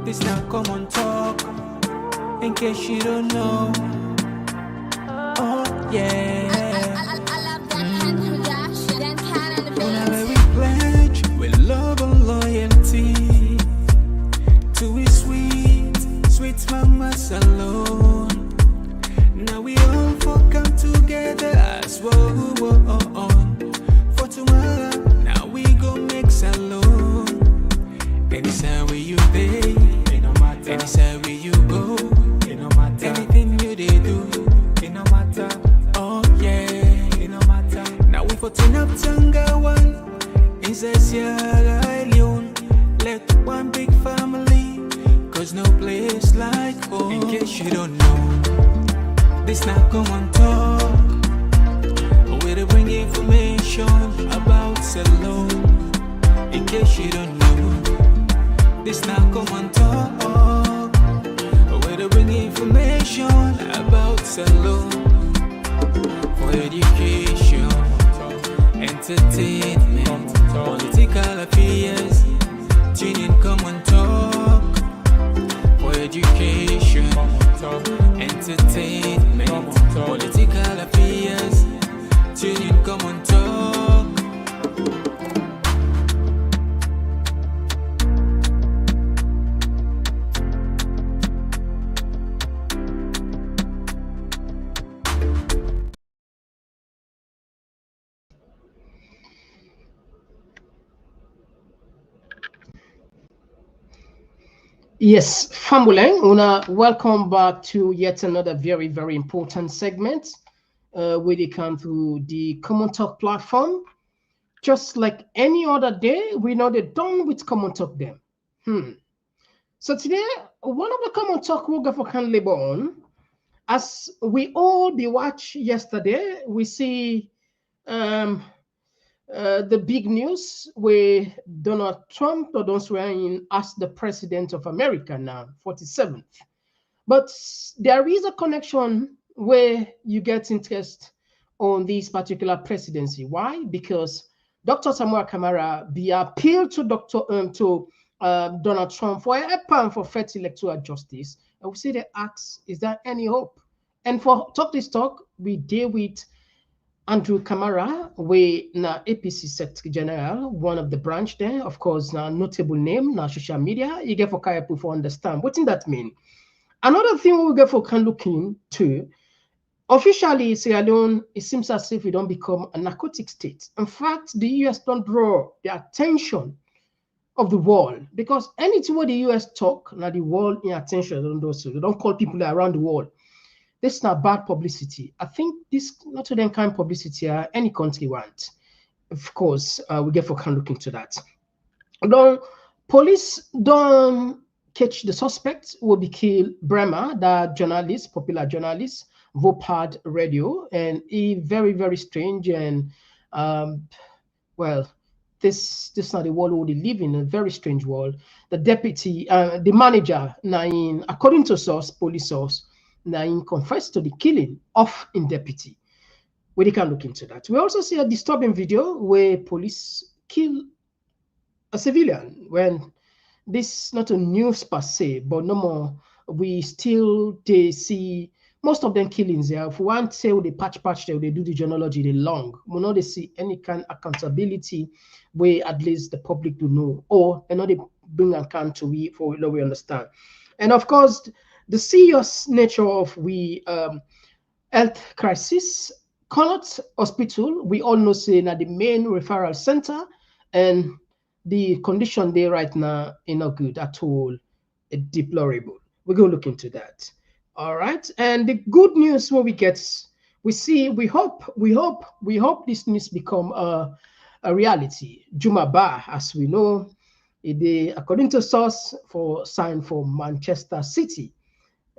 This now Komon-Tok, in case you don't know. Oh yeah. Whenever we pledge with love and loyalty to we sweet mamas alone. Now we all for come together as one. For tomorrow, now we go make alone. Anytime where you day, anytime where you go, anything you they do, it no matter. Oh yeah, it no matter. Now we for turn up Tanga one, inside Sierra Leone. Let one big family, cause no place like home. In case you don't know, this now Komon-Tok, where they bring information about Salon. In case you don't know, this now Komon-Tok, where they bring information about Salon. For education, entertainment, political affairs, tune in Komon-Tok. For education, entertainment, political affairs, tune in Komon-Tok. Yes, Famuleng, welcome back to yet another very, very important segment where they come through the Komon-Tok platform. Just like any other day, we know they're done with Komon-Tok them. So today, one of the Komon-Tok we'll go for can labor on. As we all be watch yesterday, we see the big news where Donald Trump don't swear in as the president of America now, 47th. But there is a connection where you get interest on this particular presidency. Why? Because Dr. Samuel Kamara be appealed to Donald Trump for a plan for fair electoral justice. And we see they ask, is there any hope? And for Talk This Talk, we deal with Andrew Kamara, we na APC Secretary General, one of the branch there, of course, na notable name na social media. You get for Kaya to understand what that mean. Another thing we get for can look into, officially Sierra Leone, it seems as if we don't become a narcotic state. In fact, the US don't draw the attention of the world because anything what the US talk, now the world in attention don't do so. They don't call people around the world. This is not bad publicity. I think this not to them kind of publicity any country wants. Of course, we get for can look into that. Don't police don't catch the suspect will be killed Bremer, that journalist, popular journalist, Vopad Radio, and he very, very strange and well, this is not the world we live in, a very strange world. The deputy, the manager, Nain, according to source, police source, Nain confessed to the killing of in deputy. We can look into that. We also see a disturbing video where police kill a civilian. When this not a news per se, but no more, we still they see most of them killings there. If one say they patch there, they do the genealogy, they long. We know they see any kind of accountability where at least the public do know, or they bring account to we for we understand. And of course, the serious nature of we health crisis. Connaught Hospital, we all know say na the main referral center, and the condition there right now is not good at all. It's deplorable. We're gonna look into that. All right. And the good news what we get, we hope this news become a reality. Jumaba, as we know, according to source for sign for Manchester City.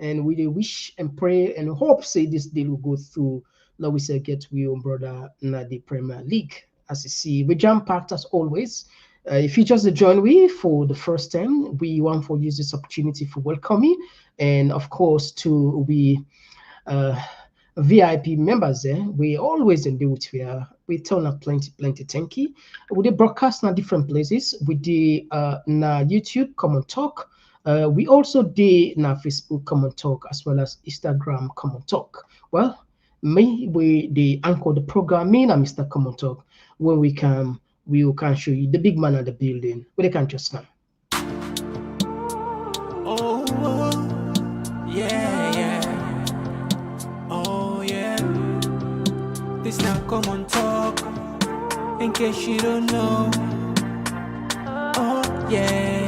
And we wish and pray and hope say this deal will go through. Now we say get we own brother in the Premier League. As you see, we jam packed as always. If you just join we for the first time, we want to use this opportunity for welcoming and of course to we VIP members there. We always in do it we turn up plenty thank you. We did broadcast in different places. We did na YouTube, Komon-Tok, We also did na Facebook Komon-Tok as well as Instagram Komon-Tok. Well, we the anchor the program, me and Mr. Komon-Tok, when we can show you the big man at the building, but they can just now. Oh, yeah, yeah. Oh, yeah. This now Komon-Tok. In case you don't know. Oh, yeah.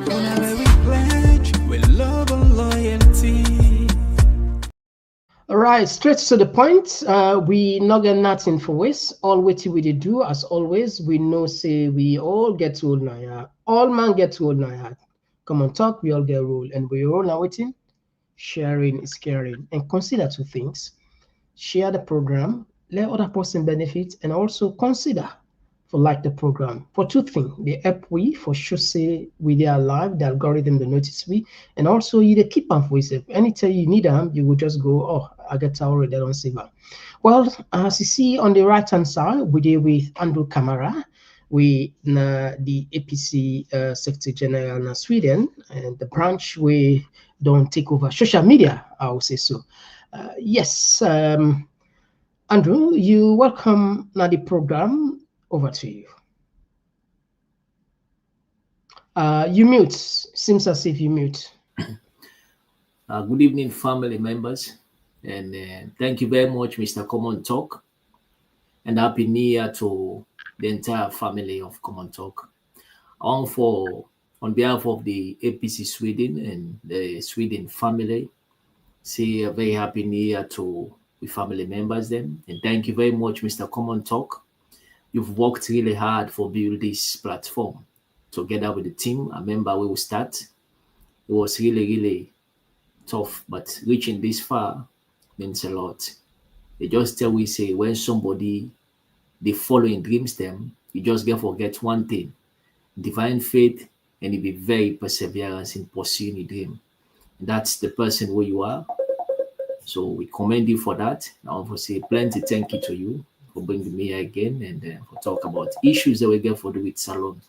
Whenever we pledge with love and loyalty. All right, straight to the point. We not get nothing for waste. All what we dey do, as always, we know say we all get to old now. All man get to old now. Komon-Tok, we all get rule, and we all now waiting. Sharing is caring, and consider two things: share the program, let other person benefit, and also consider for like the program for two things. They help we for sure say we they alive, the algorithm the notice we, and also you they keep them for yourself. Anytime you need them, you will just go, oh, I get already, don't save them. Well, as you see on the right hand side, we deal with Andrew Camara, we the APC Secretary General in Sweden, and the branch we don't take over social media, I will say so. Yes, Andrew, you welcome now the program. Over to you. You mute. Seems as if you mute. Good evening, family members, and thank you very much, Mr. Komon-Tok, and happy New Year to the entire family of Komon-Tok. On behalf of the APC Sweden and the Sweden family, say a very happy New Year to the family members then, and thank you very much, Mr. Komon-Tok. You've worked really hard for build this platform together with the team. I remember we will start. It was really, really tough, but reaching this far means a lot. They just tell we say when somebody they follow in dreams them, you just get forget one thing: divine faith, and you be very perseverance in pursuing a dream. And that's the person who you are. So we commend you for that. I want to say plenty thank you to you for bringing me here again and for talk about issues that we get for the with salon.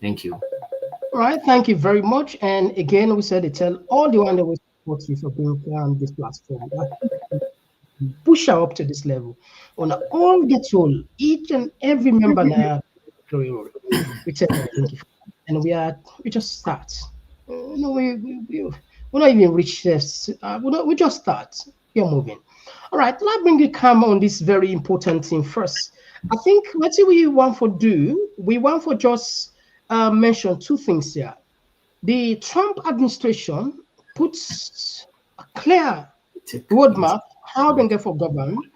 Thank you. All right, thank you very much. And again, we said to tell all the one that we support you for being here on this platform. Push her up to this level. On all get role, each and every member now we tell them thank you. And we just start. No, we not even reach this. We just start. You're moving. All right, let's bring you come on this very important thing first. I think what we want to do, we want to just mention two things here. The Trump administration puts a clear roadmap how they get for government.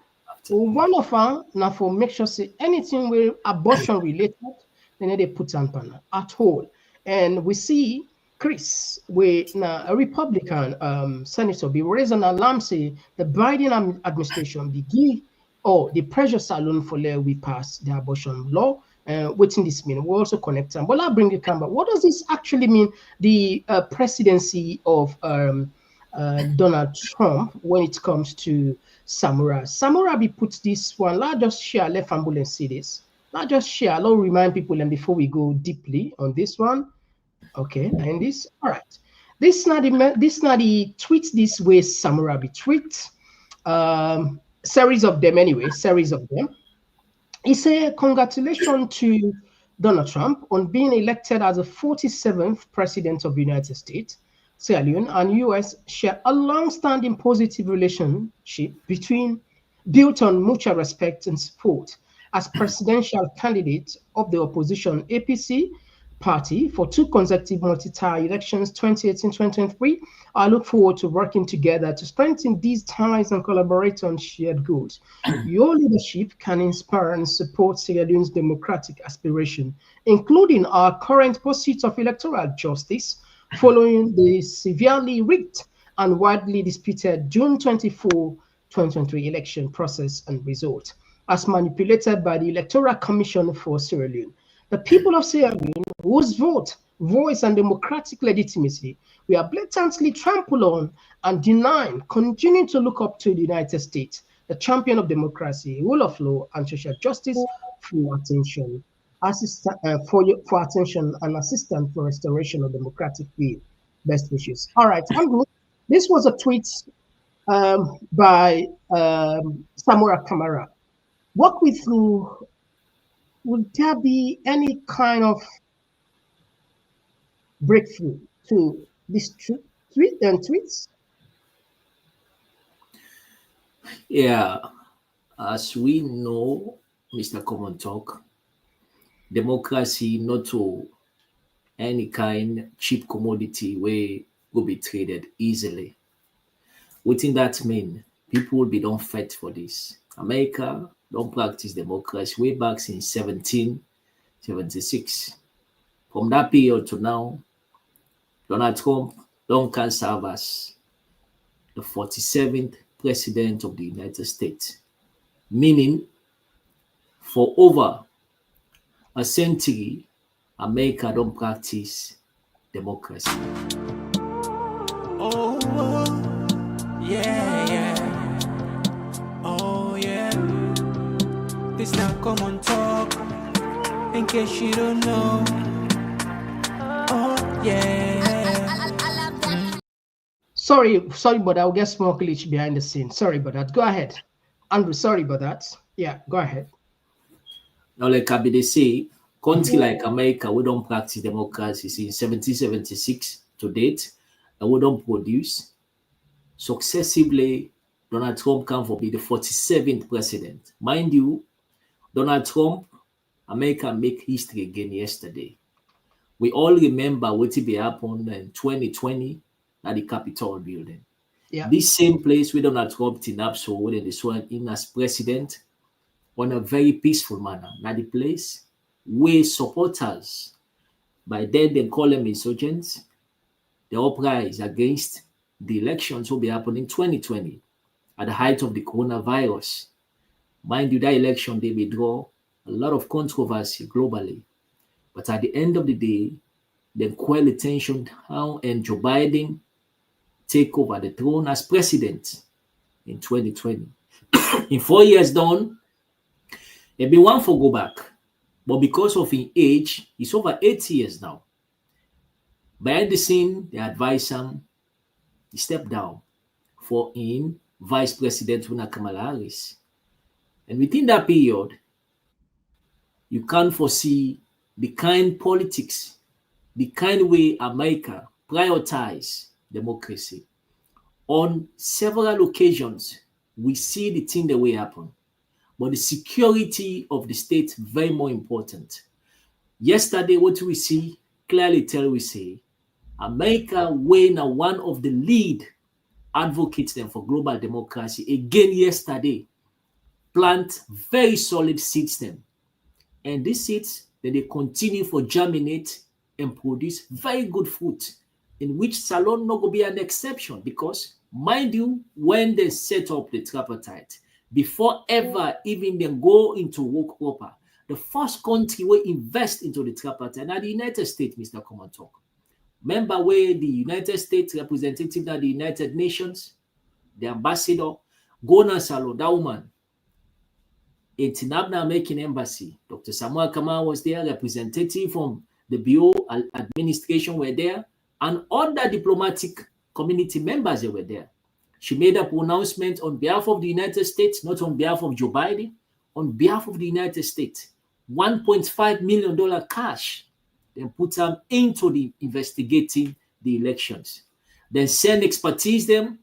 One of them now for make sure say anything with abortion related, then they put on panel at all. And we see Chris, with a Republican senator, be raising an alarm say the Biden administration begin or the pressure salon for we pass the abortion law. Waiting this mean we also connect them. But I'll bring you back. What does this actually mean? The presidency of Donald Trump when it comes to Samura. Samura be puts this one. Let's just share. Let ambulance see this. Let's just share. I'll remind people and before we go deeply on this one. Okay, and this all right. This not the tweet this way Samura be tweet. Series of them anyway. Series of them. He said, congratulations to Donald Trump on being elected as the 47th president of the United States. Sierra Leone and US share a long-standing positive relationship built on mutual respect and support. As presidential candidate of the opposition APC party for two consecutive multi-tier elections, 2018-2023, I look forward to working together to strengthen these ties and collaborate on shared goals. Your leadership can inspire and support Sierra Leone's democratic aspiration, including our current pursuit of electoral justice following the severely rigged and widely disputed June 24, 2023 election process and result, as manipulated by the Electoral Commission for Sierra Leone. The people of Sierra Leone, whose voice, and democratic legitimacy we are blatantly trampled on and denying, continue to look up to the United States, the champion of democracy, rule of law, and social justice, for attention. assistant for attention and assistant for restoration of democratic field. Best wishes. All right, I'm good. This was a tweet by Samura Kamara. Walk me through. Would there be any kind of breakthrough to this tweets? Yeah, as we know, Mr. Komon-Tok, democracy not to any kind cheap commodity where will be traded easily. Within that mean people will be don't fight for this. America don't practice democracy way back in 1776. From that period to now, Donald Trump don't can serve as the 47th president of the United States, meaning for over a century, America don't practice democracy. Oh, yeah, yeah. Oh, yeah. This now Komon-Tok. In case you don't know. Oh, yeah. Sorry, but I'll get small glitch behind the scene. Sorry about that. Go ahead, Andrew. Sorry about that. Yeah, go ahead. Now, like Abide say, country like America, we don't practice democracy since 1776 to date, and we don't produce. Successively, Donald Trump can for be the 47th president. Mind you, Donald Trump, America make history again yesterday. We all remember what happened in 2020 at the Capitol building. Yeah. This same place where Donald Trump up so when they sworn in as president on a very peaceful manner. Now the place where supporters, by then they call them insurgents, the uprise against the elections will be happening in 2020 at the height of the coronavirus. Mind you, that election they may draw a lot of controversy globally. But at the end of the day, they quell the tension how and Joe Biden take over the throne as president in 2020. In 4 years done, he been one for go back. But because of his age, he's over 80 years now. Behind the scene, they advise him he step down for in Vice President Kamala Harris. And within that period, you can't foresee the kind politics, the kind way America prioritize democracy. On several occasions, we see the thing that will happen, but the security of the state very more important. Yesterday, what we see clearly we say, America when one of the lead advocates them for global democracy again yesterday plant very solid seeds them, and these seeds that they continue for germinate and produce very good fruit, in which Salon no go be an exception because, mind you, when they set up the tripartite, before ever even then go into work proper, the first country will invest into the tripartite are the United States, Mr. Komon-Tok. Remember where the United States representative at the United Nations, the ambassador, Gona Salon, that woman, in Tinabna American Embassy, Dr. Samuel Kamara was there, representative from the Bureau administration were there, and other diplomatic community members were there. She made a pronouncement on behalf of the United States, not on behalf of Joe Biden, on behalf of the United States. $1.5 million cash, then put them into the investigating the elections. Then send expertise them.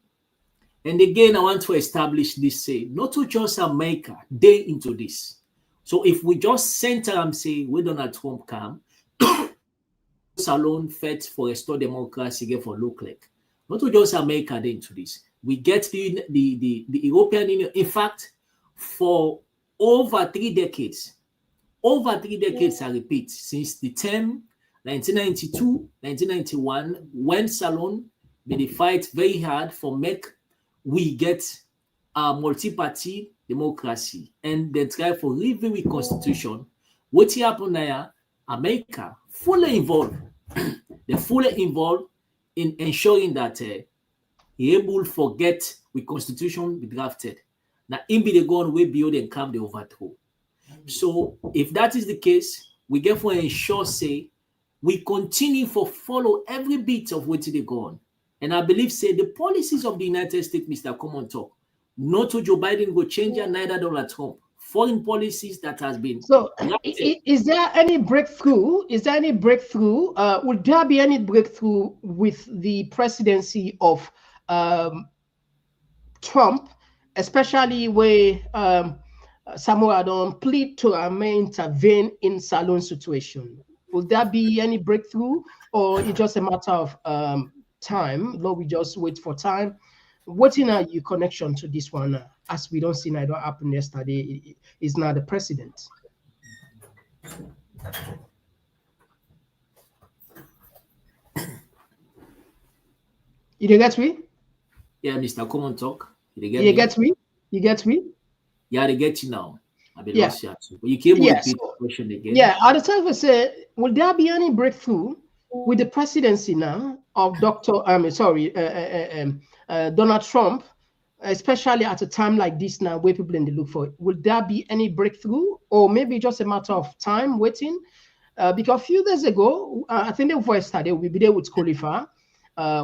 And again, I want to establish this, say, not to just America, they into this. So if we just center and say, we Donald Trump come, alone fed for restore democracy again for look like. Not to just America they into this. We get the European Union, in fact, for over 3 decades, I repeat, since the term 1992, 1991, when Salon made a fight very hard for make we get a multi-party democracy and then try for review the constitution. What happened there, America fully involved. They're fully involved in ensuring that able to forget the constitution be drafted. Now, in be the gun way beyond and come the overthrow. So if that is the case, we get for ensure say we continue for follow every bit of what they go on. And I believe say the policies of the United States, Mr. Komon-Tok, not to Joe Biden go change, neither Donald Trump. Foreign policies that has been So, is there any breakthrough? Is there any breakthrough? Would there be any breakthrough with the presidency of Trump, especially where Samuel Adon plead to intervene in Salon situation? Will there be any breakthrough, or it's just a matter of time? Lord, we just wait for time. What in your connection to this one? As we don't see, it don't happen yesterday. Is not the president. You get me? Yeah, Mr. Komon-Tok. You get me? You get me? Yeah, they get you now. I been Yeah. lost you too. But you can't repeat the question again. Yeah, at the time we say, will there be any breakthrough with the presidency now of Donald Trump, especially at a time like this now where people in the look for it? Will there be any breakthrough, or maybe just a matter of time waiting? Because a few days ago, I think the voice started, we be there with Khalifa.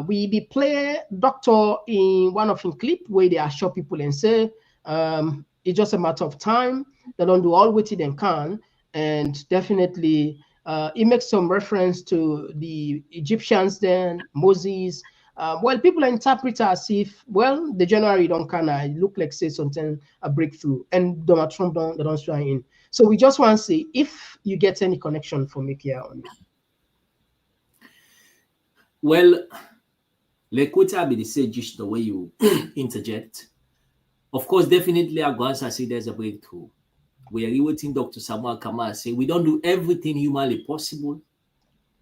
We be play doctor in one of his clip where they assure people and say it's just a matter of time. They don't do all what they can, and definitely it makes some reference to the Egyptians then, Moses. Well, people interpret as if, well, the January don't kind of look like say something a breakthrough, and Donald Trump don't try in. So we just want to see if you get any connection from here on it. Well, Lekota be the same just the way you interject. Of course, definitely I'm going to say there's a breakthrough. We are waiting Dr. Samuel Kamara say we don't do everything humanly possible.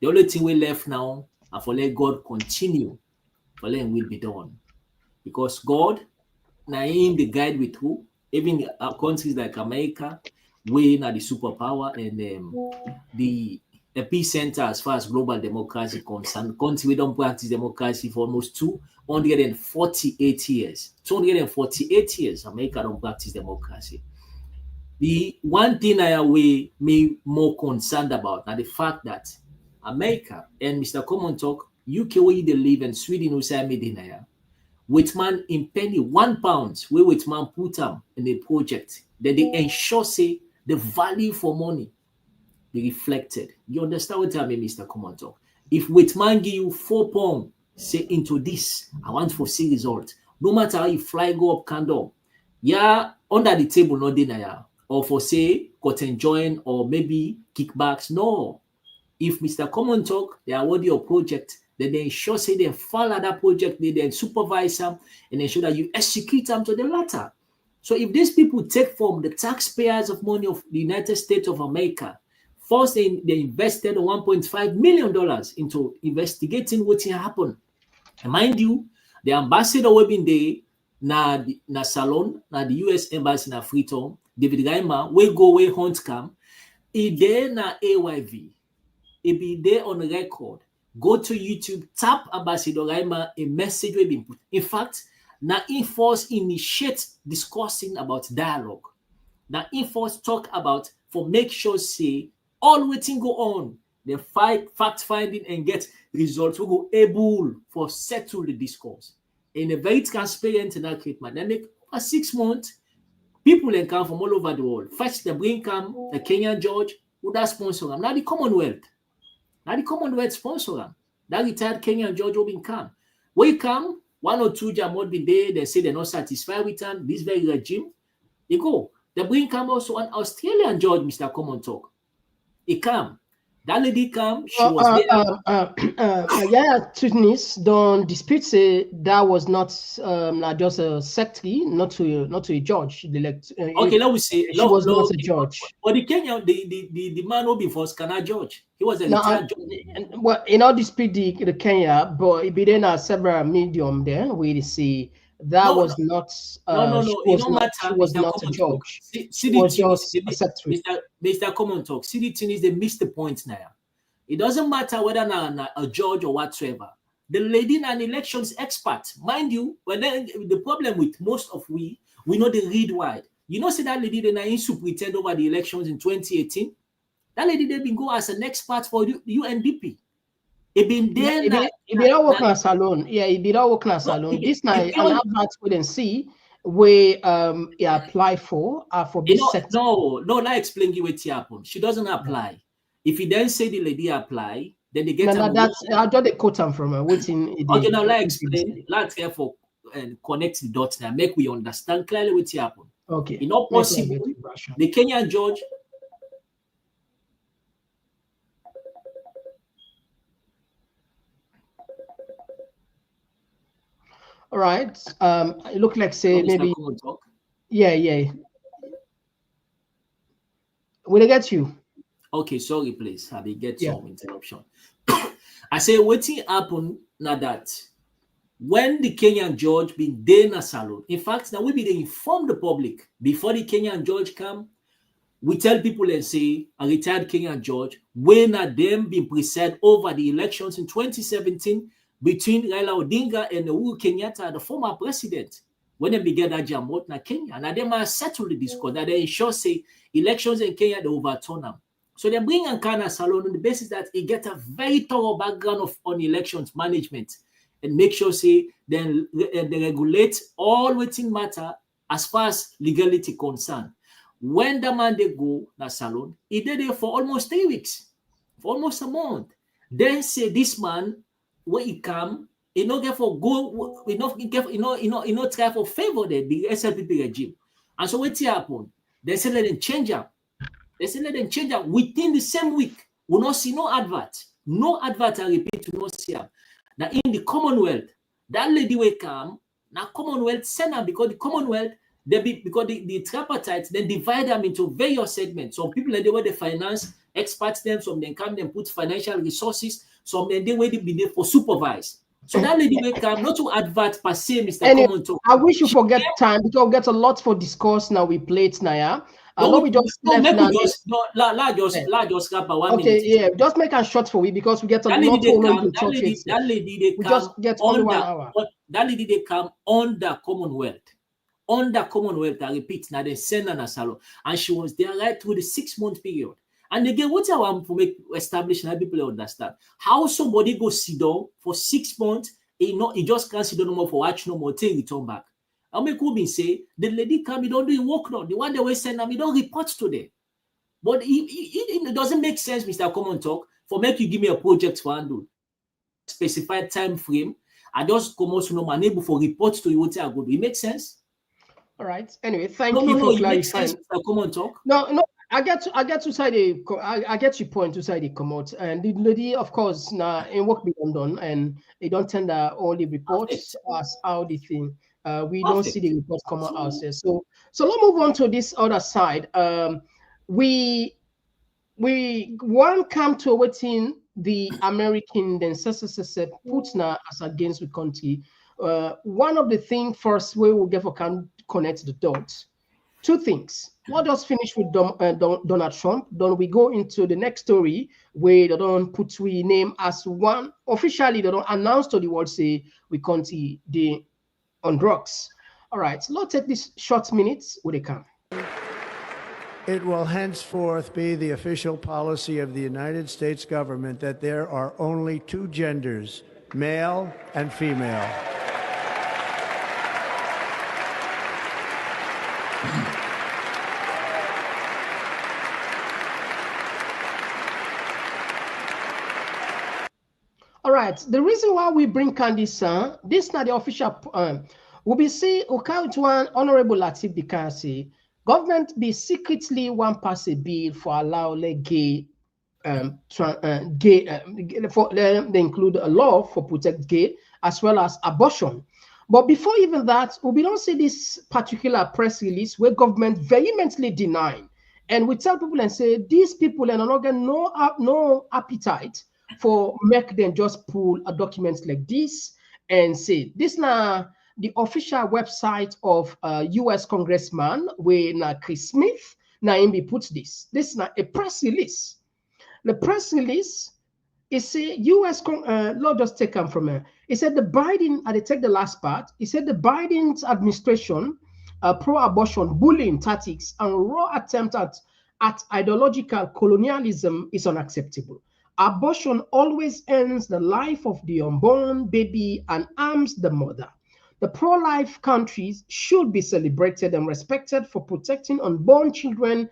The only thing we left now is for let God continue, for let will be done. Because God, now in the guide with who, even countries like America, we are the superpower and the epicenter as far as global democracy concerned. Country we don't practice democracy for almost 248 years. 248 years, America don't practice democracy. The one thing I am more concerned about is the fact that America and Mr. Komon-Tok, UK where they live and Sweden who say Medina, with man in penny £1 where with man put them in a project that they ensure say the value for money be reflected. You understand what I mean, Mr. Komon-Tok? If Whitman give you £4, say into this, I want to see result. No matter how you fly, go up, candle. Yeah, under the table, no denial. Or for say, cotton join or maybe kickbacks. No. If Mr. Komon-Tok, they award your project, then they ensure say they follow that project, they then supervise them and ensure that you execute them to the latter. So if these people take from the taxpayers of money of the United States of America, first, they invested $1.5 million into investigating what happened. And mind you, the ambassador will be there na Salon, na the US Embassy na Freetown, David Gaima, we go away hunt cam, there na AYV, it be there on the record. Go to YouTube, tap Ambassador Gaima, a message will be put. In fact, na Inforce initiate discussing about dialogue. Na Inforce talk about for make sure say all waiting go on, the fact finding and get results. We go able for settle the discourse in a very transparent and accurate manner. Make over 6 months, people can come from all over the world. First, they bring come the Kenyan judge who that sponsor them. Now the Commonwealth. Now the Commonwealth sponsor them. That retired Kenyan judge will come. When you come, 1 or 2 jam will be there. They say they're not satisfied with them. This very regime. You go. They bring come also an Australian judge, Mr. Komon-Tok. He come. That lady come. She was there. Yeah, Tunis don't dispute say that was not just a secretary, not to a judge. Okay, let me say she was not a judge. But the Kenyan, the man who before Scana judge, he was a retired judge. Well, in all dispute the Kenya, but it be then several medium there we see that was not. No. It don't matter. She was not a judge. She was just a secretary. Mr. Komon-Tok, see the thing is they missed the point now. It doesn't matter whether a judge or whatsoever. The lady is an elections expert. Mind you, well, then the problem with most of we know they read wide. You know, see that lady then I used to pretend over the elections in 2018. That lady they been go as an expert for UNDP. It been there. It be not working as salon. Yeah, it be not working as salon. This now an advert we didn't see where you apply for this sector. No, not explain you what happen. She doesn't apply. If you then say the lady apply, then they get. No, that's I got the quote from her. Waiting. Okay, now let's explain. Let's therefore connect the dots now. Make we understand clearly what happened. Okay. It's not possible. The Kenyan judge. All right. It looked like say maybe. Yeah. Will I get you? Okay, sorry, please. I will get some interruption. I say what happened now that when the Kenyan judge been there in a salon, in fact, now we be inform the public before the Kenyan judge come. We tell people and say a retired Kenyan judge when them been preside over the elections in 2017 between Raila Odinga and Uhuru Kenyatta, the former president. When they began that jamot na Kenya, and they must settle the discourse that they ensure say elections in Kenya they overturn them. So they bring Ankana Salon on the basis that he get a very thorough background on elections management and make sure say then they regulate all waiting matter as far as legality concerned. When the man they go na salon, he did it for almost 3 weeks, for almost a month. Then say this man when he come, he not get for go, he not try for favor the SLPP regime. And so what happened? They said let them change up. They said let them change up within the same week. We not see no advert. No advert, I repeat, we not see. Now in the Commonwealth, that lady will come. Now Commonwealth send them because the Commonwealth because the tripartite then divide them into various segments. Some people like the way they finance experts them, some then come and put financial resources, some then they will be there for supervise. So that lady will come not to advert per se, Mr. Komon-Tok. I wish you forget time because we get a lot for discourse now. We play it now, yeah. Just scrap 1 minute. Okay, yeah, just make a short for we because we get a lot to talk. That lady they come just get only 1 hour. That lady they come under Commonwealth. Under Commonwealth, I repeat, now they send her a salon, and she was there right through the 6-month period. And again, what I want to make establish and people understand how somebody go sit down for 6 months, he just can't sit down no more for watch no more till return back. I make Kubin say the lady come, he don't do work now. The one they will send them, he don't report to them. But it doesn't make sense, Mr. Komon-Tok, for make you give me a project for handle specified time frame. I just come out to no man able for report to you what I go do. It makes sense. All right. Anyway, thank you for clarifying. Mr. Komon-Tok. No. I get to say I get your point to say the come out, and the lady, of course, now in work be done, and they don't tender all the reports as how the thing. We don't see the reports come out ourselves. So let's move on to this other side. We want come to waiting the American then puts now as against the country. One of the things first we will get for can connect the dots. 2 things. We'll just finish with Donald Trump. Then we go into the next story where they don't put we name as one officially. They don't announce to the world say we can't see the on drugs. All right, so let's take these short minutes when they come. It will henceforth be the official policy of the United States government that there are only 2 genders, male and female. All right. The reason why we bring Candice, this is not the official. We be see okay to one honorable Latif Bikasi. Government be secretly one pass a bill for allow gay, for they include a law for protect gay as well as abortion. But before even that, we don't see this particular press release where government vehemently deny, and we tell people and say these people and not get no appetite for make them just pull a document like this and say this now the official website of U.S. Congressman where now Chris Smith now MB puts this. This is now a press release. The press release is a U.S. Lord just take them from here. He said the Biden, I take the last part. He said the Biden's administration pro-abortion bullying tactics and raw attempt at at ideological colonialism is unacceptable. Abortion always ends the life of the unborn baby and harms the mother. The pro-life countries should be celebrated and respected for protecting unborn children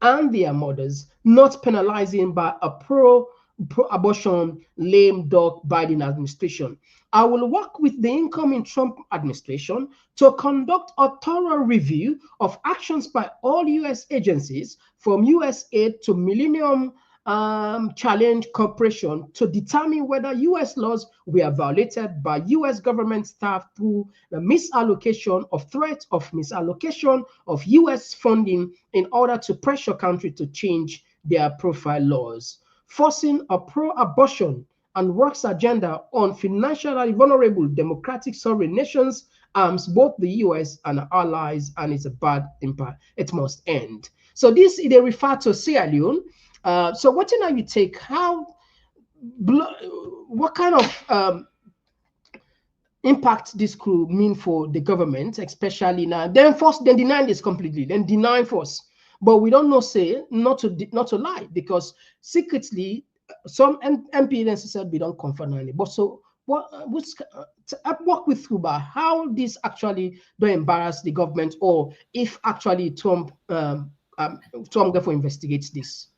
and their mothers, not penalizing by a pro-abortion lame duck Biden administration. I will work with the incoming Trump administration to conduct a thorough review of actions by all U.S. agencies, from USAID to Millennium Challenge Corporation, to determine whether U.S. laws were violated by U.S. government staff through the misallocation of threat of misallocation of U.S. funding in order to pressure countries to change their profile laws. Forcing a pro-abortion and works agenda on financially vulnerable democratic sovereign nations harms both the US and allies, and it's a bad impact. It must end. So this they refer to Sierra Leone. So what do you take? What kind of impact this could mean for the government, especially now? Then first, then deny this completely, then deny force. But we don't know, say, not to lie, because secretly some MPs said we don't confirm any. But so what? Walk with through about how this actually don't embarrass the government, or if actually Trump therefore investigates this.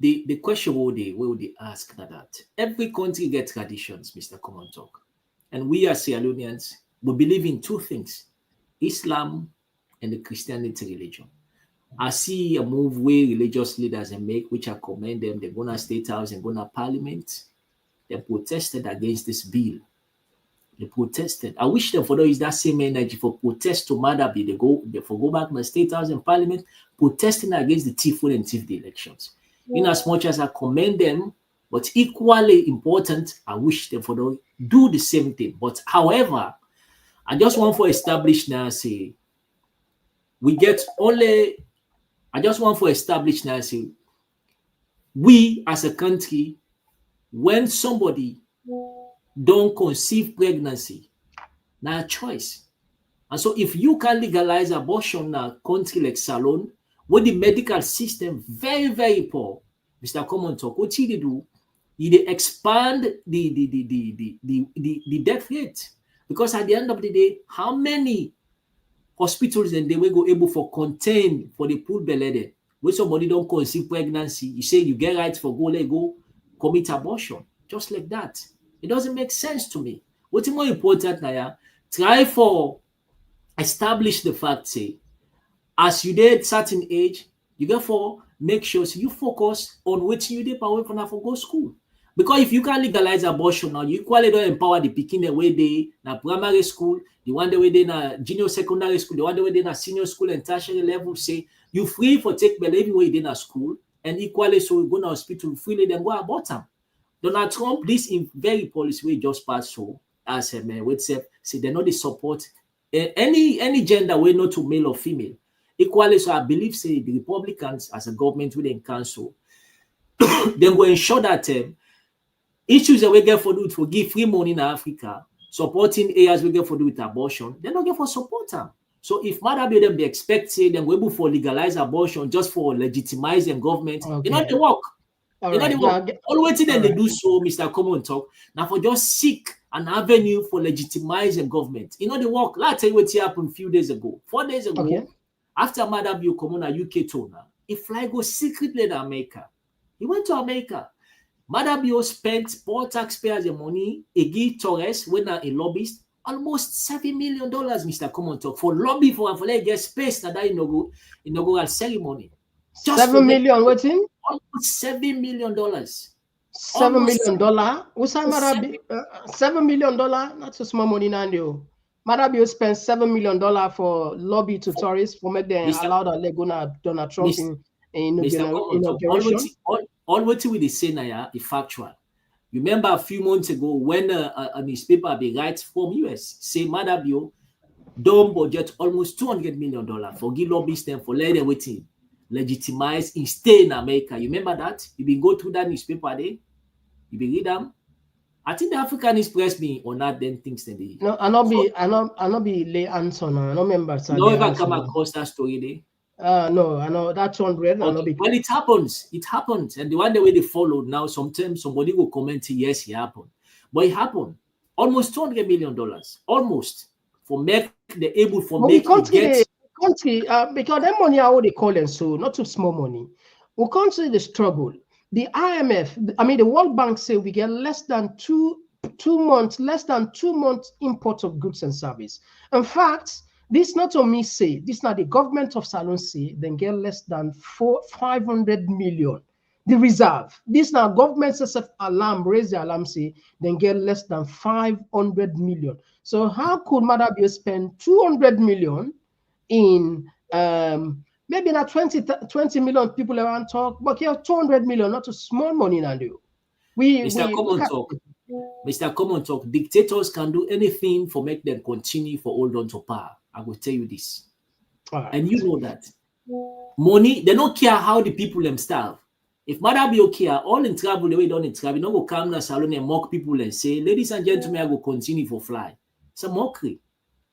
The question will they ask that every country gets traditions, Mr. Komon-Tok, and we as Sierra Leoneans, we believe in two things: Islam and the Christianity religion. I see a move where religious leaders make, which I commend them. They go to State House and go to Parliament. They protested against this bill. They protested. I wish them for those that same energy for protest to Madabi. They go back to the State House and Parliament, protesting against the thief and thief the elections. In as much as I commend them, but equally important, I wish them for those do the same thing. But however, I just want to establish now, say, I just want to establish now, say, we as a country, when somebody don't conceive pregnancy, now a choice. And so if you can legalize abortion in a country like Salon, where the medical system very, very poor, Mr. Komon-Tok, what he do, he expand the death rate. Because at the end of the day, how many hospitals and they will go able for contain for the poor belly when somebody don't conceive pregnancy, you say you get right for go commit abortion, just like that. It doesn't make sense to me. What's more important now, try for establish the fact, say, as you did certain age, you therefore make sure so you focus on what you did away from for go school. Because if you can legalize abortion now, you equally don't empower the picking the way they na primary school, the one the way they na junior secondary school, the one the way they na senior school and tertiary level. Say you free for take bail even when you did na school, and equally so you go to hospital freely then go abort them. Donald Trump, this in very policy way just passed so as a man would say they know they support any gender way not to male or female. Equally so I believe say the Republicans as a government within council then will ensure that issues that we get for do it for give free money in Africa, supporting areas we get for do with abortion, they don't get for support them. So if Mother them they expect say them we able for legalize abortion just for legitimizing government, okay. They work. Always then they do so, Mr. Komon-Tok. Now for just seek an avenue for legitimizing government. They work. Let's tell you what happened a few days ago. 4 days ago, okay. After Mother Bill come on a UK tour now, he fly go secretly to America. He went to America. Madabio spent poor taxpayers' money. He gave Torres, when a lobbyist, almost $7 million, Mr. Komon-Tok, for lobby for let get space at that inaugural ceremony. Just $7 million, what's in? Almost $7 million. $7 million? What's $7 million? Not a small money now. Madabio spent $7 million for lobby to tourists for make them allow the Legona Donald Trump in inauguration. All what we say now is factual. You remember a few months ago when a newspaper be right from US say Madabio don't budget almost $200 million for give lobbyists them for let them waiting legitimize and stay in America. You remember that? You been go through that newspaper there? You been read them? I think the African Express me on that then things that they. No, I not be lay answer. I don't remember. No ever come across that story there. No, I know that's 100. Okay. Well, it happens. It happens. And the one the way they followed now, sometimes somebody will comment, yes, it happened. But it happened. Almost $200 million. Almost. For make the able for but make it get. country, because that money are what they call them, so not too small money. We can't see the struggle. The IMF, I mean, the World Bank say we get less than two months import of goods and service. In fact, this not only say, this not the government of Salon say, then get less than 500 million. The reserve. This now government says alarm, raise the alarm, say, then get less than 500 million. So how could Madabio spend 200 million in maybe not 20 million people around talk, but here 200 million, not a small money now do. Mr. Komon-Tok, Mr. Komon-Tok, dictators can do anything for make them continue for hold on to power. I will tell you this. Right. And you know that. Money, they don't care how the people them starve. If Madabio care, all in travel, the way don't in travel, don't go come to salon and mock people and say, ladies and gentlemen, I will continue for fly. It's a mockery.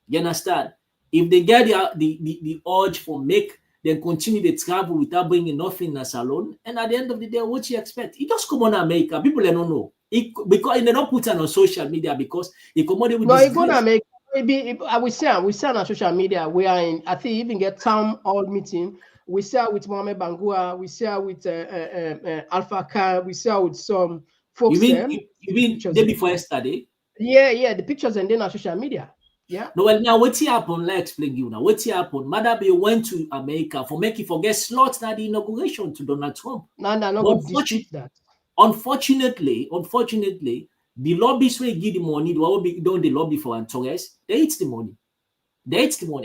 You understand? If they get the urge for make them continue the travel without bringing nothing in a salon, and at the end of the day, what you expect? It just come on America. People they don't know. Because they don't put it on social media because it come on with no, it's gonna make maybe we say on social media. We are in, I think even get town hall meeting. We share with Mohamed Bangua, we share with Alpha Khan, we share with some folks. You mean day before yesterday? Yeah, the pictures and then on social media. Yeah. No, well, now what happened? Let's explain you now. What happened? Madabio went to America for making forget slots at the inauguration to Donald Trump. No, that. Unfortunately, the lobbyists will give the money, they will be done the lobby for Antorres, they eat the money.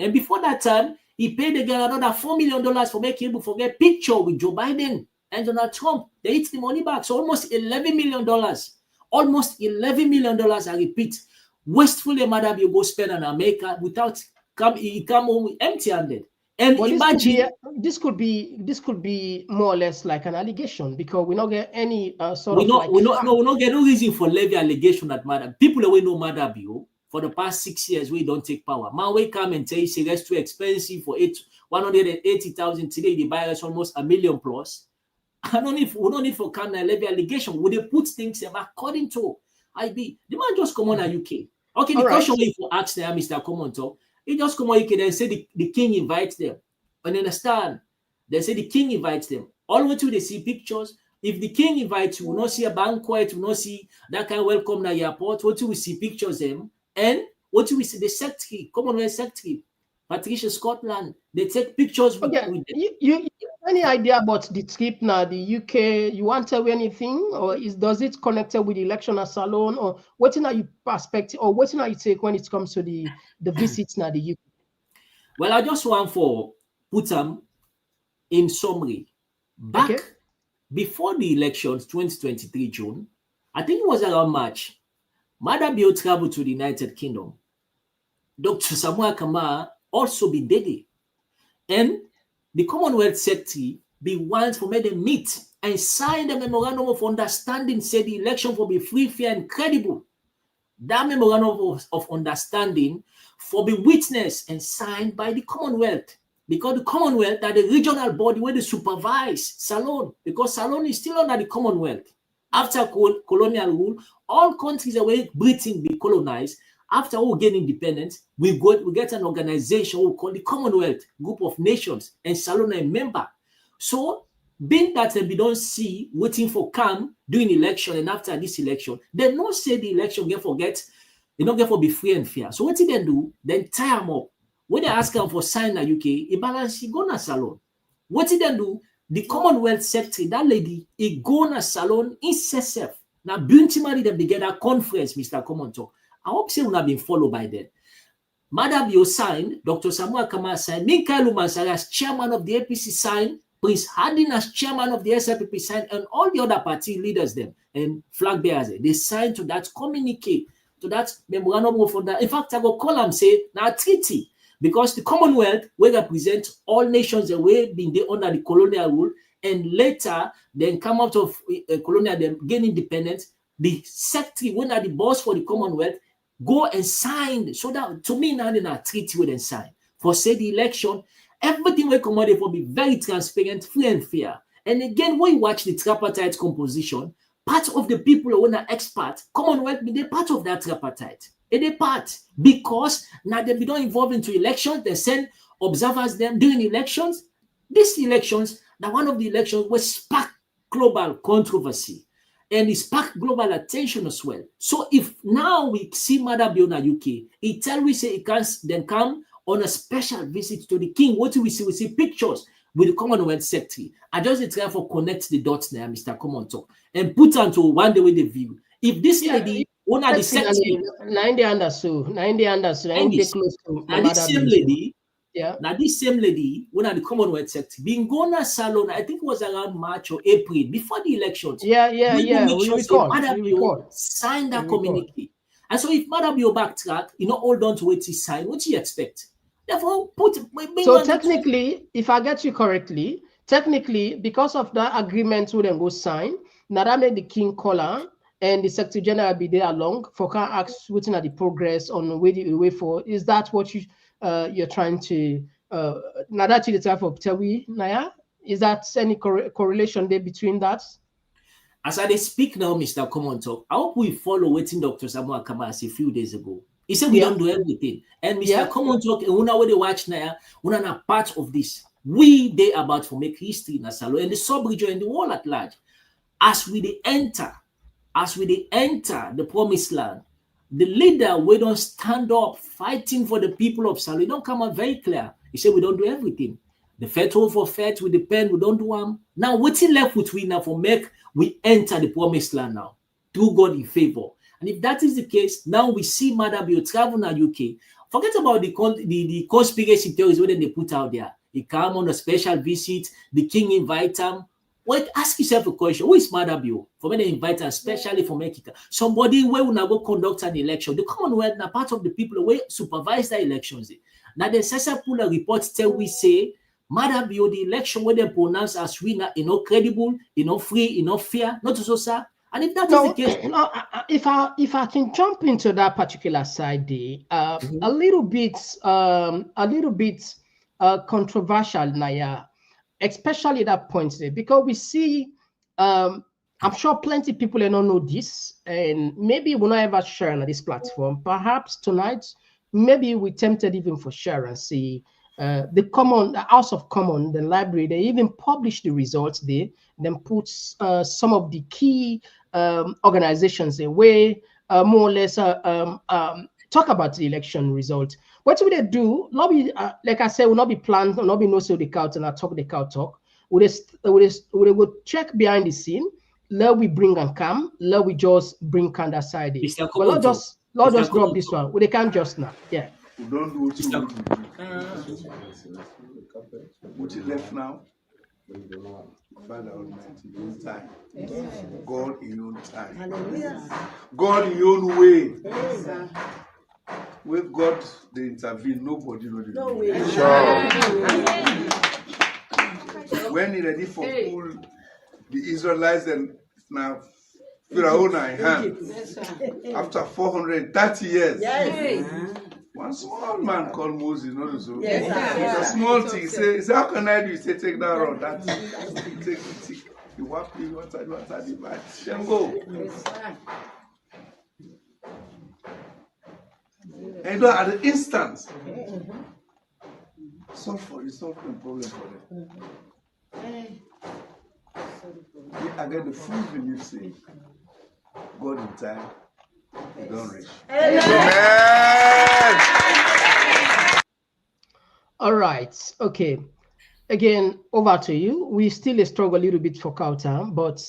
And before that time, he paid the girl another $4 million for making able to forget picture with Joe Biden and Donald Trump. They eat the money back. So almost $11 million. Almost $11 million, I repeat. Wastefully, Madabio go spend in America without he come home empty-handed. And well, imagine this could be more or less like an allegation because we don't get any sort we of not, we not get no reason for levy allegation that Madabio. People that we know Madabio for the past 6 years we don't take power. Man, we come and tell you say that's too expensive for 180,000 today. The buy us almost $1 million plus. We don't need for kind of levy allegation. Would they put things according to IB? The man just come on a UK. Okay, the question we for ask there, Mr. Komon-Tok, he just come on UK and say the king invites them. And understand, they say the king invites them. All the way to they see pictures. If the king invites you, we not see a banquet, we not see that kind of welcome at the airport. What do we see pictures them? And what do we see? The secretary, Commonwealth secretary, Patricia Scotland, they take pictures with them. You any idea about the trip now, the UK? You want to tell me anything? Or does it connected with the election at Salon? Or what in your perspective? Or what in you take when it comes to the visits now, the UK? Well, I just want for put them in summary. Back before the elections, 2023 June, I think it was around March, Madabio traveled to the United Kingdom. Dr. Samuel Kamara also be there. And the Commonwealth Secretary be wants for me to meet and sign the memorandum of understanding, say the election will be free, fair, and credible. That memorandum of understanding for be witnessed and signed by the Commonwealth. Because the Commonwealth are the regional body where they supervise Salon, because Salon is still under the Commonwealth. After colonial rule, all countries where Britain be colonized, after we gain independence, we get an organization we call the Commonwealth Group of Nations, and Salon a member. So, being that we don't see waiting for come during election and after this election, they don't say the election get forget, they don't get for be free and fair. So what did they do? Then tie them up. When they ask them for sign in the UK, it balance go na Salon. What did they do? The Commonwealth Secretary, that lady, it go na Salon in CSF. Now, Buntimari them together conference, Mr. Komon-Tok. I hope say we have been followed by them. Madabio signed, Dr. Samuel Kamara signed, Michael Umansari as chairman of the APC signed, Prince Hardin as chairman of the SLPP signed, and all the other party leaders them and flag bearers, they signed to that communique, to that memorandum of understanding. In fact, I go call them say now treaty, because the Commonwealth will represent all nations that were being there under the colonial rule, and later then come out of colonial, them gain independence. The secretary, when are the boss for the Commonwealth, go and sign. So that to me now in a treaty with them sign for say the election Everything will come out will be very transparent, free and fair. And again, when you watch the tripartite composition, part of the people who are expert, Commonwealth, they're part of that tripartite. And they part because now they don't involve into elections, they send observers them during elections. These elections, now one of the elections was spark global controversy and it sparked global attention as well. So if now we see Mother Biona UK, it tell we say it can then come on a special visit to the king. What do we see? We see pictures with the Commonwealth Secretary. I just try to connect the dots there, Mr. Komon-Tok, and put onto one day with the view. If this lady, one of the secretary, 90 under so, 90 under so, and they close to now this same lady, yeah. Now this same lady, one of the Commonwealth Secretary, being gone to salon, I think it was around March or April before the elections. Yeah. We record. Sign that communique. And so if Madam Bio backtrack, hold on to what he signed, what do you expect? Therefore, so technically, if I get you correctly, because of that agreement we then go sign, now that made the king call her and the Secretary General be there along for can ask waiting at the progress on where the way for. Is that what you're trying to now that you the type of tell we Naya? Is that any correlation there between that? As I speak now, Mr. Komon-Tok, I hope we follow waiting Dr. Samuel Kamasi a few days ago. He said we don't do everything. And Mr. Komon-Tok, and when we watch now, we are not part of this. We they about to make history in Asalo and the sub-region and the world at large. As we enter the promised land, the leader we don't stand up fighting for the people of Salo. It don't come out very clear. He said we don't do everything. The federal for fed, we depend, we don't do them. Now what's left with we now for make we enter the promised land now through God in favor. And if that is the case, now we see Mother Bio travel to UK. Forget about the conspiracy theories where they put out there. He come on a special visit, the king invite him. Wait, ask yourself a question. Who is Mother Bio? For when they invite her, especially for Mexico. Somebody where will now go conduct an election. The Commonwealth now part of the people who supervise the elections. Now the successful report tell we say Mother Bio, the election where they pronounce as winner, credible, free, fair, not so sir. And if that is the case, if I can jump into that particular side, a little bit controversial, Naya, especially that point there, because we see, I'm sure plenty of people don't know this, and maybe we'll not ever share on this platform. Perhaps tonight, maybe we tempted even for share and see. The House of Commons, the library, they even publish the results there, then puts some of the key organizations away, more or less talk about the election result. What will they do? Not be, like I said, will not be planned, will not be no say the count and I talk the cow talk. Will they check behind the scene? Let we bring and come. Let we just bring kind of side. But not just drop this one. Well, they can't just now. Yeah. We don't do what you want to do. What is left now? Father Almighty, in your time. God in your time. God in your own way. With God, they intervene. Nobody knows the way. When he ready for pull the Israelites and now Pharaoh in hand after 430 years. One small man called Moses, not so. It's a small thing. He says, how can I do? He said, take that road. That's it. Take it. You walk me one side, the back. Shall go. And at the instance, solve the problem for them. I get the full belief saying, God in time, you don't reach. All right. Okay. Again, over to you. We still struggle a little bit for cow time, but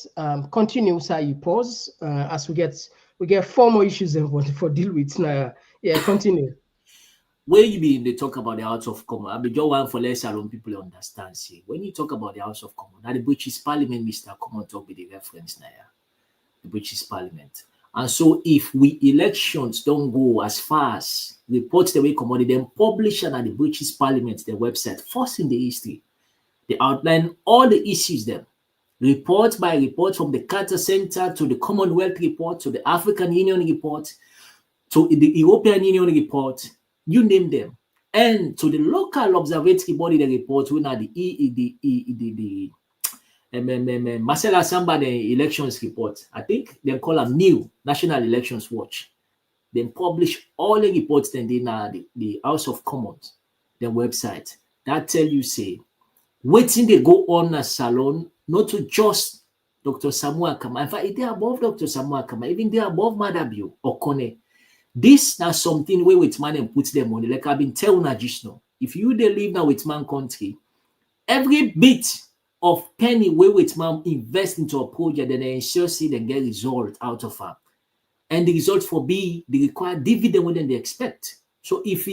continue, sir. You pause as we get 4 more issues for deal with now. Yeah, continue. Where you be they talk about the House of Commons, I mean, just one for less alone people understand. See, when you talk about the House of Commons, now the British Parliament, Mr. Komon-Tok be the reference now. The British Parliament. And so if we elections don't go as far as reports the way commodity, then publish at the British Parliament, their website, first in the history. They outline all the issues there. Report by report from the Carter Center to the Commonwealth report, to the African Union report, to the European Union report, you name them. And to the local observatory body, the report when Marcela Samba the elections report. I think they call them new National Elections Watch. They publish all the reports then in the House of Commons, their website. That tell you say, waiting they go on a salon, not to just Dr. Samuel Kama. In fact, they're above Dr. Samuel Kama, even they're above Madabio or Kone. This now something where with man and puts their money. Like I've been telling you just now. If you they live now with man country, every bit of penny where with man invest into a project, then they ensure see they get result out of her. And the result for be the required dividend when they expect. So if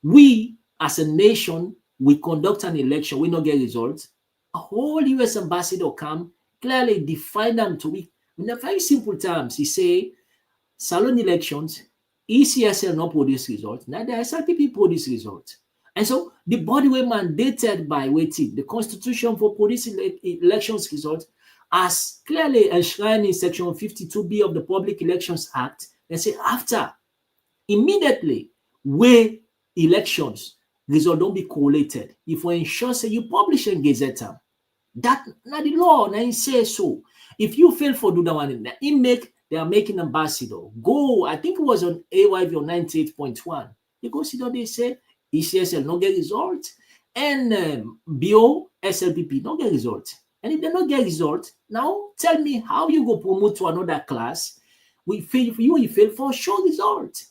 we as a nation, we conduct an election, we not get results, a whole US ambassador come, clearly define them to be, in a very simple terms, he say, salon elections, ECSL not produce results, now the SLPP produce results. And so the body were mandated by waiting, the constitution for producing elections results, as clearly enshrined in Section 52B of the Public Elections Act, and say after, immediately, where elections result don't be collated, if we ensure say you publish and gazette them, that now the law now say so. If you fail for do that one, they are making ambassador go. I think it was on AYV on 98.1. You go see down they say ECSL no get result and BO SLPP no get result. And if they don't get result, now tell me how you go promote to another class. We fail for you fail for sure result.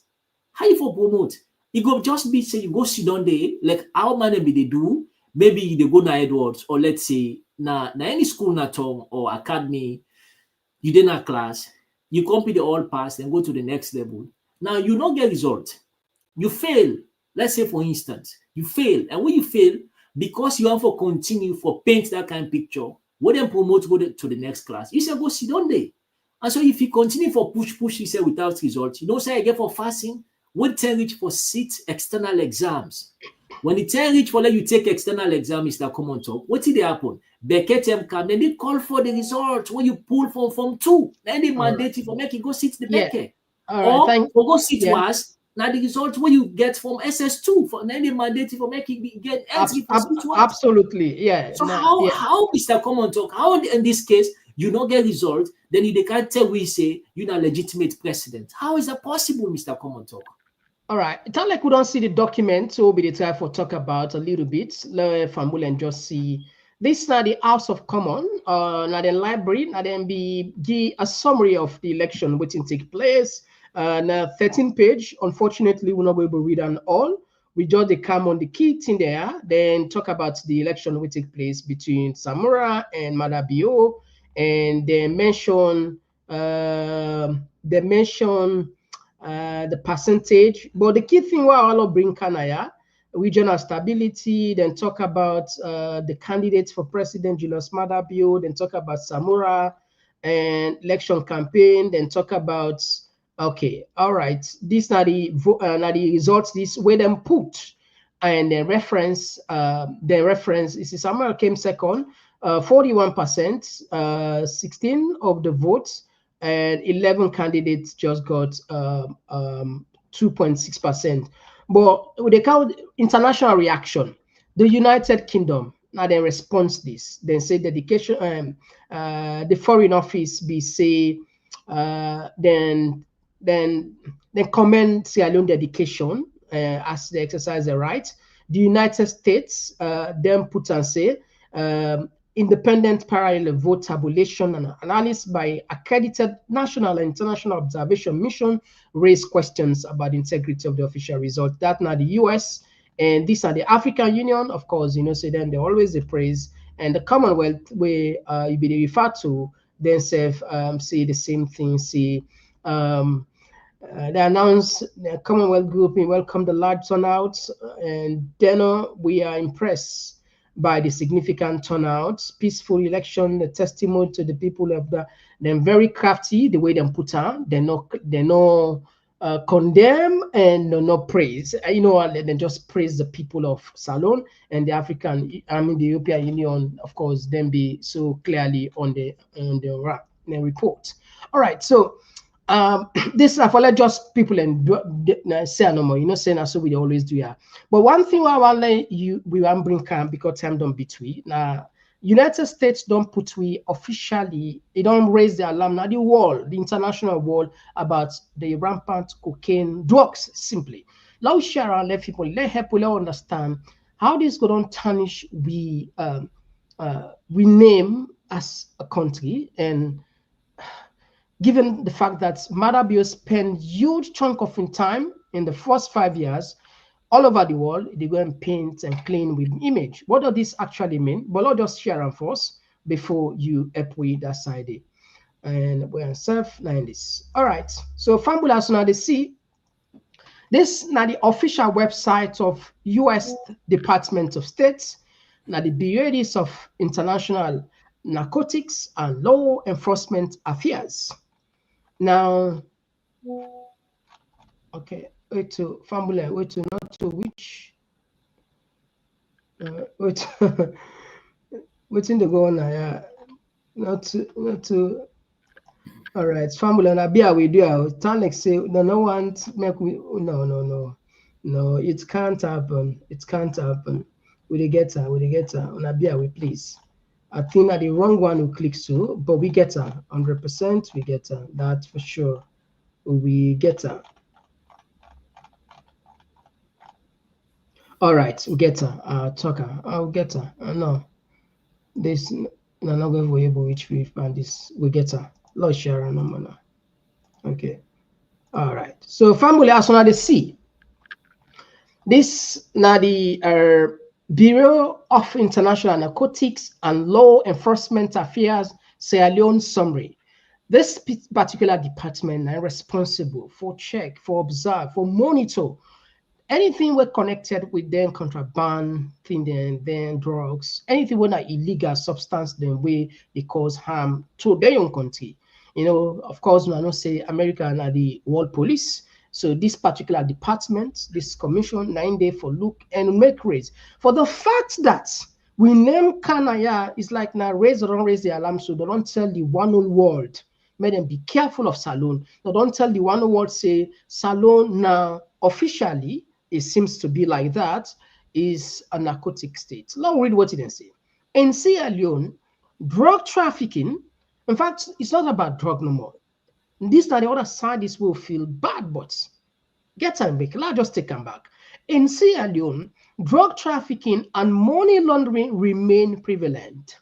How you for promote? You go just be say you go sit down there, like how many be they do, maybe they go na Edwards, or let's say na any school na town or academy, you did not class, you complete the all pass, then go to the next level. Now you don't get result. You fail. Let's say for instance, you fail. And when you fail, because you have to continue for paint that kind of picture, when then promote go to the next class, you say go sit down there. And so if you continue for push, you say without results, you don't say again for fasting, when 10 reach for sit external exams. When the 10 reach for let you take external exam, Mr. Komon-Tok, what did they happen? Becket come, then they call for the results when you pull from Form 2. Then they mandate you for make you go sit the Becket. Or go sit was now the results when you get from SS2 for then they mandate you for making get entry for absolutely, yeah. So how Mr. Komon-Tok, how in this case you don't get results, then they can't tell we say you're not legitimate president. How is that possible, Mr. Komon-Tok? All right. It's not like we don't see the document, so we'll be the time for talk about a little bit. Let Famule and just see. This is now the House of Commons, now the library, now then give a summary of the election waiting take place. Now 13 page. Unfortunately, we're not able to read on all. We just come on the key thing there, then talk about the election will take place between Samura and Madabio, and they mention the percentage, but the key thing why all bring Kanaya, regional stability, then talk about the candidates for President Julius Madabio, then talk about Samura and election campaign, then talk about okay, all right, these are the results, this way them put, and the reference is Samura came second, 41%, 16 of the votes, and 11 candidates just got 2.6%. But with the count international reaction, the United Kingdom now they response this. Then say dedication. The Foreign Office be say then commend Sierra Leone dedication as they exercise the right. The United States then put and say. Independent parallel vote tabulation and analysis by accredited national and international observation mission raise questions about the integrity of the official result. That now the US and these are the African Union, of course, say then they always they praise, and the Commonwealth where you be refer to themselves say the same thing. Say they announced the Commonwealth group welcome the large turnout, and then we are impressed by the significant turnout, peaceful election, the testimony to the people of them very crafty, the way they put on, they no condemn and no praise. They just praise the people of Salon and the European Union, of course, then be so clearly on the report. All right, so This is for let just people and say no more. You know, saying so we always do, yeah. But one thing I want we want bring camp because time don't between now. United States don't put we officially, they don't raise the alarm now, the international world about the rampant cocaine drugs simply. Let's share and let people, let people understand how this go on tarnish we name as a country, and given the fact that Madabio spent huge chunk of time in the first 5 years all over the world, they go and paint and clean with image. What does this actually mean? But I'll just share and force before you help with that side. And we're on self 90s. All right. So Fambulas now they see this now the official website of US Department of State, now the Bureaus of International Narcotics and Law Enforcement Affairs. Now, okay, wait to Fambula, wait to not to which wait waiting to go on now, not to all right, Fambula na bia we do Tanek say no one make we no, it can't happen. It can't happen. We get her, on a bia we please. I think that the wrong one we click to, but we get her 100%. We get her, that for sure. We get her. All right, we get her. Talker, I'll get her. No, this no not going for able which we find this. We get her. Lord share number now. Okay. All right. So family as on the C. This now the Bureau of International Narcotics and Law Enforcement Affairs Sierra Leone summary. This particular department is responsible for check, for observe, for monitor anything we're connected with them contraband thing, then drugs, anything with an illegal substance, then way they cause harm to their own country. You know, of course, I don't say America and the world police. So this particular department, this commission, 9 days for look and make raise. For the fact that we name Kanaya is like now raise or don't raise the alarm, so they don't tell the one whole world. Make them be careful of Salone. They don't tell the one whole world say Salone now officially, it seems to be like that, is a narcotic state. Let's read what it didn't say. In Sierra Leone, drug trafficking, in fact, it's not about drug no more. This time the other side is will feel bad, but get them back. Let's just take them back. In Sierra Leone, drug trafficking and money laundering remain prevalent,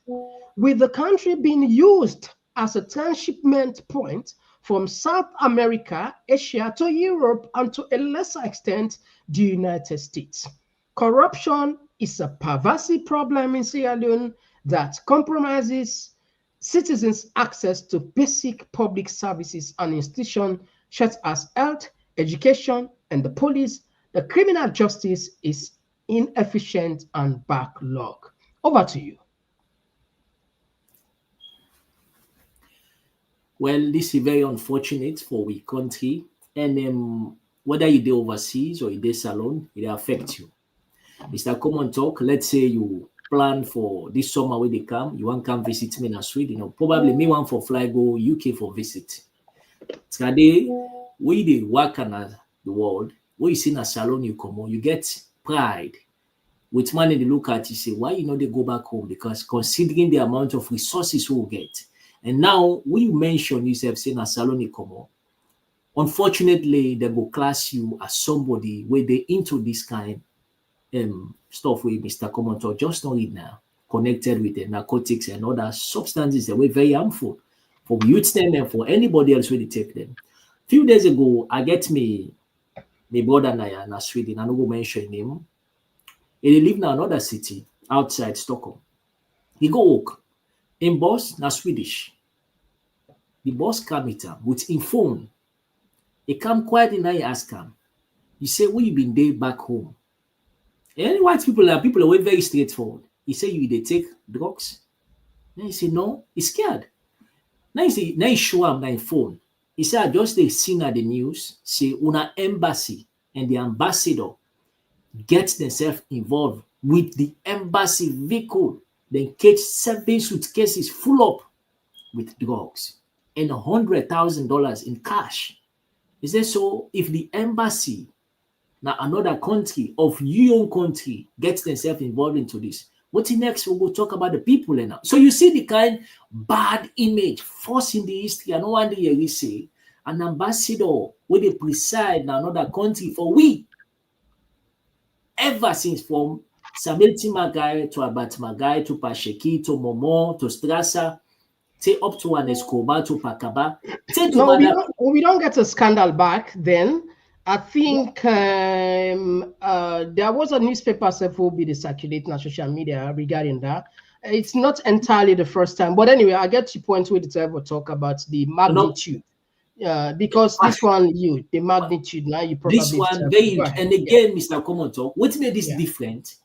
with the country being used as a transshipment point from South America, Asia to Europe, and to a lesser extent, the United States. Corruption is a pervasive problem in Sierra Leone that compromises citizens' access to basic public services and institutions such as health, education, and the police. The criminal justice is inefficient and backlog. Over to you. Well, this is very unfortunate for we country, and whether you do overseas or you do salon, it affects you. Mr. Komon-Tok, let's say you plan for this summer when they come, you want to come visit me in Sweden, or probably me want for fly go UK for visit. Today, we the work in the world, where you see in a salon you come on, you get pride. With money they look at you say, why you know they go back home? Because considering the amount of resources we get. And now we mention yourself saying a salon you come on. Unfortunately, they will class you as somebody where they into this kind stuff with Mr. Komon-Tok just not it now, connected with the narcotics and other substances that were very harmful for youth and for anybody else where they take them. A few days ago, I get me brother Naya in Sweden, I don't go mention him. He live in another city outside Stockholm. He go work in boss na Swedish. The boss come meet him with him phone. He come quietly and I ask him. He say, where you been there back home? And white people are very straightforward. He say, you they take drugs? Then he say, no, he's scared. Now he show him my phone. He said, I just seen at the news, say, una embassy and the ambassador get themselves involved with the embassy vehicle. Then catch 7 suitcases full up with drugs. and $100,000 in cash. He said, so if the embassy, now another country of your own country, gets themselves involved into this, what's next? We'll go talk about the people now. So you see the kind bad image forced in the history. And no one day say an ambassador where they preside in another country for we. Ever since from Samuel Timagai to Albert Magai to Pasheki to Momo to Strasser, take up to an Escobar to Pakaba. No, we don't get a scandal back then. I think there was a newspaper that will be circulating on social media regarding that. It's not entirely the first time, but anyway, I get to point where the ever talk about the magnitude. Because this one, the magnitude now you probably this one very and again, Mr. Komon-Tok, what made this different?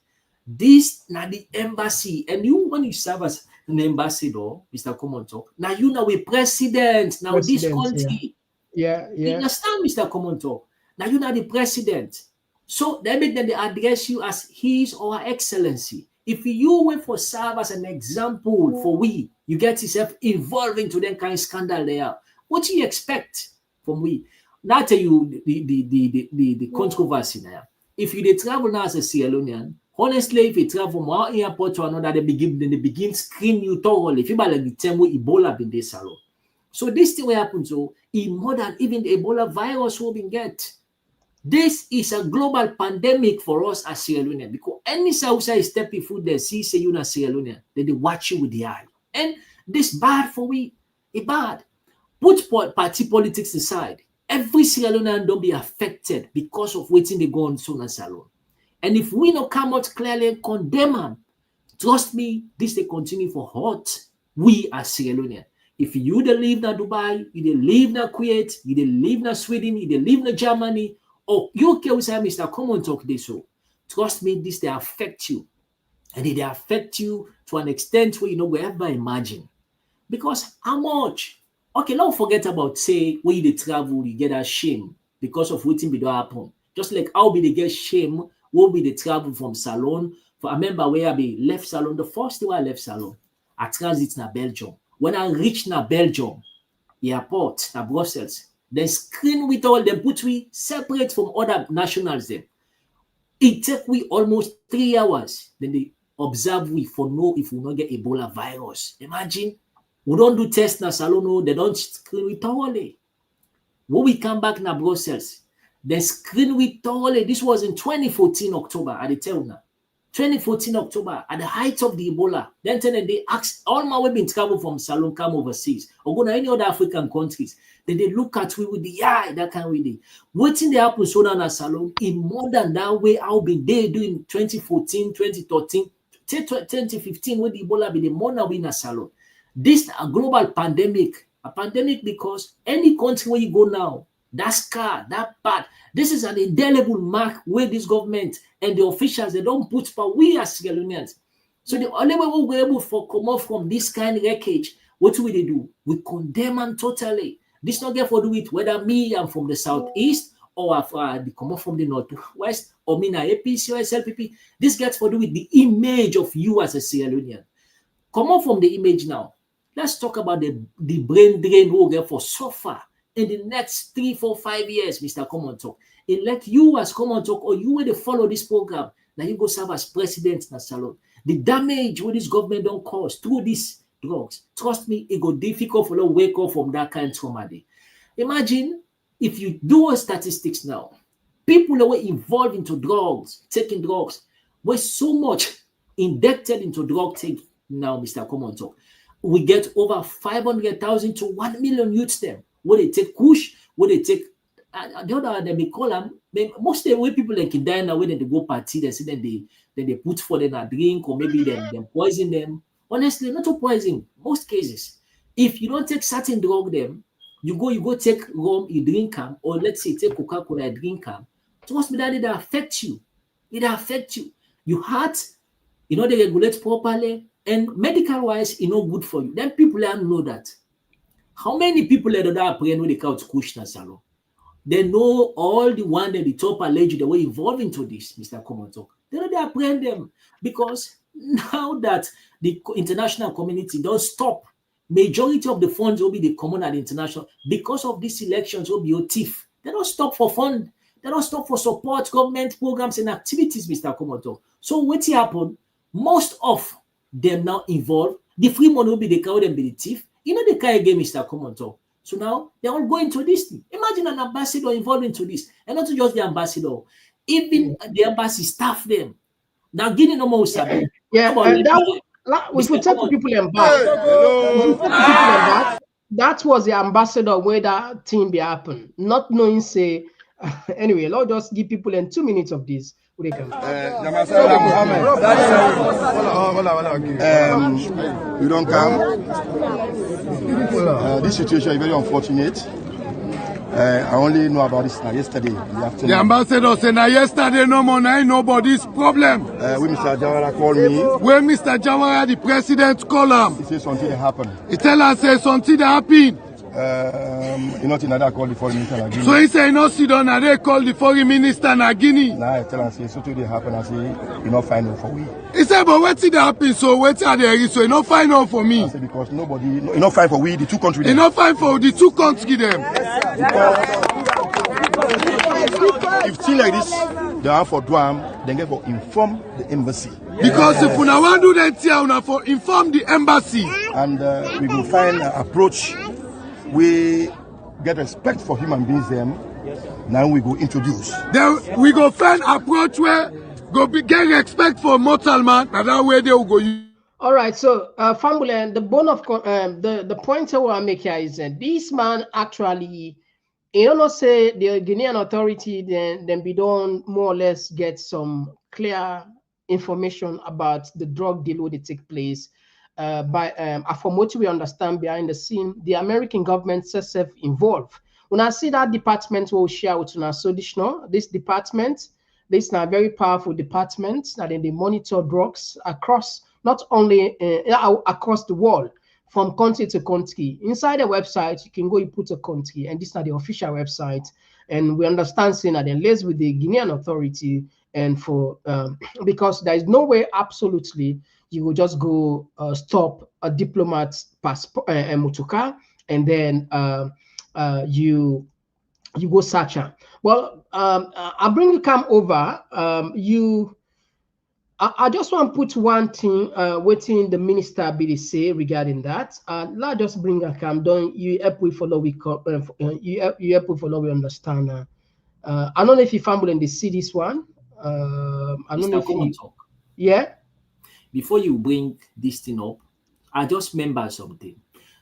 This now the embassy, and you when you serve as an ambassador, Mr. Komon-Tok, now you know a president now this country. Yeah. You understand, Mr. Komon-Tok? Now you know the president. So that means that they address you as His or Her Excellency. If you went for serve as an example for we, you get yourself involved into that kind of scandal there. What do you expect from we? Now tell you the controversy there. If you travel now as a Sierra Leonean, honestly, if you travel from one airport to another, they begin screen you thoroughly. If you like the time where Ebola been this salon. So this thing will happen so more than even the Ebola virus will be get. This is a global pandemic for us as Sierra Leonean because any outside stepping food they see say you not Sierra Leonean, then they watch you with the eye. And this bad for we, it bad. Put party politics aside. Every Sierra Leonean don't be affected because of waiting they go on Sona Salon. And if we not come out clearly and condemn them, trust me, this they continue for hot. We as Sierra Leonean. If you they live in Dubai, you they live in Kuwait, you they live in Sweden, you they live in Germany, or UK will say Mr. Komon-Tok this so. Trust me, this they affect you. And they affect you to an extent where you don't ever imagine. Because how much? Okay, don't forget about say when you travel, you get a shame because of waiting be don't happen. Just like how be they get shame, will be the travel from Salon. For I remember where I be left Salon, the first day I left Salon, I transit na Belgium. When I reach na Belgium, airport, na Brussels, then screen with all them, put we separate from other nationals them. It take we almost 3 hours. Then they observe we for know if we not get Ebola virus. Imagine. We don't do tests na Salon, they don't screen with thoroughly. When we come back na Brussels, they screen with thoroughly. This was in 2014 October, at the tell now. 2014 October, at the height of the Ebola. Then they asked all my way been travel from Salon, come overseas, or go to any other African countries. Then they look at we with the eye, that kind of way. Waiting they happen so na Salon in more than that way. I've been there doing 2014, 2013, 2015 when the Ebola be the more now we na Salon. This a global pandemic, a pandemic because any country where you go now, that scar, that part, this is an indelible mark where this government and the officials they don't put for we as Sierra Leoneans. So the only way we're able to come off from this kind of wreckage, what do we do? We condemn them totally. This not get for do it whether me I'm from the southeast or if they come off from the northwest or me na APC or SLPP. This gets for do with the image of you as a Sierra Leonean. Come on from the image now. Let's talk about the brain drain we'll get for so far in the next 3, 4, 5 years, Mr. Komon-Tok. And let you as Komon-Tok or you will follow this program, now you go serve as president in the Salon. The damage what this government don't cause through these drugs, trust me, it go difficult for them to wake up from that kind of trauma. Imagine if you do a statistics now, people that were involved into drugs, taking drugs, were so much indebted into drug taking now, Mr. Komon-Tok. We get over 500,000 to 1 million youths them. Where they take kush, where they take the other they may call them. Most of the way people like in die now when they go party, they say then they put for them a drink or maybe them poison them. Honestly, not to poison. Most cases, if you don't take certain drug them, you go take rum, you drink them, or let's say take Coca-Cola, you drink them. Trust me that it affect you. It affect you. Your heart, they regulate properly. And medical-wise, it's not good for you. Then people know that. How many people that are praying with the couch Kushna Salon? They know all the one that the top alleged that were involved into this, Mr. Komon-Tok. They are praying them because now that the international community don't stop majority of the funds will be the common and international. Because of these elections will be your thief. They don't stop for fund. They don't stop for support government programs and activities, Mr. Komon-Tok. So what happened? Most of them now involved. The free money will be the cow and be the thief. You know the kind of game, Mr. Komon-Tok. So now they're all going to this thing. Imagine an ambassador involved into this. And not just the ambassador. Even the embassy staff them. Now Guinea no more sabi. Yeah, and that if we take people embark, that was the ambassador where that thing be happen. Not knowing say anyway, Lord just give people in 2 minutes of this. You don't come. This situation is very unfortunate. I only know about this yesterday. The ambassador said yesterday no more, nobody's problem. When Mr. Jawara called me. When Mr. Jawara, the president, called him. He said something happened. He tell us say something happened. You know, I called the foreign minister Nagini. So he say no sit down and they call the foreign minister Nagini. Now I tell him say something happened. I say you not find out for we. He said but what did happen? So what are there? So you not find out for me. I say because nobody, you not find for we the two countries. You not find for the two countries them. If things like this, they are for Duam, then get for inform the embassy. Because if we want to do that here, we for inform the embassy. And we will find an approach. We get respect for human beings. Them now we go introduce. Then we go find approach where go be get respect for mortal man. And that way they will go. All right, so family, the bone of the point I want to make here is that this man actually, you know, say the Guinean authority then be done more or less get some clear information about the drug deal where they take place. From what we understand behind the scene, the American government self involved. When I see that department will share with us, so this department, this is a very powerful department that they monitor drugs across, not only across the world, from country to country. Inside the website, you can go, you put a country, and this is not the official website. And we understand saying that they liaise with the Guinean authority, and for because there is no way absolutely you will just go stop a diplomat's passport motoka, and then you go search her. Well, I'll bring you come over. I just want to put one thing waiting the minister be say regarding that. Let's just bring her come down. You help we follow we you help we follow we understand. I don't know if you family and they see this one. I don't know if you, yeah. Before you bring this thing up, I just remember something.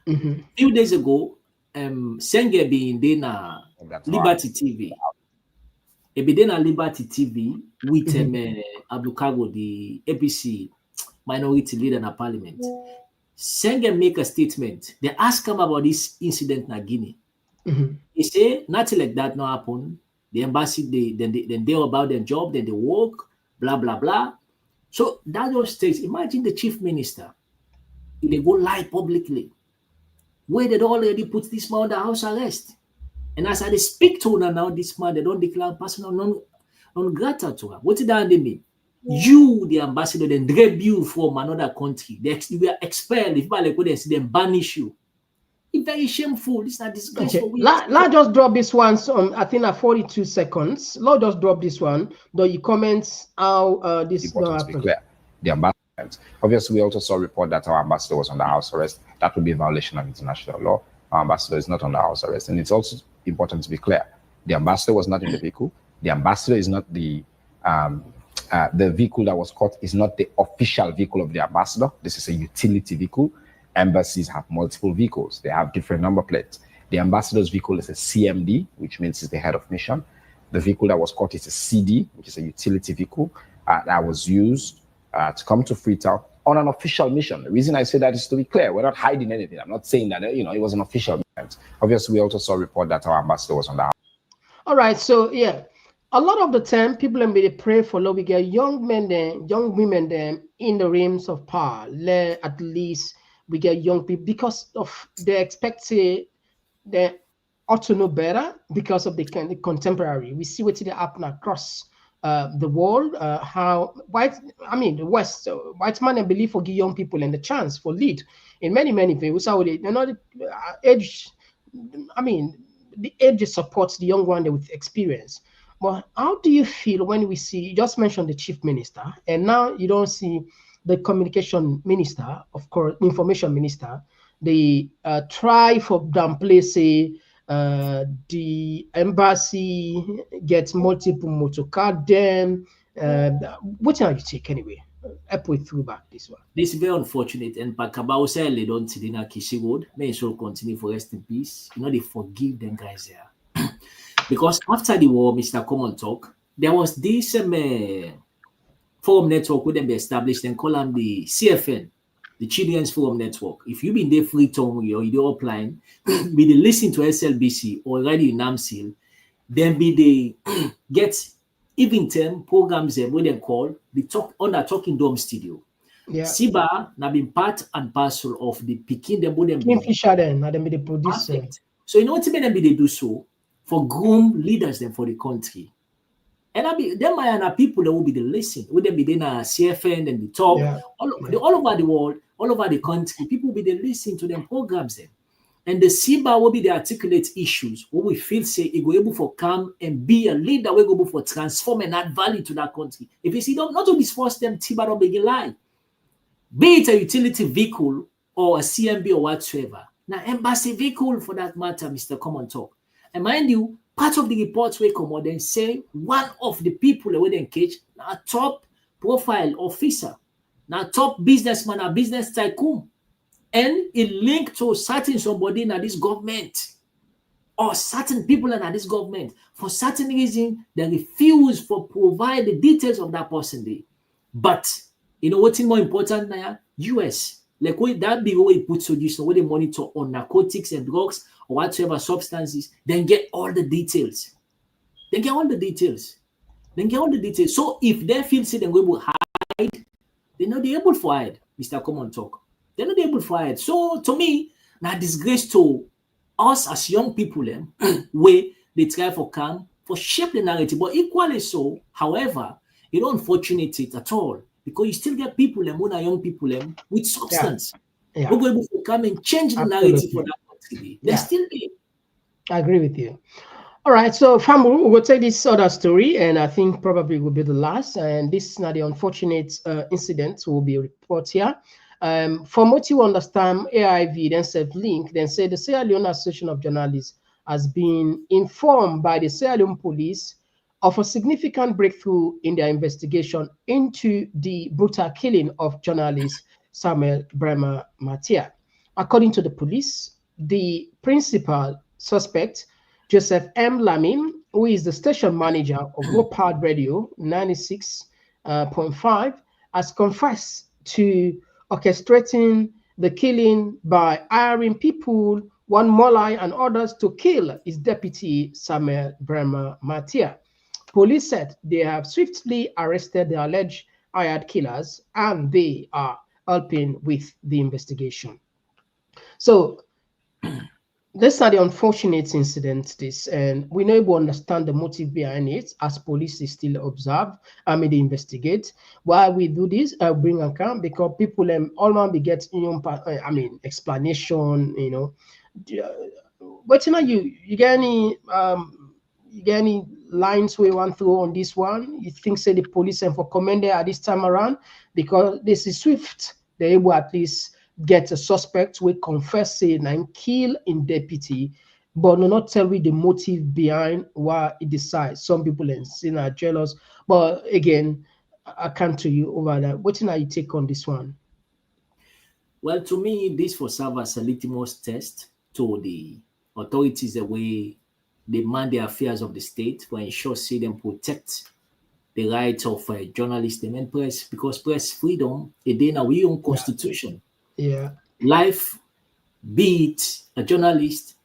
A few days ago, Senge being in Liberty TV. Be then Liberty TV with Abdukago, the APC minority leader in the parliament. Senge make a statement. They ask him about this incident in Guinea. He say nothing like that no happen. The embassy they about their job, then they work, blah blah blah. So that just takes. Imagine the chief minister. They go lie publicly, where they already put this man under house arrest. And as I speak to her now, this man, they don't declare personal non grata to her. What did that mean? You, the ambassador, then grab you from another country. They were expelled. If like they see them banish you. It's very shameful. It's not disgraceful. Okay. Let's just drop this one. I think at 42 seconds. Let's just drop this one. Though you comments how this is going to happen. Clear. The ambassador. Obviously, we also saw a report that our ambassador was under house arrest. That would be a violation of international law. Our ambassador is not under house arrest, and it's also important to be clear. The ambassador was not in the vehicle. The ambassador is not the vehicle that was caught is not the official vehicle of the ambassador. This is a utility vehicle. Embassies have multiple vehicles. They have different number plates. The ambassador's vehicle is a CMD, which means it's the head of mission. The vehicle that was caught is a CD, which is a utility vehicle that was used to come to Freetown on an official mission. The reason I say that is to be clear. We're not hiding anything. I'm not saying that, it was an official mission. Obviously, we also saw a report that our ambassador was on the house. All right. So, yeah, a lot of the time, people may pray for Lord, we get young men, young women in the realms of power. At least we get young people because of they expect they ought to know better because of the contemporary. We see what they happen across the world, how the West, white man, I believe, for give young people and the chance for lead in many things. So they, the age, the age supports the young one with experience. But how do you feel when we see, you just mentioned the chief minister, and now you don't see the communication minister, of course, information minister, they try for downplay, say, the embassy gets multiple motor card then. What are you take anyway? Up with through back this one. This is very unfortunate, and Pakabao said they don't see Kishi Road. May so continue for rest in peace. They forgive them guys there. Because after the war, Mr. Komon-Tok, there was this forum network with them be established and call them the CFN, the Children's Forum Network. If you been there free time or you offline, be they listen to SLBC or radio in NAMSIL, then be they get even 10 programs where they call the talk on the Talking Dome Studio. Yeah. Siba na been part and parcel of the Peking them Kingfisher then, and then be the producer. Perfect. So you know what them be they do so for groom leaders them for the country. And I be them are people that will be the listen. Would them be then a CFN and the talk all over the world, all over the country, people will be the listen to them programs them. And the SIBA will be the articulate issues what we feel say it will able for come and be a leader will go for transform and add value to that country. If you see not to disforce them, TIBA don't begin lie. Be it a utility vehicle or a CMB or whatsoever. Now, embassy vehicle for that matter, Mr. Komon-Tok. And mind you, part of the reports will come out and say one of the people that will engage a top profile officer, now top businessman, a business tycoon, and it linked to certain somebody in this government or certain people in this government. For certain reason, they refuse to provide the details of that person. But you know what's more important now? US. Like when that big way put solution where they monitor on narcotics and drugs or whatsoever substances, then get all the details. Then get all the details. So if they feel say they're going to hide, they're not able to hide, Mr. Komon-Tok. They're not able to hide. So to me, now disgrace to us as young people, where they try for come for shape the narrative, but equally so, however, you don't unfortunate it at all. Because you still get people, when are young people with substance. Yeah. Who go able to come and change the narrative for that country. They're still there. I agree with you. All right, so Famu, we'll take this other story, and I think probably will be the last. And this is not the unfortunate incident will be reported here. From what you understand, AIV then said link, then said the Sierra Leone Association of Journalists has been informed by the Sierra Leone police of a significant breakthrough in their investigation into the brutal killing of journalist Samuel Brema Matia. According to the police, the principal suspect, Joseph M. Lamin, who is the station manager of Low-Powered Radio 96.5, has confessed to orchestrating the killing by hiring people, one Molai and others, to kill his deputy Samuel Brema Matia. Police said they have swiftly arrested the alleged hired killers and they are helping with the investigation. So these are the unfortunate incidents, and we know we understand the motive behind it as police is still observe and they investigate. Why we do this, bring account, because people all man be get explanation, But you get any lines we want through on this one? You think say the police and for commended at this time around because this is swift, they're able at least get a suspect we confess saying and kill in deputy, but not tell me the motive behind why it decides. Some people are jealous, but again, I come to you over that. What are you take on this one? Well, to me, this will serve as a litmus test to the authorities the way they man the affairs of the state for ensure see them protect the rights of journalists and press, because press freedom is in our own constitution. Yeah. Life, be it a journalist,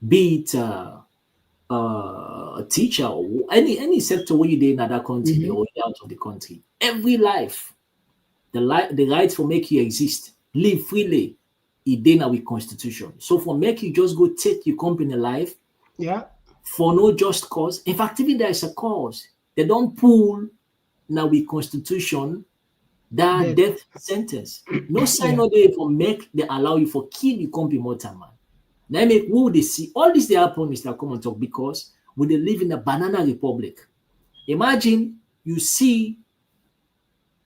be it a teacher, or any sector where you're in another country or out of the country, every life, the right for make you exist, live freely, is in our constitution. So for make you just go take your company life, yeah, for no just cause. In fact, even there is a cause, they don't pull now with constitution that death sentence. No sign of they for make they allow you for kill you can't be mortal man. Now make who they see all this they happen, Mr. Komon-Tok, because we they live in a banana republic. Imagine you see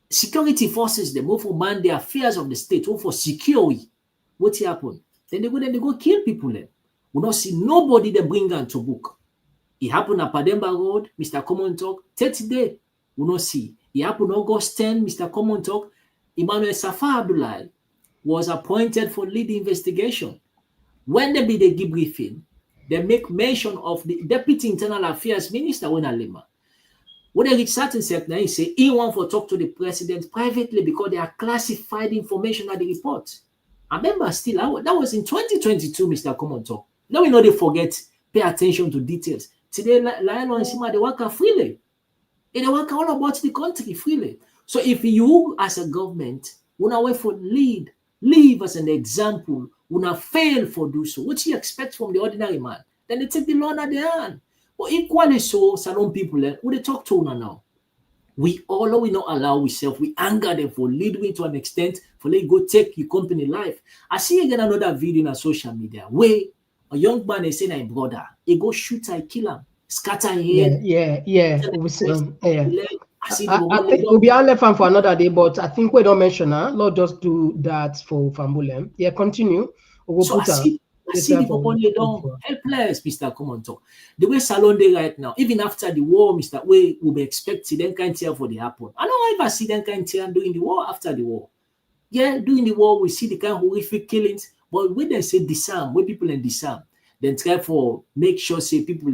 security forces they move for man the affairs of the state, or for security. What happen? Then they go kill people there. We not see nobody they bring on to book. It happened at Pademba Road, Mr. Komon-Tok, 30 day. We not see. It happened August 10, Mr. Komon-Tok. Emmanuel Safar Abdullahi was appointed for lead investigation. When they be the debriefing, they make mention of the Deputy Internal Affairs Minister, Wena Lima. When they reach certain sector, he say he want to talk to the president privately because they are classified information at the report. I remember still, that was in 2022, Mr. Komon-Tok. Now we know they forget, pay attention to details. Today, Lionel and Sima, they work freely. They work all about the country freely. So if you, as a government, wanna wait for lead as an example, wanna fail for do so, what you expect from the ordinary man? Then they take the law at their hand. But equally so, some people, who they talk to now? We not allow ourselves, we anger them for lead to an extent, for let go take your company life. I see again another video on social media where a young man is saying, "My brother, he go shoot, I kill him, scatter him." Yeah. We see, I see I think we'll be on left for another day, but I think we don't mention her. Lord just do that for Fambulem. Yeah, continue. We'll so put I see the people don't helpless, Mr. Komon-Tok. The way Salon they right now, even after the war, Mr. We will be expecting them kind of for the happen. I don't ever see them kind of doing the war after the war. Yeah, during the war, we see the kind of horrific killings, but when they say disarm, when people in disarm, then try for make sure say people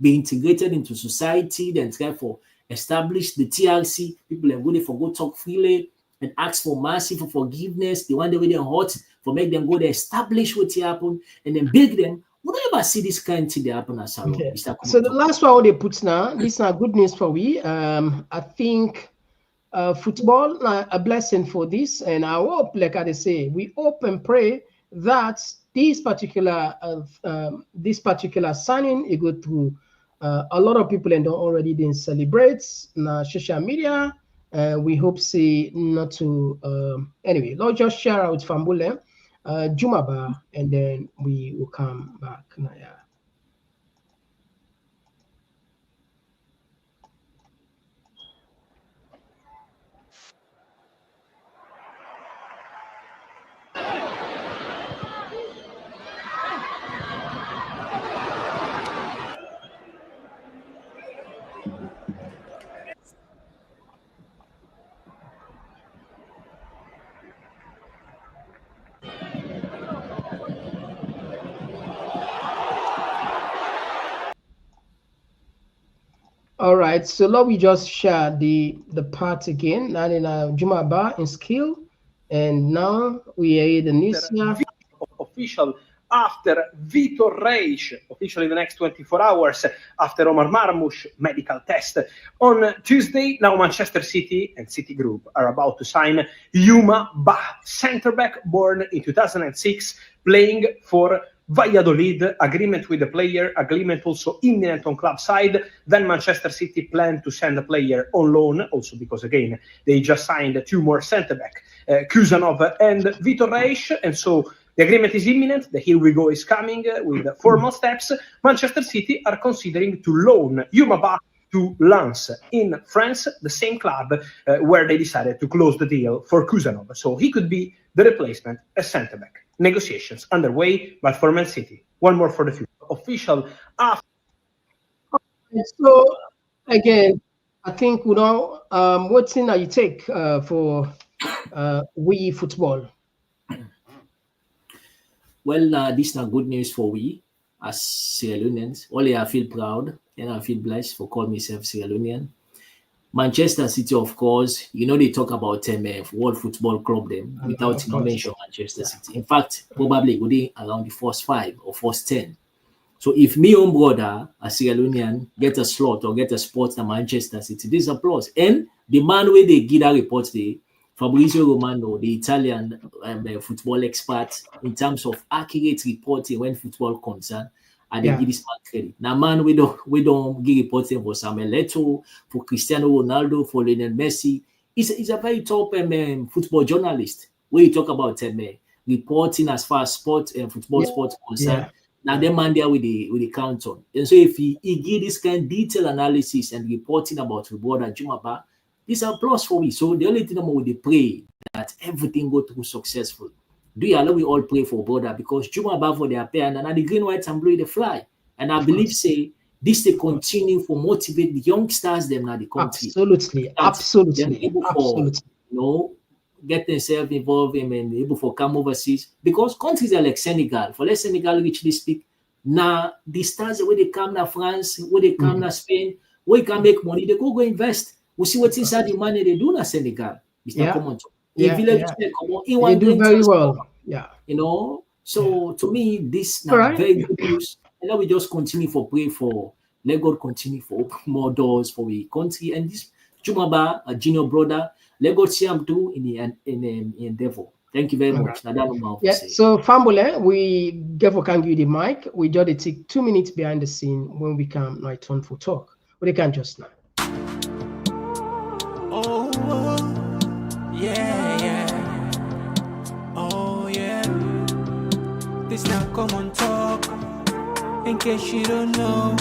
be integrated into society, then try for establish the TRC, people go there for go talk freely and ask for mercy, for forgiveness. The one day when they're hot, for make them go there, establish what happened, and then beg them. We don't ever see this kind of thing happen as Salon. Okay. So the last one they put now, this is not good news for we. I think football a blessing for this, and I hope, like I say, we hope and pray that this particular signing it go through. A lot of people and don't already didn't celebrate na social media. We hope see not to anyway. Let's just share out Fambule, Jumaba, and then we will come back. Yeah. All right, so now we just share the part again. Now in Jumaba in skill, and now we are the news official after Vitor Reis, officially the next 24 hours after Omar Marmoush medical test. On Tuesday, now Manchester City and City Group are about to sign Yuma Bah, centre-back born in 2006, playing for Valladolid. Agreement with the player, agreement also imminent on club side. Then Manchester City plan to send a player on loan, also because, again, they just signed two more centre-back, Kusanov and Vitor Reis, and so the agreement is imminent. The here we go is coming with formal steps. Manchester City are considering to loan Yuma Bah to Lens in France, the same club where they decided to close the deal for Kusanov. So he could be the replacement as centre-back. Negotiations underway, but for Man City, one more for the future. Official after. So again, I think we know what thing that you take for we football. Well, this is not good news for we as Sierra Leoneans. Only I feel proud and I feel blessed for calling myself Sierra Leonean. Manchester City, of course, they talk about World Football Club them without mention Manchester City. In fact, probably within around the first 5 or first 10. So if me own brother, a Sierra Leonean, get a slot or get a spot at Manchester City, this is applause. And the man where they give that report, Fabrizio Romano, the Italian football expert, in terms of accurate reporting when football concerned, and they give this man credit. Now, man, we don't give reporting for Samuel Eto'o, for Cristiano Ronaldo, for Lionel Messi. He's a very top football journalist. Where you talk about reporting as far as sports and football sports concerned. Now, the man there with the count on. And so if he give this kind of detailed analysis and reporting about reward and Jumaba, it's a plus for me. So the only thing I'm going to pray that everything go through successful. Do you allow we all pray for brother because Jumaba for their pair and the green, white, and blue they fly. And I believe this they continue for motivate the youngsters them now the country. Absolutely. They're able for get themselves involved and able for come overseas because countries are like Senegal. For let Senegal richly speak, now the stars where they come to France, where they come to Spain, where you can make money, they go invest. We see what's inside the money they do in Senegal. Mr. Komon-Tok. They do very well. So to me, this now very good news. And now we just continue for pray for let God continue for open more doors for the country and this Jumaba, a junior brother. Let God see him do in the endeavor. Thank you very much. So Fambule, we therefore can give you the mic. We just take 2 minutes behind the scene when we come now turn for talk. But they can just now. This now Komon-Tok. In case you don't know.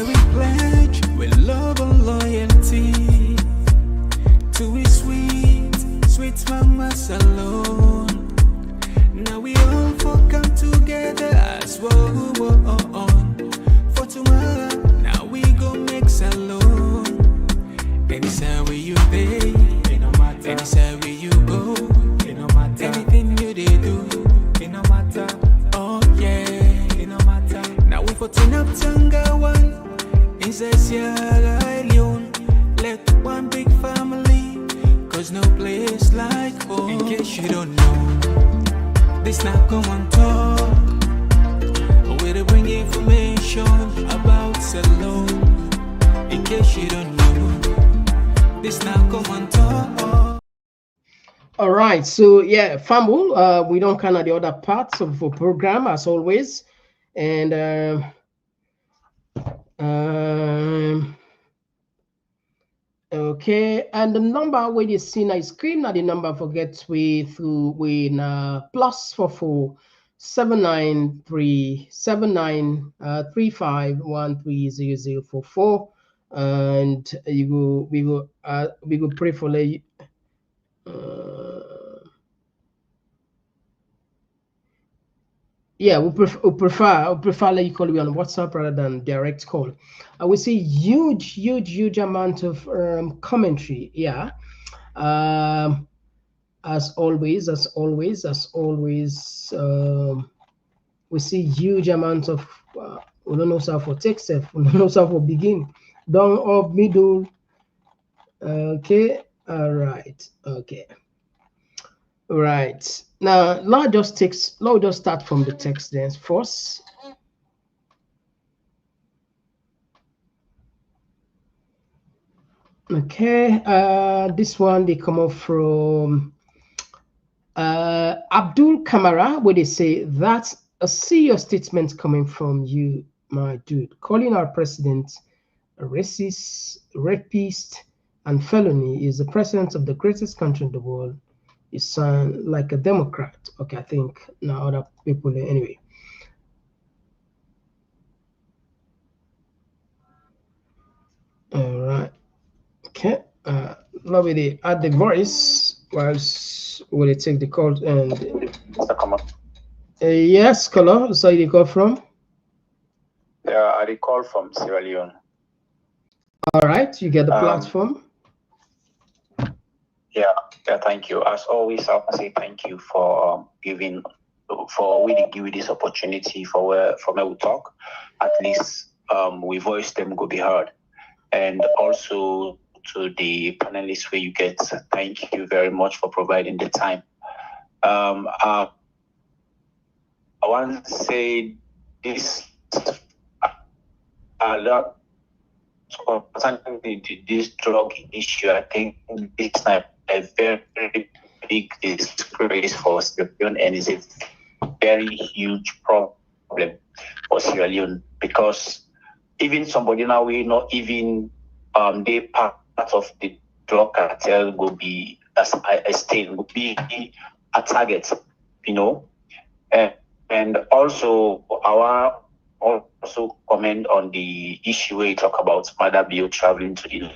We pledge with love and loyalty to his sweet mama alone. Now we all come together as one for tomorrow. Now we go make salon. Anytime where you pay, anytime where you go, anything you do, it no matter. It no matter. Now we for turn up Tangawan. Inside Sierra Leone, let one big family, cause no place like home. In case you don't know, this not Komon-Tok. Where to bring information about Salon. In case you don't know, this not Komon-Tok. All right, so Famble, we don't count the other parts of the program as always, and okay, and the number where you see on screen now the number forget we plus 44 793 35130044 and we go pray for you. We prefer like you call me on WhatsApp rather than direct call. I will see huge amount of commentary. As always, we see huge amount of we don't know how for text, we don't know how for begin, down of middle. Okay, all right, okay. Right now, let's just start from the text then first. Okay, this one they come up from Abdul Kamara, where they say that's a serious statement coming from you, my dude, calling our president a racist, rapist, and felony. Is the president of the greatest country in the world. You sound like a Democrat. Okay, I think now other people anyway. All right. Okay. Now we add the voice whilst will it take the call and yes, caller. So you call from? Yeah, I call from Sierra Leone. All right, you get the platform. Yeah, thank you. As always, I want to say thank you for give this opportunity for where we talk. At least we voice them go be heard. And also to the panelists where you get, thank you very much for providing the time. I want to say this a lot concerning this drug issue. I think it's a very big disgrace for Sierra Leone, and it's a very huge problem for Sierra Leone, because even somebody now we not even they part of the drug cartel will be as a state will be a target, you know, and also our also comment on the issue where you talk about Mother Bill traveling to the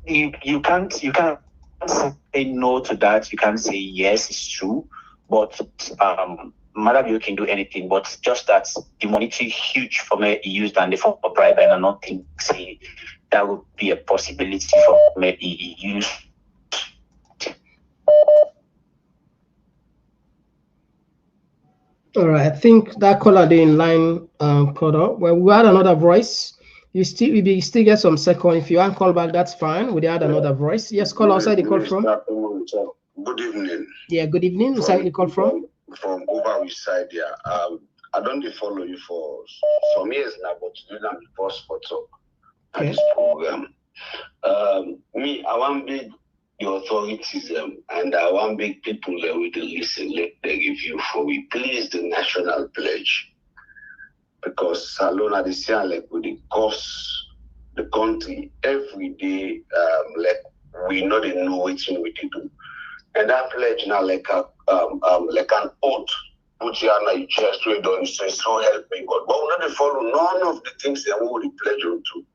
you can't say no to that. You can't say yes, it's true, but Mother Bill can do anything, but just that the monetary huge for me used and the for bribe, and I don't think say that would be a possibility for me use. All right, I think that caller there in line caught up. Well, we had another voice. You still get some second. If you want call back, that's fine. We had another voice. Yes, call outside the call from. Good evening. Yeah, good evening. Who's the call from? From over which side, yeah. I don't follow you for some years now, but you don't the first for talk at this program. Me, I want big the authorities and I want big people that will listen, let they give you for we please the national pledge. Because alone at the same like with the cost the country every day like we know they know what we do. And that pledge now like a like an oath put you on your chest we don't say so help me God. But we not follow none of the things that we will pledge onto.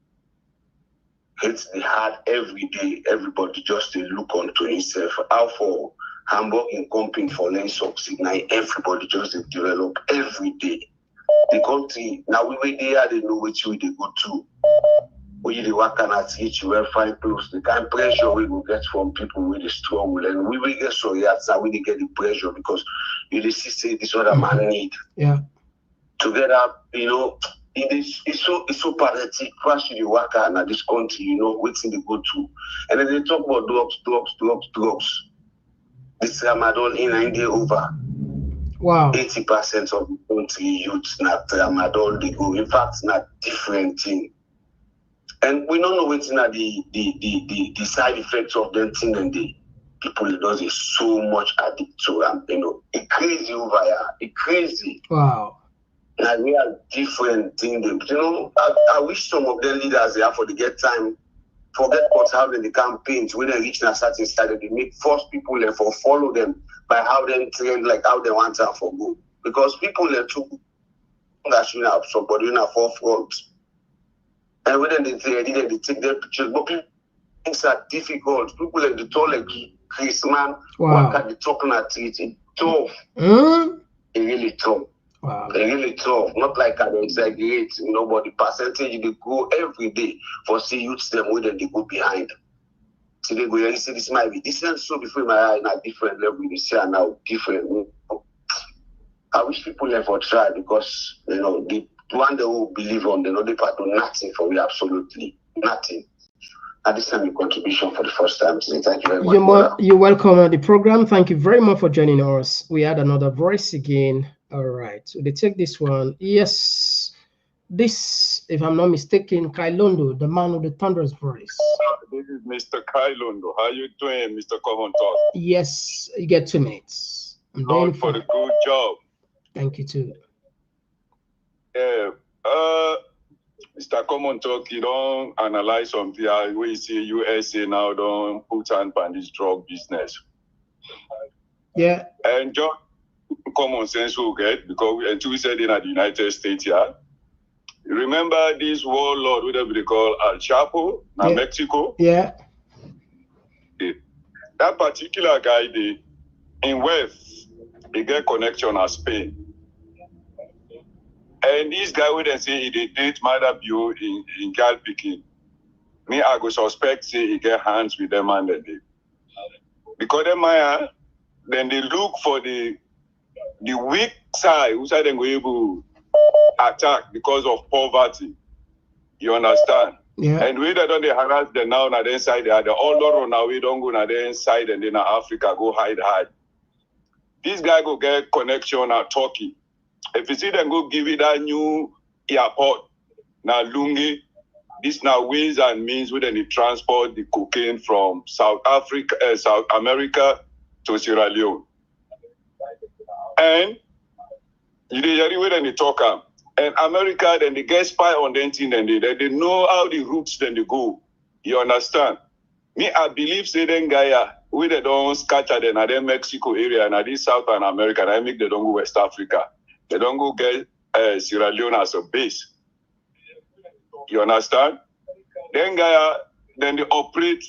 It's the hard every day, everybody just to look onto himself. How for Hamburg in company for lane succeed now everybody just to develop every day. The country now we there they know which way they go to. We the work and at each well find close. The kind of pressure we will get from people with the struggle and we will get so yes now we get the pressure because you see this other man need. Yeah. Together, you know, it's so pathetic. First you work and at this country, you know, waiting to go to. And then they talk about drugs. This Ramadan in 90 over. Wow. 80% of the country youth not Ramadan they go. In fact, not different thing. And we don't know what's not the side effects of them thing and the people that does is so much addicted to them, you know. It's crazy over here. It's crazy. Wow. Now we are different things. You know, I wish some of the leaders there for the get time, forget what's happening in the campaigns when they reach a certain side, they make force people there for follow them by how they train, like how they want to for go. Because people there too that should have somebody in a forefront. And when they take their pictures, but people things are difficult. People like the tall like Chris man, work at the talking at it. It's tough. It's really tough. Wow. They're really tough. Not like I exaggerate, you know, but the percentage they go every day for see youths them where they go behind. See they go here, you see this might be this and so before my eye not different level you see now different. I wish people there for try because you know the one they will believe on they know they part do nothing for me, absolutely nothing. And this time your contribution for the first time. So thank you very much. You're welcome on the program. Thank you very much for joining us. We had another voice again. All right, so they take this one. Yes, this, if I'm not mistaken, Kailondo, the man with the thunderous voice. This is Mr. Kailondo. How you doing, Mr. Komon-Tok? Yes, you get 2 minutes. Good for the good job. Thank you too. Yeah, Mr. Komon-Tok, you don't analyze something. We see USA now don't put hand on this drug business. Yeah. And just common sense will get because until we said in the United States, yeah. Remember this warlord, whatever they call El Chapo, in Mexico? Yeah. That particular guy, in West, he get connection as Spain. And this guy would then say he date Mother Bio in girl picking. Me, I go suspect say he get hands with them and then because them then they look for the weak side, who side they go able attack because of poverty. You understand? Yeah. And we don't they harass them now on the inside, they are the all now we don't go on the inside and then Africa go hide. This guy go get connection at Turkey. If you see them go give it that new airport, now Lungi, this now ways and means where they transport the cocaine from South America to Sierra Leone. And you hear when they talk and America, then they get spy on them thing, then they know how the routes then they go. You understand? Me, I believe say then Gaia, we they don't scatter them at the Mexico area and at this Southern America, and I make they don't go West Africa. They don't go get Sierra Leone as a base. You understand? Then Gaia, then they operate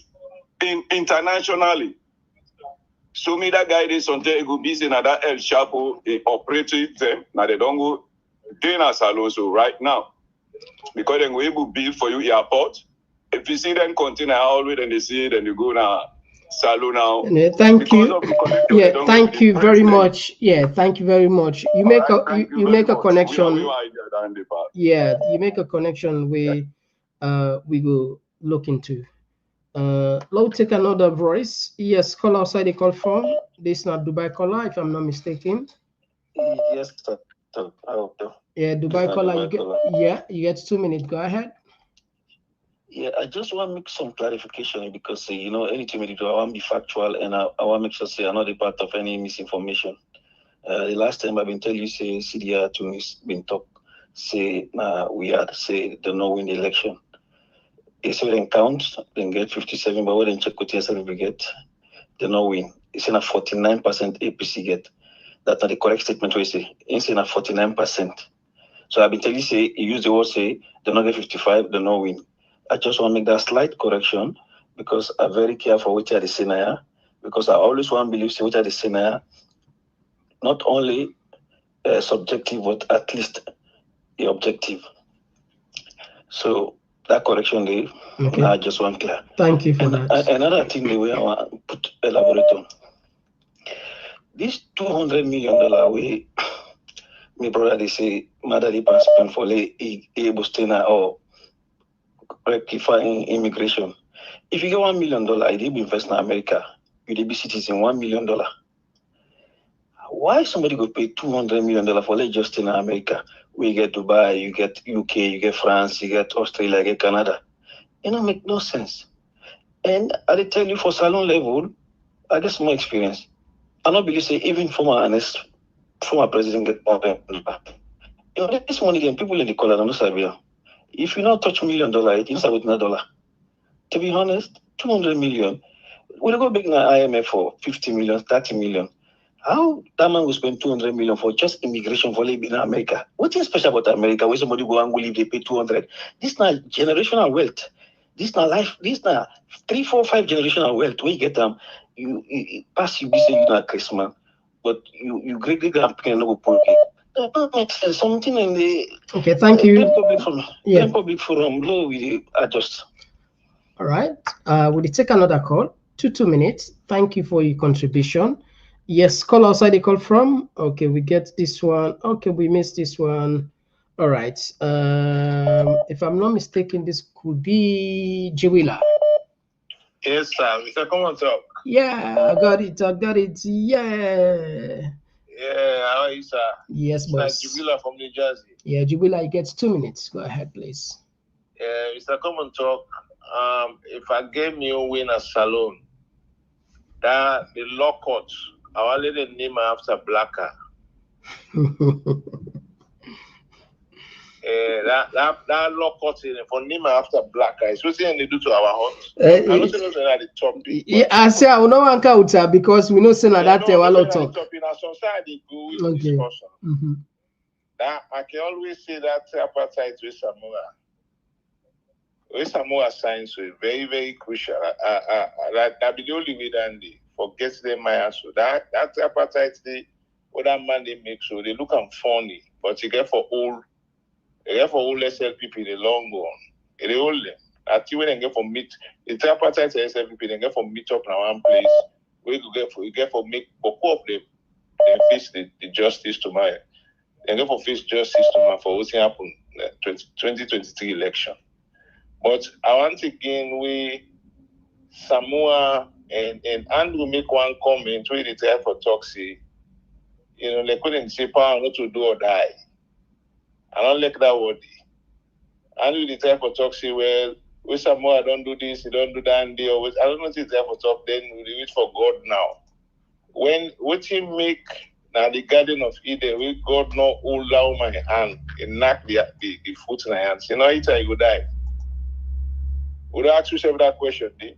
internationally. So me that guy is on there go busy na that El Chapo operating them. Now they don't go dinner salon so right now. Because then we able build for you airport. If you see them container always then they see it and you go now salon now. Yeah, thank you. Yeah, thank you very much. Yeah, thank you very much. You make you make a connection. Yeah, you make a connection we will look into. Let's take another voice. Yes, call outside the call from. This is not Dubai caller, if I'm not mistaken. Yes, sir. Yeah, Dubai caller. You get 2 minutes. Go ahead. Yeah, I just want to make some clarification because you know anything we do, I want to be factual and I want to make sure say I'm not a part of any misinformation. The last time I've been telling you say CDR Tunis been talk say we had say the no win the election. They say they count, then get 57, but when they check with yourself, we get the no win. It's in a 49% APC get. That's not the correct statement we say. It's in a 49%. So I've been telling you say you use the word say the no get 55, the no win. I just want to make that slight correction because I'm very careful which are the scenario. Because I always want to believe say which are the scenario, not only subjective but at least the objective. So that correction there, okay. I just want clear. Thank you for that. Another thing the way I want to put elaborate on. This $200 million way, my brother they say Madali pass spend for able to or rectifying immigration. If you get $1 million, you be invest in America, you be citizen $1 million. Why somebody go pay $200 million for just in America? We get Dubai, you get UK, you get France, you get Australia, you get Canada. It don't make no sense. And I tell you for salon level, I guess my experience. I don't believe say even former president get more than you know, this money again, people in the color don't know. If you not touch $1 million, it is with $1. To be honest, 200 million. We'll go big in the IMF for 50 million, 30 million. How that man will spend 200 million for just immigration for living in America? What is special about America where somebody go and go live, they pay 200? This is not generational wealth. This is not life. This is not 3, 4, 5 generational wealth. When you get them, you pass you be saying you're not Christmas, but you great grandparents no go poor. That makes sense. Something in the okay. Thank you. Public forum. No, we adjust. All right. We'll take another call. 2 minutes. Thank you for your contribution. Yes, call outside the call from. Okay, we get this one. Okay, we missed this one. All right. If I'm not mistaken, this could be Jiwila. Yes, sir. Mr. Komon-Tok. Yeah, I got it. Yeah. Yeah, how are you, sir? Yes, boss. Jiwila from New Jersey. Yeah, Jiwila, you get 2 minutes. Go ahead, please. Mr. Komon-Tok, if I gave me a win as salon, that the law court, I will let the name after Blacker. That law court for name after Blacker. It's what they do to our house. I don't know at the top. Yeah, I say I will not want out because we know say that they will not talk. Okay. That I can always say that apartheid with Samoa. With Samoa signs were very, very crucial. That be the only way that they forget them my answer. That apartheid what that man they make so they look funny, but you get for all SLPP the long gone. They all them. At you when get for meet it's apartheid SLPP they get for meet up in one place. We get for make both of them face the justice to my they get for face justice to my for what's happened 2023 election. But I want again we Samoa and Andrew make one comment where they try for Toxie. You know, they couldn't say power not to do or die. I don't like that word. Andrew the type for Toxie well, we Samoa don't do this, he don't do that and they always I don't know if it's there for talk, then we wait for God now. when what he make now the Garden of Eden, we God not hold down my hand and knock the foot in my hands. You know, it's how you die. Would I ask yourself that question, D?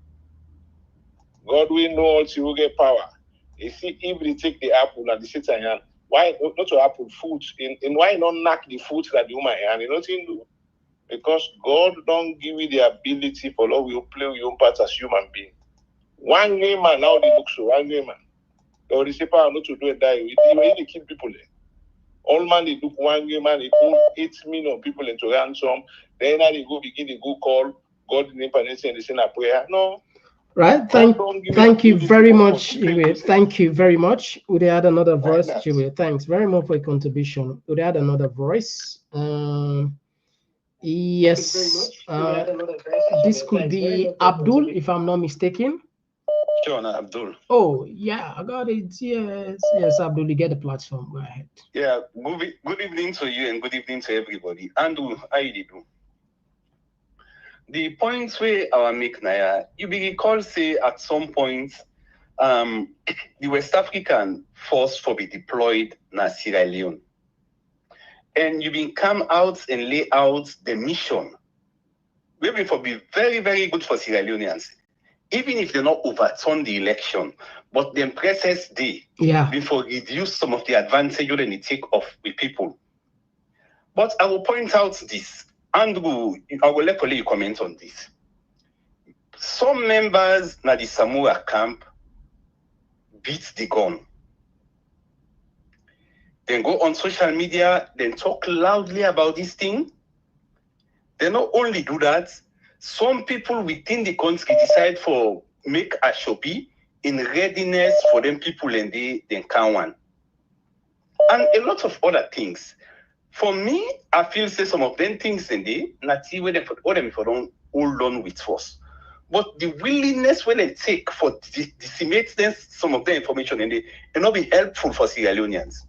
God will know all you will get power. You see, if they take the apple and the sit in hand, why not to apple foot? And why not knock the foot that the woman hand? You know what you do? Because God don't give you the ability for Lord will play your own part as human being. One game man now they look so one game man. Or the power not to do it die. They keep people there. All man they look one game man, they put 8 million people into ransom. Then they go begin to go call God in the name and they send a prayer. No. Right. Thank you very much, Jiwe. Thank you very much. Would they add another voice, Jiwe? Thanks very much for your contribution. Would they add another voice? Yes. This could be Abdul, if I'm not mistaken. Sure, Abdul. Oh, yeah, I got it. Yes, Abdul, you get the platform. Go ahead. Yeah, good evening to you and good evening to everybody. Andrew, how you do? The points where I make now, you be recall say at some point, the West African force for be deployed na Sierra Leone. And you been come out and lay out the mission. Maybe for be very, very good for Sierra Leoneans. Even if they not overturn the election, but the process day before reduce some of the advantage that they take off with people. But I will point out this. Andrew, I will let you comment on this. Some members na the Samoa camp beat the gun. Then go on social media, then talk loudly about this thing. They not only do that, some people within the country decide for make a shopping in readiness for them people and they can one. And a lot of other things. For me, I feel say some of them things in there, not see where they for don't hold on with force. But the willingness when they take for disseminate some of the information in there, it not be helpful for Sierra Leoneans.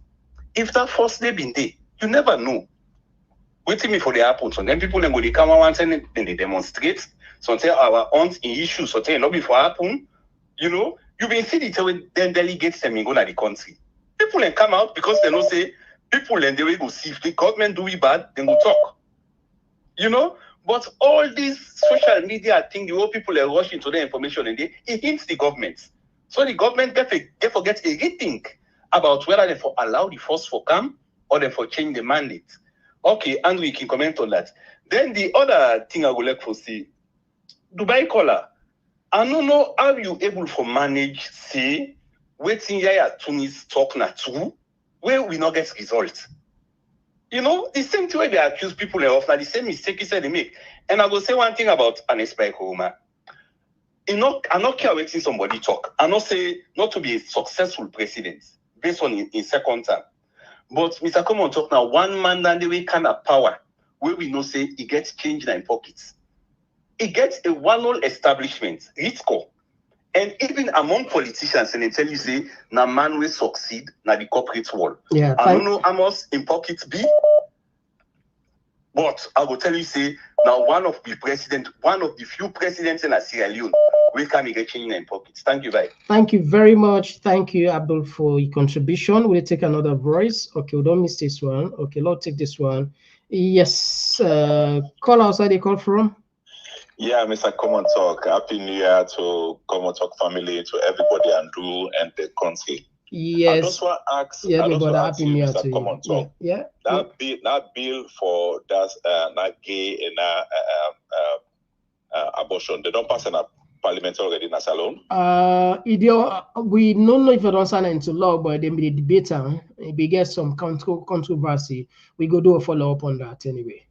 If that force they been there, you never know. Waiting me for the happen. So then people then go they come once and then they demonstrate. So tell our aunt in issues, so tell not before happen. You know, you been see the when then delegates them in go to the country. People then come out because they know say people and they will go see if the government do it bad, then go talk. You know, but all these social media thing, the whole people are rushing to the information and it hints the government. So the government they forget everything about whether they for allow the force for come or they for change the mandate. Okay, and we can comment on that. Then the other thing I would like to see, Dubai caller, I don't know how you able to manage say waiting here Tunis talk na true, where we not get results. You know, the same thing where they accuse people of now the same mistake he said they make. And I will say one thing about Anespa Koroma. I not care waiting somebody talk. I not say not to be a successful president based on in second term. But Mr. Komon-Tok now one man and the way kind of power where we know say he gets changed in pockets. He gets a one-all establishment, Ritco. And even among politicians, and they tell you say, na man will succeed na the corporate world. Yeah, I don't know how much in pockets be, but I will tell you say, now one of the few presidents in Sierra Leone, we can get change in pockets. Thank you, bye. Thank you very much. Thank you, Abdul, for your contribution. We'll take another voice. Okay, we don't miss this one. Okay, let's take this one. Yes, call outside the call from. Yeah, Mr. Komon-Tok. Happy New Year to Komon-Tok family, to everybody, Andrew, and the country. Yes. I just want to ask, everybody, happy New Year Mr. to you. Komon-Tok. Yeah. That bill for that gay and abortion, they don't pass in a parliament already in a salon? We don't know if it don't sign into law, but they be debate and if we get some controversy, we go do a follow-up on that anyway.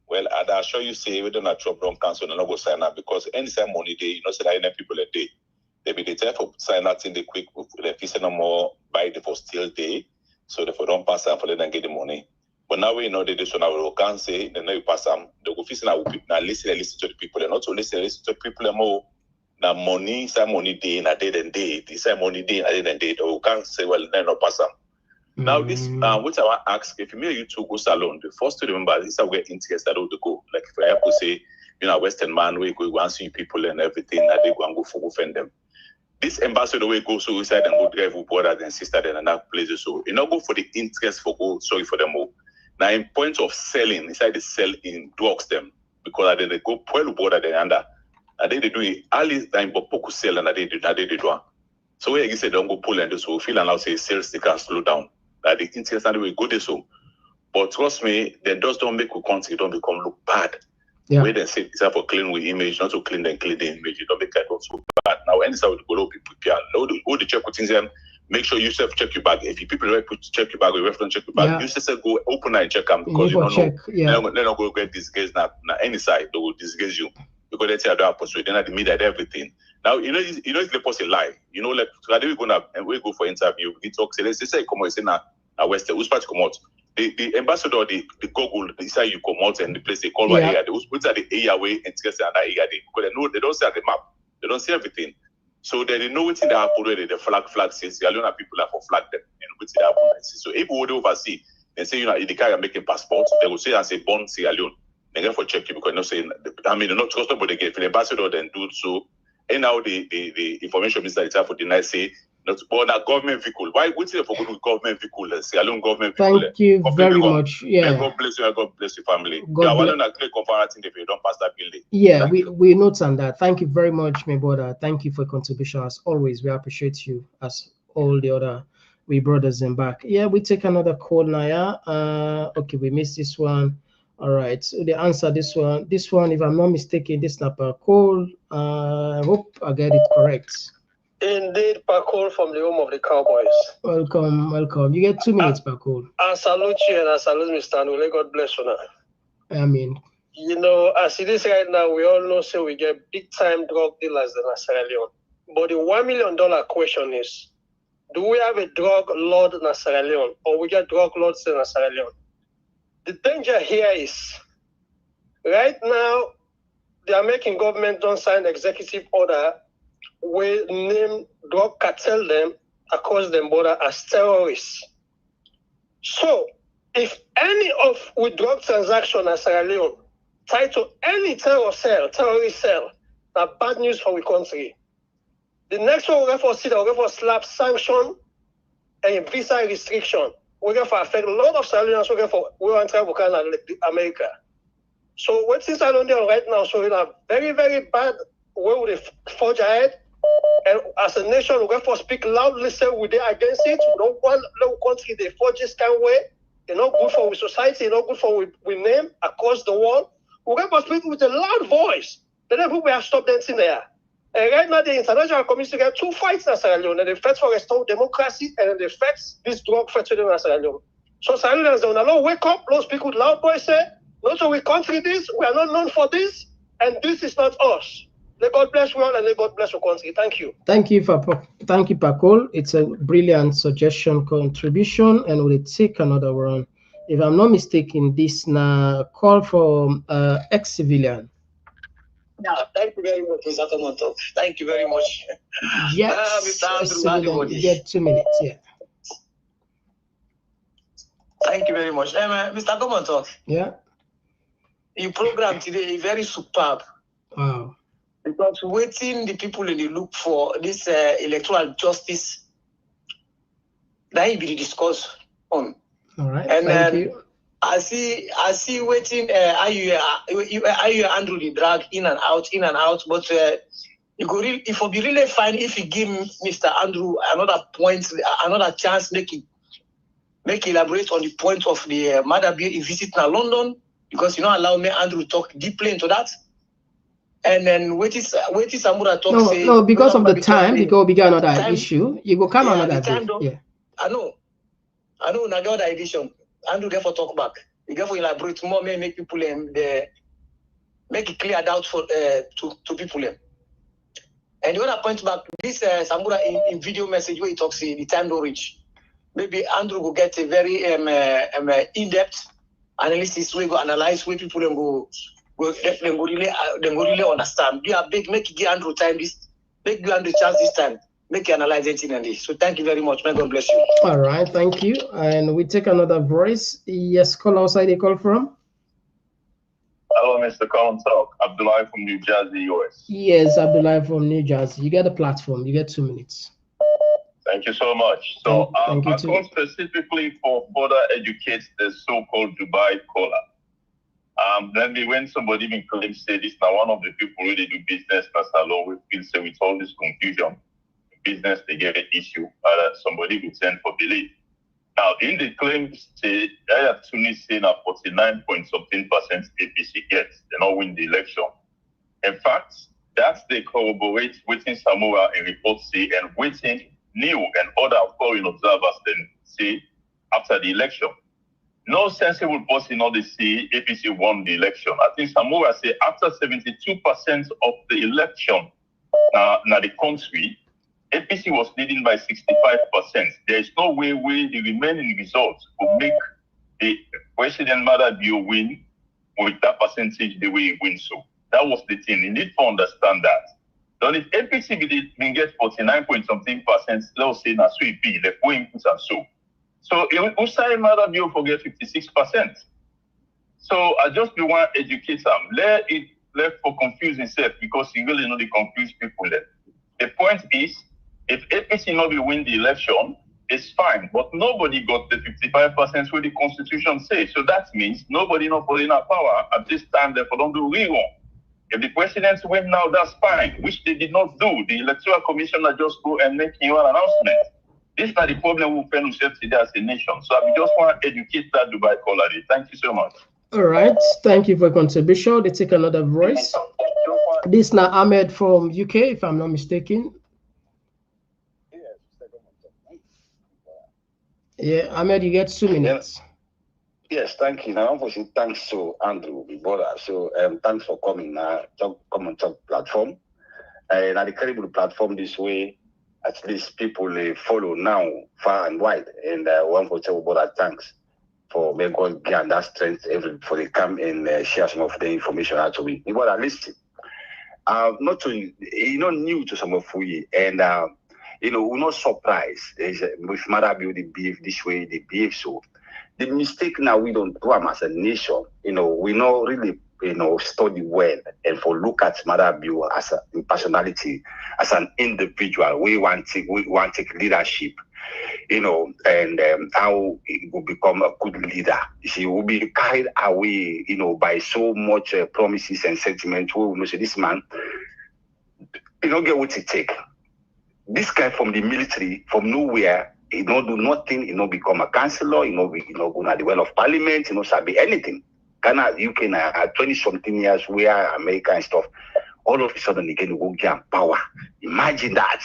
Well, I'd assure you say we don't have Trump don't cancel and not go sign up because anytime money day, you know, say that people a day. They be the time for sign out in the quick the piece no more buy the for still day. So therefore don't pass them for them and get the money. But now we know that this one I will can say then you pass them, they go fix now listen to the people and not to listen to people more now money, some money day na day and day, this money day na day and day. They can say well then not pass them. Now this what I want to ask if you two go salon, the first to remember is how we get interest that to go. Like if I have to say, you know, Western man we go and see people and everything that they go and go for offend them. this ambassador will go so inside and go drive with brothers and sisters and another places. So you know go for the interest for go sorry for them all. Now in point of selling, inside the sell in drugs them because they go pull border the under. And they do it all this time but poku sell and they do so where you say don't go pull and so feel and now say sales they can slow down. That the interest and we go there so. But trust me, they just don't make a country don't become look bad. Yeah. Where they say it's for clean with image, not to clean the image, you don't make it so bad. Now anytime with go people prepare, all the check with things them, make sure you self check your bag. If you people check your bag, you reference check your bag, you just go open and check them because you don't know. They're not going to get disguised now any side, they will disguise you. Because they say I don't persuade, they're not the media and everything. Now you know it's the post a lie. You know, like today we go for interview, we talk, say let's say come out, say now West, who's part come out. The ambassador, the Google, they say you come out and the place they call area, they put at the area way and interest in that area because they don't see at the map, they don't see everything. So they know what's in the app already, the flag says the Alona people are for flag them and what's in the app. So if we would oversee and say, you know, the car are making passports, they will say and say born Sierra Leone. They get for check you because not saying I mean not trust nobody get for the ambassador then do so. And now the information minister itself for deny say not born a government vehicle. Why would say for good government vehicle? Sierra Leone government vehicle. Thank you very much. Yeah. God bless you. God bless your family. God why don't I click comparative if you don't pass that building? Yeah, we note on that. Thank you very much, my brother. Thank you for your contribution as always. We appreciate you as all the other we brothers in back. Yeah, we take another call now. Yeah. Okay, we missed this one. All right, so the answer this one, if I'm not mistaken, this is not per call. I hope I get it correct. Indeed, per call from the home of the Cowboys. Welcome. You get 2 minutes per call. I salute you and I salute Mr. Anule. God bless you now. I mean, you know, as it is right now, we all know so we get big time drug dealers in Sierra Leone. But the $1 million question is, do we have a drug lord in Sierra Leone or we get drug lords in Sierra Leone? The danger here is, right now, the American government don't sign executive order where name drug cartel them across the border as terrorists. So, if any of with drug transaction in Sierra Leone tied to any terrorist cell, that's bad news for the country. The next one we're going to see that we're going to slap sanction and visa restriction. We're going to affect a lot of Sierra Leoneans. We want to travel to America. So what's in Sierra Leone right now? So in a very, very bad way with the forge ahead. And as a nation, we're going to speak loudly, say we're against it. We don't want no country they forge this kind of way. It's not good for our society. It's not good for we name across the world. We're going to speak with a loud voice. Then we have stopped dancing there. And right now, the international community got two fights in Sierra Leone. And they fight for restored democracy and they fight this drug fight in Sierra Leone. So Sierra Leoneans don't know, wake up, don't speak with loud voice, say, not so we country this, we are not known for this, and this is not us. May God bless you all and may God bless your country. Thank you. Thank you, Pakol. It's a brilliant suggestion, contribution, and we'll take another one. If I'm not mistaken, this now call from ex-civilian. Yeah, thank you very much, Mr. Komon-Tok. Thank you very much. Yes, Mr. Andrew, you get 2 minutes, yeah. Thank you very much. Mr. Komon-Tok. Yeah. Your program today is very superb. Wow. Because waiting the people in the look for this electoral justice that will be discussed on. All right. And thank you. I see waiting how you handle the drag in and out, but you could really, it would be really fine if you give Mr. Andrew another point, another chance, make elaborate on the point of the Mother Bill visit to London, because you don't allow me Andrew to talk deeply into that. And then wait is Samura talk. No, because of the time, because we got another issue. You go come another day. Yeah. I know. Now got the edition. Andrew get for talk back. You get for elaborate more, make people make it clear doubt for to people. And the other point back, this Samura in video message where he talks the time don't reach. Maybe Andrew will get a very in-depth analysis where go analyze where people go really understand. You are big, make give Andrew time this, make give Andrew chance this time. Make you analyze anything and this. So thank you very much. May God bless you. All right, thank you. And we take another voice. Yes, call outside. They call from. Hello, Mr. Komon-Tok. Abdullah from New Jersey, US. Yes, Abdullah from New Jersey. You get a platform. You get 2 minutes. Thank you so much. So thank you I too. come specifically for further educate the so-called Dubai caller. Then when somebody even claims say this now one of the people really do business as alone, we feel say with all this confusion, business they get an issue, somebody will send for belief. Now in the claim say I have Tunis saying a 49 point something % APC gets, they not win the election. In fact, that's they corroborate waiting Samoa and report say and waiting new and other foreign observers then say after the election. No sensible person or they say APC won the election. I think Samoa say after 72% of the election now the country, APC was leading by 65%. There is no way the remaining results will make the President Madabio win with that percentage the way he wins. So that was the thing. You need to understand that. Then if APC didn't get 49 point something %, let's say na so it be, the point and so. So Usai Madabio forget 56%. So I just be want to educate them. Let for confuse himself because he really know the confused people there. The point is, if APC not be win the election, it's fine. But nobody got the 55% where the constitution says. So that means nobody not putting our power at this time, therefore don't do rerun. If the presidents win now, that's fine, which they did not do. The electoral commissioner just go and make an announcement. This is the problem we find ourselves today as a nation. So I just want to educate that Dubai caller. Thank you so much. All right. Thank you for your contribution. They take another voice. This now Ahmed from UK, if I'm not mistaken. Yeah, Ahmed, you get 2 minutes. Yes, thank you. Now, obviously, thanks to Andrew, my brother. So, thanks for coming. Komon-Tok platform, and at the credible platform this way, at least people follow now far and wide. And one for tell brother, thanks for me God give that strength for they come and share some of the information out to me. Brother, listen. Not to new to some of we, and we're not surprised with Madabio they behave this way, they behave so. The mistake now we don't do them as a nation, we not really, study well and for look at Madabio as a personality, as an individual. We want to take leadership, and how he will become a good leader. He will be carried away, by so much promises and sentiments. We will say this man, get what it take. This guy from the military, from nowhere, he don't do nothing, he don't become a councillor, he don't go to the well of parliament, he don't sabi anything. Ghana, UK, at 20-something years, where America and stuff, all of a sudden, he can go get power. Imagine that.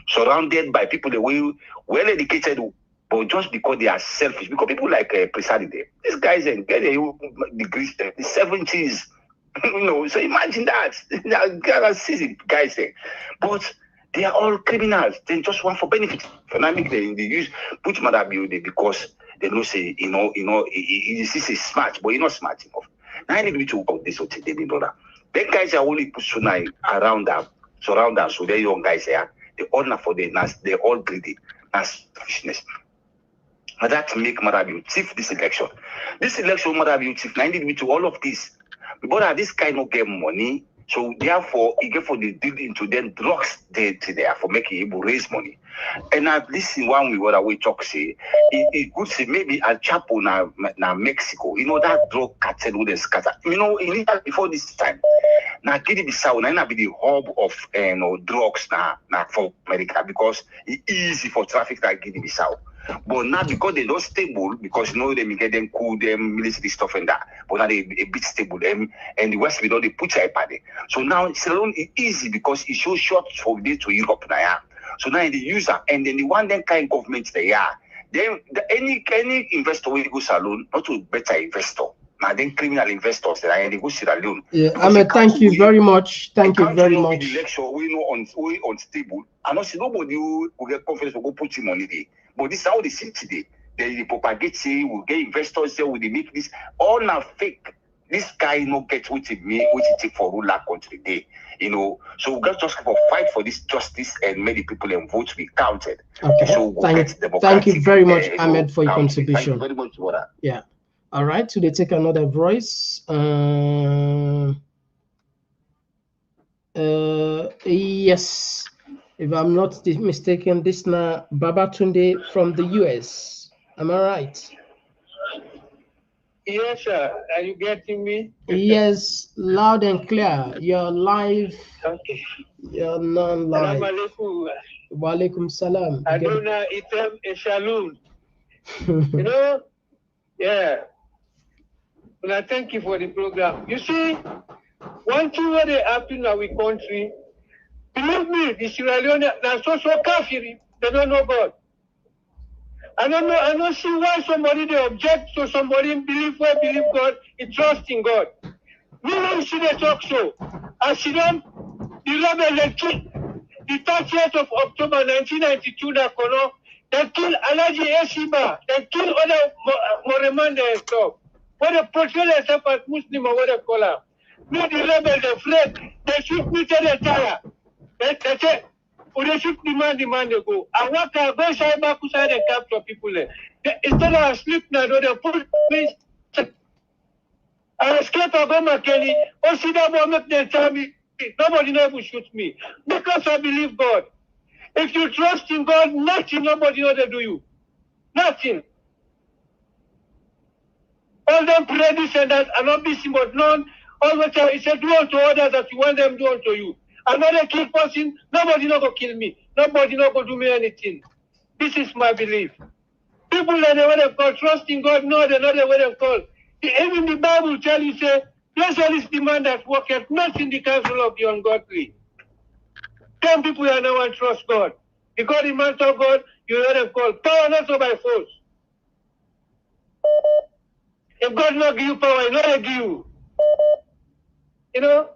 Surrounded by people that were well educated, but just because they are selfish, because people like Presidente, these guys get degrees, the 70s, so imagine that. Ghana sees it, guys there. But they are all criminals. They just want for benefit. Economic, they use put Madabio because they know say he is smart, but he's not smart enough. Now I need to about this today, brother. Then guys are only put Sunai around them, surround them. So they're young guys here. They all not for the nas, they all greedy. That's fishness. And that make Madabio chief this election. This election Madabio chief. Now I need to all of this. Brother, this guy no get money. So therefore, he get for the deal into them drugs there for making able raise money. And I've listened one we what we talk say, it could say maybe Al Chapo na Mexico, that drug cartel with the scatter. Before this time, now Guinea-Bissau na be the hub of drugs na for America because it's easy for traffic like Guinea-Bissau. But now because they don't stable, because they get them cool, them military stuff and that. But now they a bit stable, and the West we know they put a party. So now it's easy because it's so short from this to Europe now. So now the user and then the one then kind of government they are. Then any investor will go salon, not to better investor. Now then criminal investors they go Sierra Leone. Yeah, Ahmed, thank you very much. Thank you very much. The election we know unstable. And also nobody will get confidence will go put him money there. But this is how they see today. They propagate say we get investors say we make this all now fake. This guy no get what it mean, what it take for ruler country day. So we got just for fight for this justice and many people and votes be counted. Okay. So Thank you very much, Ahmed, for your contribution. Thank you very much, brother. Yeah. All right, so they take another voice. Yes, if I'm not mistaken, this now Babatunde from the US. Am I right? Yes, sir. Are you getting me? Yes, loud and clear. You're live. Okay. You're non-live. Assalamu alaikum. Walaikum salam. Aduna item shalom. You know, yeah. Well, I thank you for the program. You see, one thing what they happen in our country, believe me, the Sierra Leone, they're so kafiri, they don't know God. I don't see why somebody they object to somebody believe God, he trust in God. Me don't see the talk show. I see them, the rebel they kill, the 30th of October 1992, they kill Alaji Eshiba, they kill other Moreman and stuff. What they portray themselves as Muslim or what they call them. Me the rebel they afraid, they shoot me to the tire. They say, they shoot the man they go. And what can go inside back inside and capture people there. Instead of sleep now, they put me. I escape I go McKinney. Oh, see that moment they tell me, nobody never shoot me. Because I believe God. If you trust in God, nothing, nobody know they do you. Nothing. All them pray this and that, and not busy, but none. All the time, it's a do unto others that you want them to do unto you. Another kill person, nobody not gonna kill me. Nobody not gonna do me anything. This is my belief. People that they want to call trust in God, no, they're not the way they call. Even the Bible tell you, say, blessed is the man that worketh not in the counsel of the ungodly. 10 people are now and trust God. Because the man of God, you let them call. Power not so by force. If God not give you power, he not give you. You know?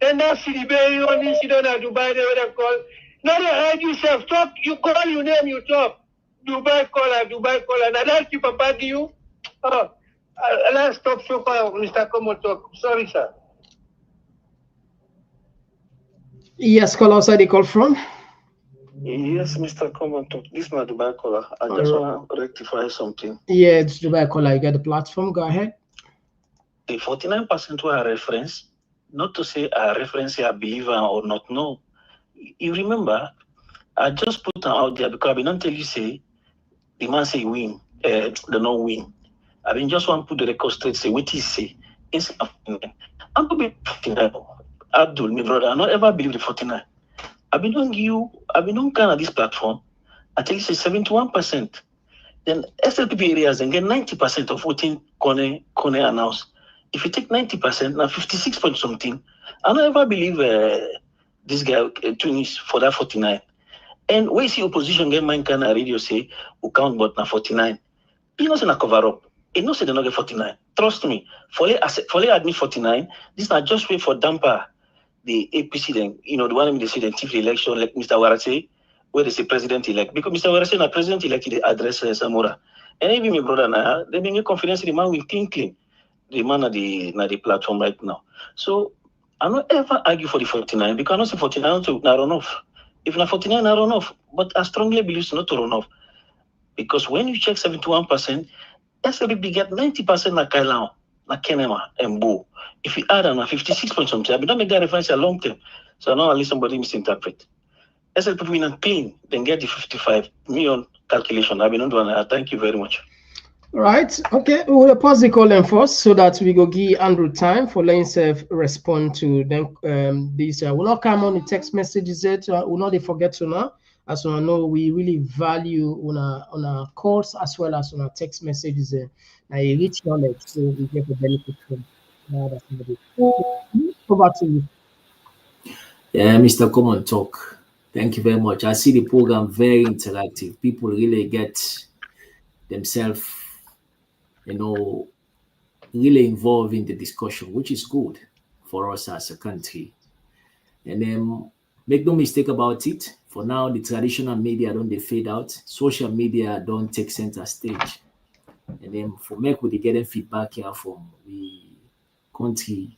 Then now see the baby on this, you don't have Dubai, they let them call. Now they hide yourself. Talk, you call your name, you talk. Dubai caller. Now that's the papa give you. Oh, let's stop so far, Mr. Komon-Tok. Sorry, sir. Yes, call outside the call from. Yes, Mr. Komon-Tok. This is my Dubai caller. I just want to rectify something. Yeah, it's Dubai caller. You get the platform. Go ahead. The 49% were a reference, not to say a reference a believer or not. No. You remember, I just put them out there because I've been tell you say the man say win, they not win. I mean, just want to put the record straight, say what he say. I'm going to be 49. Abdul, my brother, I not ever believe the 49. I've been on kind of this platform. I tell you, say 71%. Then SLPP areas and get 90% of voting Kone announced. If you take 90%, now 56 point something, I don't ever believe this guy Tunis for that 49. And we see opposition get mine kind of radio say, we count but now 49. You know, say na cover up. You know, say they not get 49. Trust me. Foley admit 49. This not just wait for damper the APC then, you know, the one they say the chief election, like Mr. Warase, where they say president elect. Because Mr. Warase na president elect, they address Samora. And even my brother now, they bring a confidence in the man will clean. The man at the platform right now. So I don't ever argue for the 49 because I don't say 49 to not run off. If not 49, I run off. But I strongly believe not to run off. Because when you check 71%, SLB get 90% na Kailan, na Kenema, and Bo. If you add on 56 point something, I don't make that reference a long term. So I don't let somebody misinterpret. SLB will not clean, then get the 55 million calculation. I've been on doing that. Thank you very much. Right. Okay. We will pause the call and first so that we go give Andrew time for letting self respond to them. These will not come on the text messages yet. Will not forget to now. As we know, we really value on our calls as well as on our text messages. Now you reach knowledge, so we get the benefit from that. Over to you. Yeah, Mr. Komon-Tok. Thank you very much. I see the program very interactive. People really get themselves, really involved in the discussion, which is good for us as a country. And then make no mistake about it. For now, the traditional media don't they fade out. Social media don't take center stage. And then for me, we getting feedback here from the country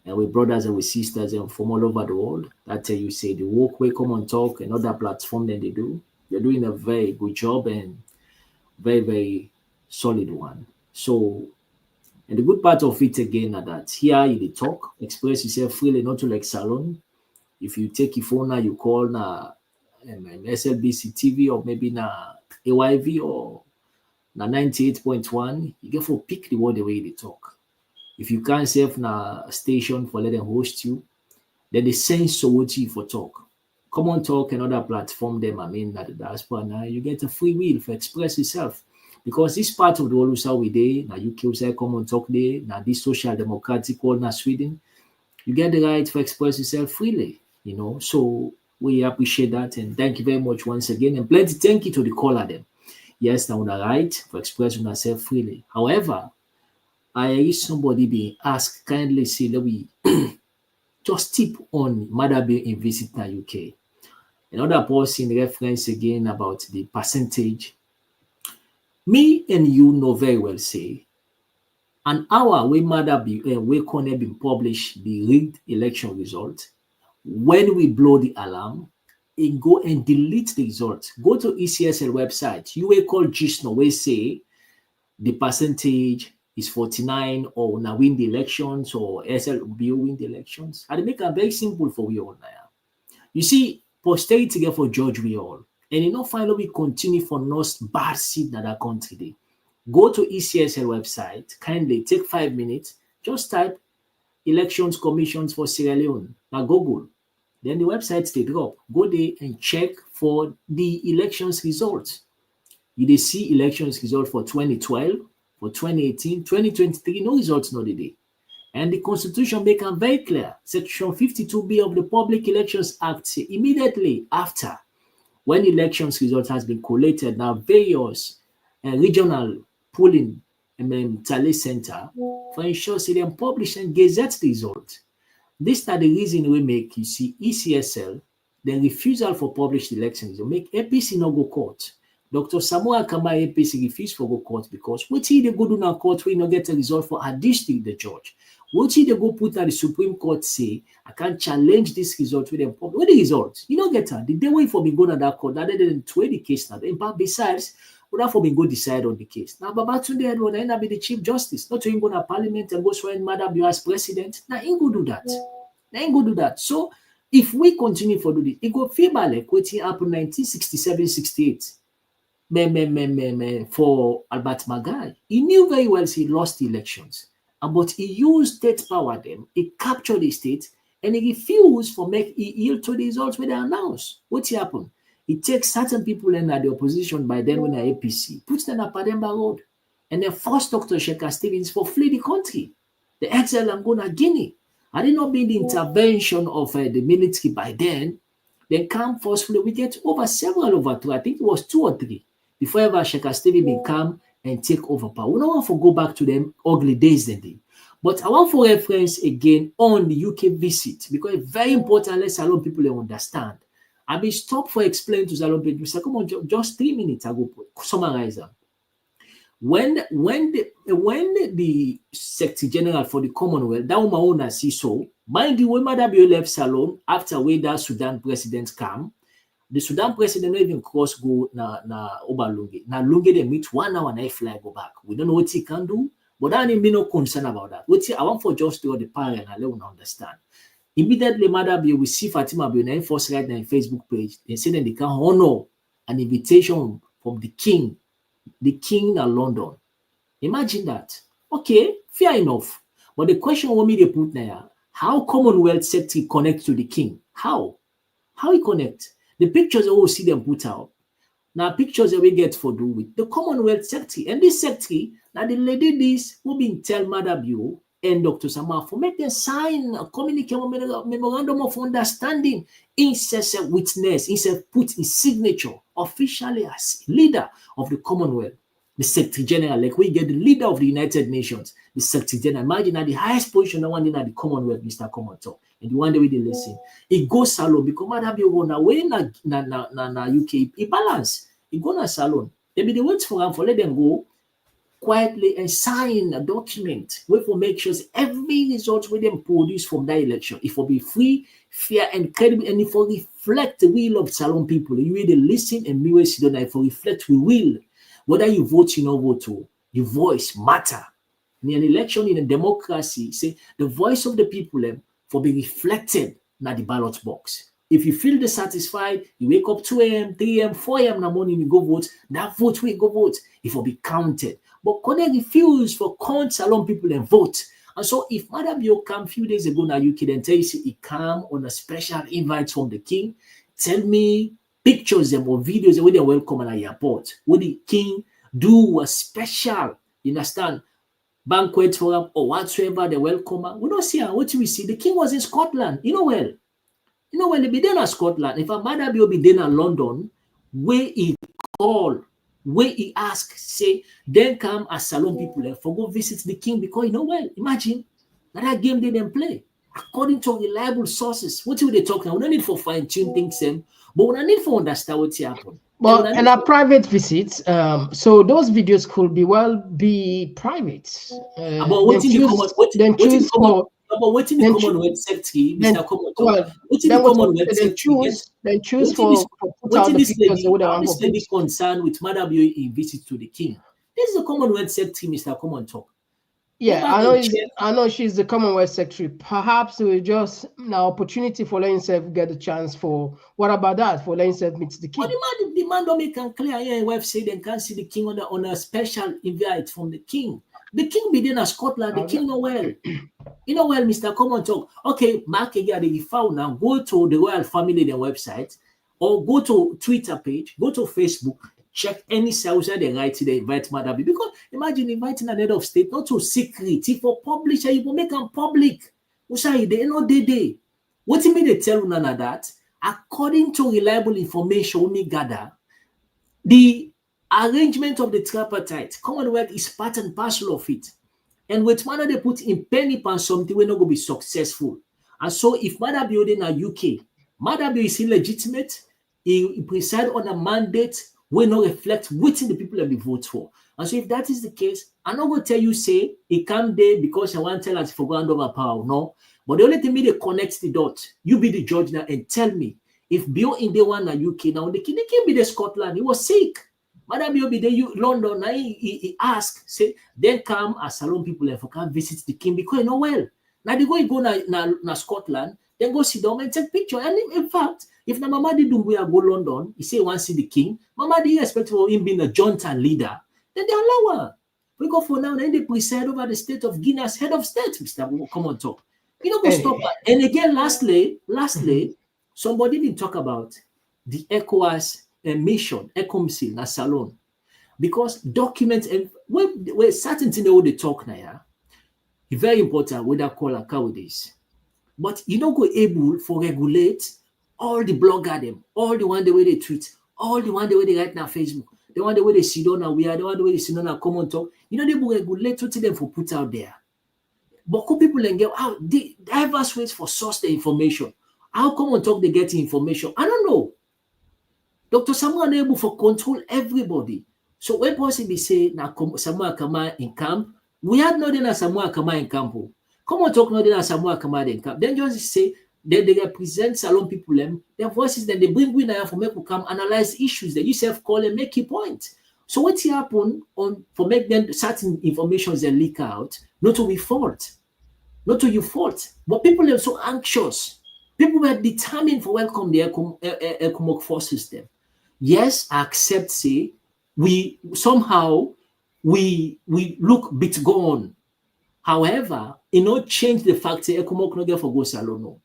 and with brothers and with sisters and from all over the world. That's how you say the walkway, Komon-Tok, and other platform than they do. They're doing a very good job and very, very solid one. So And the good part of it again are that here you talk, express yourself freely, not to like salon. If you take your phone now, you call na SLBC TV or maybe na AYV or na 98.1, you get for pick the word the way they talk. If you can't save na station for let them host you, then they send so you for talk. Komon-Tok and other platform them, that the diaspora now you get a free will for express yourself. Because this part of the world we day, now UK say Komon-Tok day, now this social democratic world now Sweden, you get the right to express yourself freely, So we appreciate that and thank you very much once again. And plenty thank you to the caller them. Yes, now the right for expressing yourself freely. However, I hear somebody being asked kindly say that we just tip on Mother being in visit to UK. Another person reference again about the percentage. Me and you know very well say an hour we Mother be we Corner been publish the rigged election result. When we blow the alarm, it go and delete the result. Go to ECSL website. You will call Gisno, we say the percentage is 49 or now win the elections or SLB win the elections. And they make it very simple for we all now. You see, posterity get for judge we all. And finally we continue for nos bad seed that our country day. Go to ECSL website, kindly take 5 minutes, just type elections commissions for Sierra Leone. Now Google. Then the websites they drop. Go there and check for the elections results. You see elections results for 2012, for 2018, 2023, no results no day. And the Constitution make them very clear. Section 52B of the Public Elections Act say immediately after when elections results has been collated, now various regional polling tally center for ensure say them publish and gazette the result. This is the reason we make you see ECSL, the refusal for published elections, make APC no go court. Dr. Samuel Kamba APC refused for go court because what he they go do now court we no get a result for a district the judge. What he they go put at the Supreme Court say I can't challenge this result with them. What the result? You don't get her. The day wait for me go to that court, that they didn't tway the case now. But besides, would for me go decide on the case. Now Babatunde Edward end up be the Chief Justice, not to him go to Parliament and go swear in Madam you as president. Now he go do that. So if we continue for do this, it go feel like what happened 1967-68. For Albert Magai. He knew very well he lost the elections. But he used state power then. He captured the state and he refused for make he yield to the results when they announced. What happened? He takes certain people in the opposition by then when the APC, puts them up Pademba Road, and then forced Dr. Shekhar Stevens for flee the country. The exile Angola Guinea. Had it not been the intervention of the military by then come forcefully, we get over two, I think it was 2 or 3. Before ever Shekhar Stevens will come and take over power. We don't want to go back to them ugly days then. But I want for reference again on the UK visit because it's very important. Let Salon people understand. I be stopped for explaining to Salon people. Come on, just 3 minutes ago. Summarize them. When the Secretary General for the Commonwealth, that woman see so. Mind you, when Madam left Salon after way that Sudan president come. The Sudan president don't even cross go na Obalunge. Na Lunge they meet 1 hour and I fly go back. We don't know what he can do, but I ain't no concern about that. I want for just to the parent and let them understand. Immediately, Madam we see Fatima Biona enforce right now in Facebook page. They say that they can honor an invitation from the king in London. Imagine that. Okay, fair enough. But the question what me they put now, how Commonwealth Secretary connect to the king? How he connect? The pictures that we see them put out. Now pictures that we get for do with the Commonwealth Secretary. And this secretary, now the lady this will be tell Madam Bio and Dr. Samar for make them sign a memorandum of understanding, incest witness, incest put in signature officially as leader of the Commonwealth. The Secretary General, like we get the leader of the United Nations, the Secretary General. Imagine at the highest position, the one in the Commonwealth, Mr. Komon-Tok. And the one that we did listen. It goes salon because Madam you go away na UK. It balance. It go na salon. They be the wait for them for let them go quietly and sign a document. Wait for make sure every result we them produce from that election. It will be free, fair, and credible, and it will reflect the will of salon people. You will listen and me sit down. It will reflect we will. Whether you vote, you not vote, your voice matter. in an election, in a democracy, say the voice of the people for be reflected na the ballot box. If you feel dissatisfied, you wake up 2 a.m., 3 a.m., 4 a.m. in the morning, you go vote. That vote will go vote. It will be counted. But Kone refuse for count Salon people and vote. And so if Madam Bio come a few days ago now, you can tell you he come on a special invite from the king, tell me pictures them or videos where they welcome at the airport. What the king do a special, you understand, banquet for them or whatsoever they welcome. We don't see what we see. The king was in Scotland, when they be there in Scotland, if a mother be there in London, where he call, where he ask, say, then come as Salon people for go visit the king because imagine that game they didn't play. According to reliable sources, what will they talk now? We don't need for fine-tune things, but we don't need for understand what happened. But and a private visit, so those videos could be private. But what in the Commonwealth secretary, Mr. Komon-Tok? What in the Commonwealth secretary? Then choose for put out the pictures or whatever. This lady concerned with Madam Bio in visit to the king. This is the Commonwealth secretary, Mr. Komon-Tok. Yeah, I know she's the Commonwealth secretary. Perhaps it will just an opportunity for letting himself get a chance for what about that? For letting himself meet the king. But the man don't make it clear here. Wife said they can't see the king on a special invite from the king. The king be there in Scotland, the king know well. You know well, Mr. Komon-Tok. Okay, Mark again, they found now. Go to the royal family their website or go to Twitter page, go to Facebook. Check any source they write they invite Madam Bio. Because imagine inviting an head of state, not to secret. If for publish, you will make them public. They know they. What do you mean they tell none of that? According to reliable information we gather, the arrangement of the tripartite Commonwealth is part and parcel of it. And with manner they put in penny and something, we're not going to be successful. And so if Madam Bio in a UK, Madam Bio is illegitimate, he preside on a mandate will not reflect what the people have been vote for. And so if that is the case, I'm not going to tell you, say, he come there because I want to tell us for ground over power. No. But the only thing me they connect the dot, you be the judge now and tell me, if Bio in the one in UK, now the king be the Scotland, he was sick. Madam Bio be there, London, now he ask, say, then come as Salon people and for come visit the king because you know well. Now they go na Scotland, then go sit down and take picture. And in fact, if na Mama di Dumbuya go London, he say he want to see the king, Mama di expect for him being a junta leader, then they allow her. We go for now, then they preside over the state of Guinea as head of state, Mr. Komon-Tok. You know, go stop that. And again, lastly, somebody didn't talk about the ECOWAS mission, ECOMSIL, na Salon. Because documents, and when certain things they talk now, yeah, it's very important whether call a cowardice. But you don't go able for regulate all the blogger them, all the one the way they tweet, all the one the way they write on Facebook, the one the way they sit on and we are the one the way they sit on a Komon-Tok. You know they will regulate to them for put out there. But could people and get out the diverse ways for source the information? How Komon-Tok they get the information? I don't know. Dr. Samuel unable for control everybody. So when possibly say na Samuel Kama in camp, we had no dinner Samuel Kama in camp. Komon-Tok no dinner Samuel Kama in camp. Then just say then they represent Salon people, their voices, then they bring winner for make come analyze issues that you self call and make your point. So what happen for make them certain information they leak out, not to be fault, not to your fault. But people are so anxious. People were determined for welcome the ECOMOC forces them. Yes, I accept, say, we look bit gone. However, it not change the fact that ECOMOC no get for go Salon. No.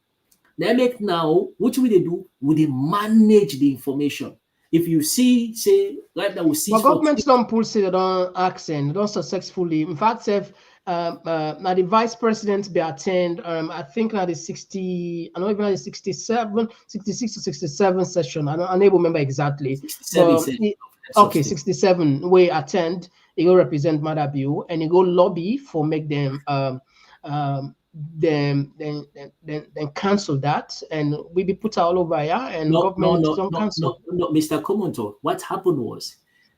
They make now, what will they do? Will they manage the information? If you see, say, right now we see. But governments don't pull say they don't accent, they don't successfully. In fact, if now the vice president be attend, I think now the 60, I don't even know the 67, 66 or 67 session. I'm unable to remember exactly. 67 we attend, he go represent Madam Bio and he go lobby for make them then cancel that and we be put all over here and government don't cancel. No, Mr. Komon-Tok, what happened was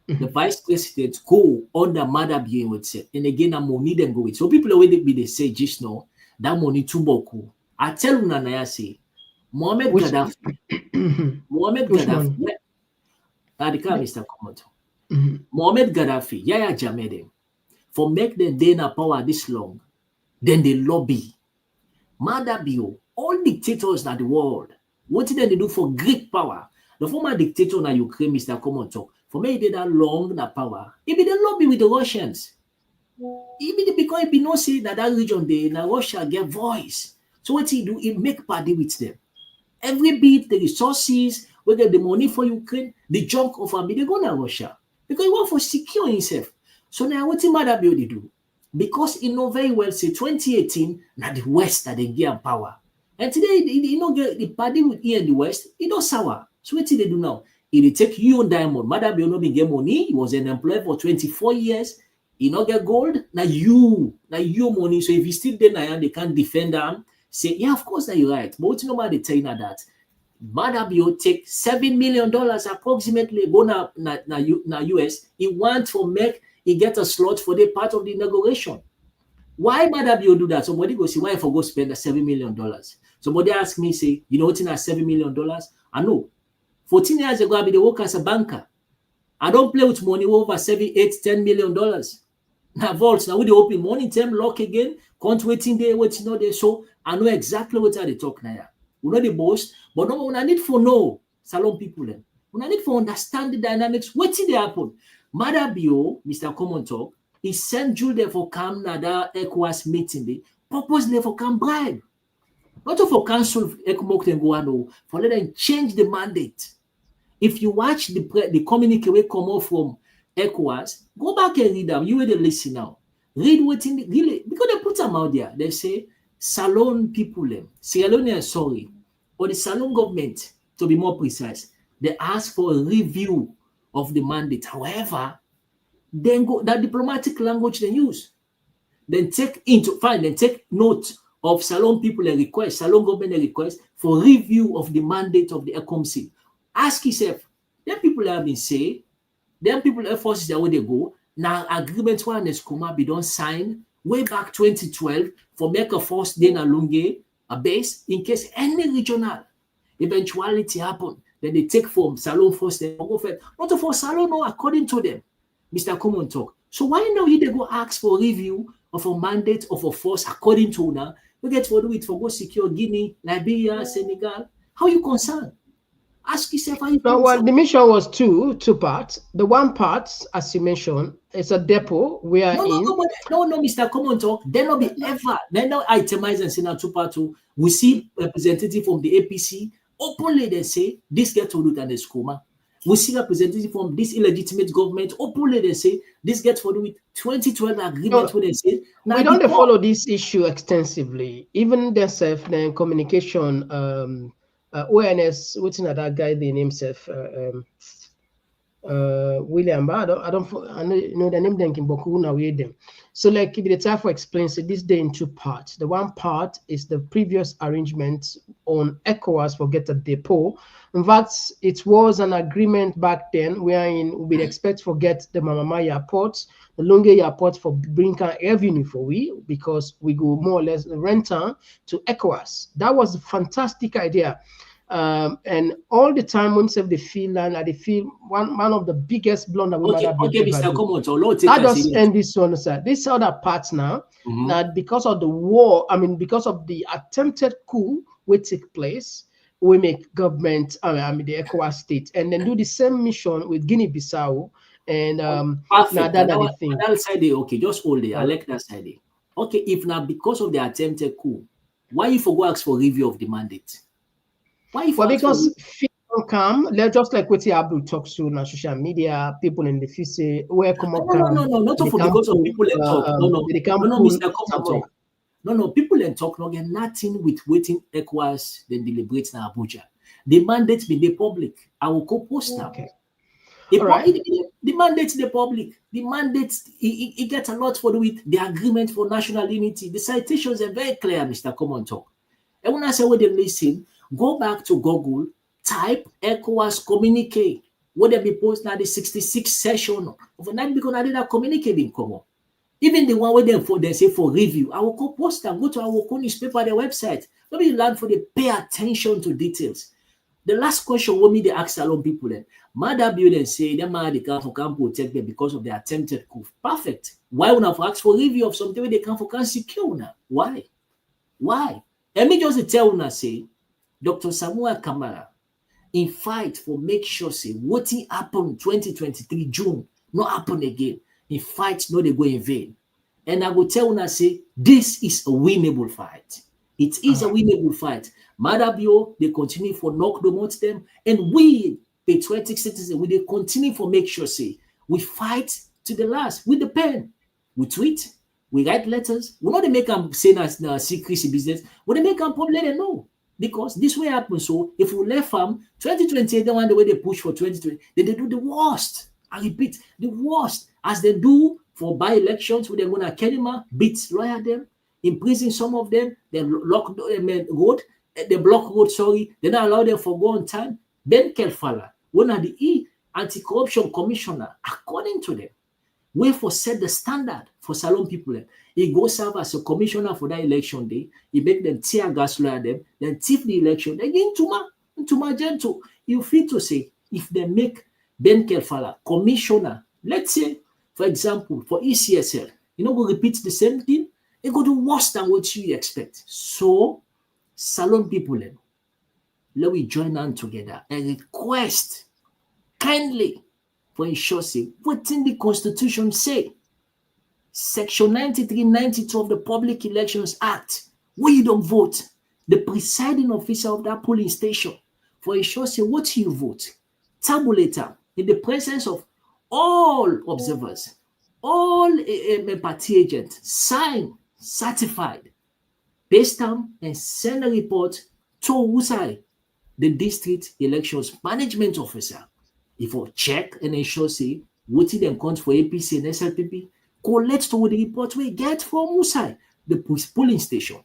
the vice president go under Madam Bio would say, and again a money then go with. So people already be they say just now that money too boku. I tell you now say Mohammed Gaddafi. Mr. Komon-Tok. Mohammed Gaddafi, Yaya Jammeh them. for make them day in power this long, then they lobby. Madabio, all dictators in the world, what did they do for great power? The former dictator in Ukraine, Mr. Komon-Tok, for me, he did that long na power. He be the lobby with the Russians. Even because he be no say that region they na Russia get voice. So what he do, he make party with them. Every bit, the resources, we get the money for Ukraine, the junk of army, they go to Russia. Because he want for secure himself. So now what the Madabio they do? Because he know very well, say 2018, now the West that they get power. And today, he don't get the party with here in the West, he don't sour. So what did they do now? He take you on diamond. Madabio no been get money. He was an employee for 24 years. He not get gold. Now you money. So if you still there now, they can't defend them. Say, yeah, of course that you're right. But what you know about the China that Madabio take $7 million approximately go na US. He want for make he get a slot for the part of the inauguration. Why Madabio do that? Somebody go see why for go spend the $7 million. Somebody ask me, say, you know what's in that $7 million? I know. 14 years ago, I be the work as a banker. I don't play with money over $7, $8, $10 million. Now, vaults, now we open money term lock again, can't waiting there, waiting no there. So I know exactly what they talk now. We know the boss, but no, I need for know salon people then. We need for understand the dynamics. What did they happen? Madabio, Mr. Komon-Tok, he sent Jules there for come na that ECOWAS meeting day, purposely for come bribe. Not for cancel ECOMOC and go for let them change the mandate. If you watch the communique we come off from ECOWAS, go back and read them. You will listen now. Read what in really because they put them out there. They say Salon people, Sierra Leone, sorry, or the Salon government, to be more precise, they ask for a review of the mandate. However, then go that diplomatic language they use. Then take note of Salon people a request, Salon government a request for review of the mandate of the ECOMC. Ask yourself, them people have been saying, them people Air Force is there where they go. Now agreement one is Kuma be done sign way back 2012 for make a force then a Lunge a base in case any regional eventuality happen. Then they take from Salon force they go for not for Salon no according to them, Mr. Komon-Tok. So why now you they go ask for review of a mandate of a force according to now? We get for do it for go secure Guinea, Liberia, Senegal. How you concerned? Ask yourself how you no, well, the mission was two parts. The one part, as you mentioned, is a depot. We are no, Mr. Komon-Tok. They not be ever. They not itemize and say now 2 part 2. We see representative from the APC openly. They say this get to do and this coma. We see representative from this illegitimate government openly. They say this gets for do with 2012 agreement. Where they say we don't follow this issue extensively. Even themselves, the communication. ONS, what's that guy? The name himself, William. I know the name. Then Kimboku now we them. So like if the time for explains this day in 2 parts. The one part is the previous arrangement on ECOWAS for get a depot. In fact, it was an agreement back then wherein we'd expect for get the Mamamaya port, the Lunge port for bringing revenue for we because we go more or less rent to ECOWAS. That was a fantastic idea. And all the time when they feel and they feel one of the biggest blunder we might have been Mr. Komon-Tok, that just end this one side. This other parts now, that because of the war, because of the attempted coup which take place, we make government, the ECOWAS state, and then do the same mission with Guinea-Bissau and that side okay, just hold it. I like that side. Okay, if not because of the attempted coup, why you forgo ask for review of the mandate? Why? Well, because people come, they're just like what Abdul talks to on social media, people in the future, where come up. No, not for because of people that talk. No, Mr. Komon-Tok. No, people that talk no get nothing with waiting ECOWAS, then deliberate in Abuja. The mandate be the public. I will co-post now. Okay. The mandate the public. The mandate it gets a lot for do with the agreement for national unity. The citations are very clear, Mr. Komon-Tok. And when I say where they listen, go back to Google, type ECOWAS communique. What they be posted now the 66th session of a night because I did that communique in common. Even the one where they say for review, I will go post and go to our newspaper, their website. Maybe you learn for the pay attention to details. The last question what me they ask Salon people then. Mother build and say them man they can't protect them because of the attempted coup. Perfect. Why would have asked for review of something where they can secure now? Why? Why? Let me just tell una say Dr. Samuel Kamara in fight for make sure say what happened 2023 June not happen again. In fight no they go in vain. And I will tell una say this is a winnable fight. It is a winnable fight. Madabio, they continue for knock them out them, and we patriotic citizens, we they continue for make sure say we fight to the last with the pen. We tweet, we write letters. We not they make them say na secrecy business. We they make them probably let them know. Because this way happens. So if we left them 2028, the one the way they push for 2020, then they do the worst. I repeat, the worst as they do for by-elections where they're gonna Kenima, beat lawyer them, imprison some of them, they lock road, they block road, sorry, they don't allow them for go on time. Ben Kelfala, one of the anti-corruption commissioner, according to them, way for set the standard for Salon people. He goes serve as a commissioner for that election day. He make them tear gas lawyer them, then thief the election. They get into my gentle. You feel to say if they make Ben Kelfala commissioner, let's say, for example, for ECSL, you know, we repeat the same thing. It go do worse than what you expect. So, Salon people, let we join on together and request kindly for ensure say what in the Constitution say. Section 93, 92 of the Public Elections Act, where you don't vote, the presiding officer of that polling station for ensure say what you vote, tabulator in the presence of all observers, all party agents, sign, certified, based on and send a report to USAI, the district elections management officer. If we check and ensure say what it them count for APC and SLPP, collect to the report we get from USAI, the polling station.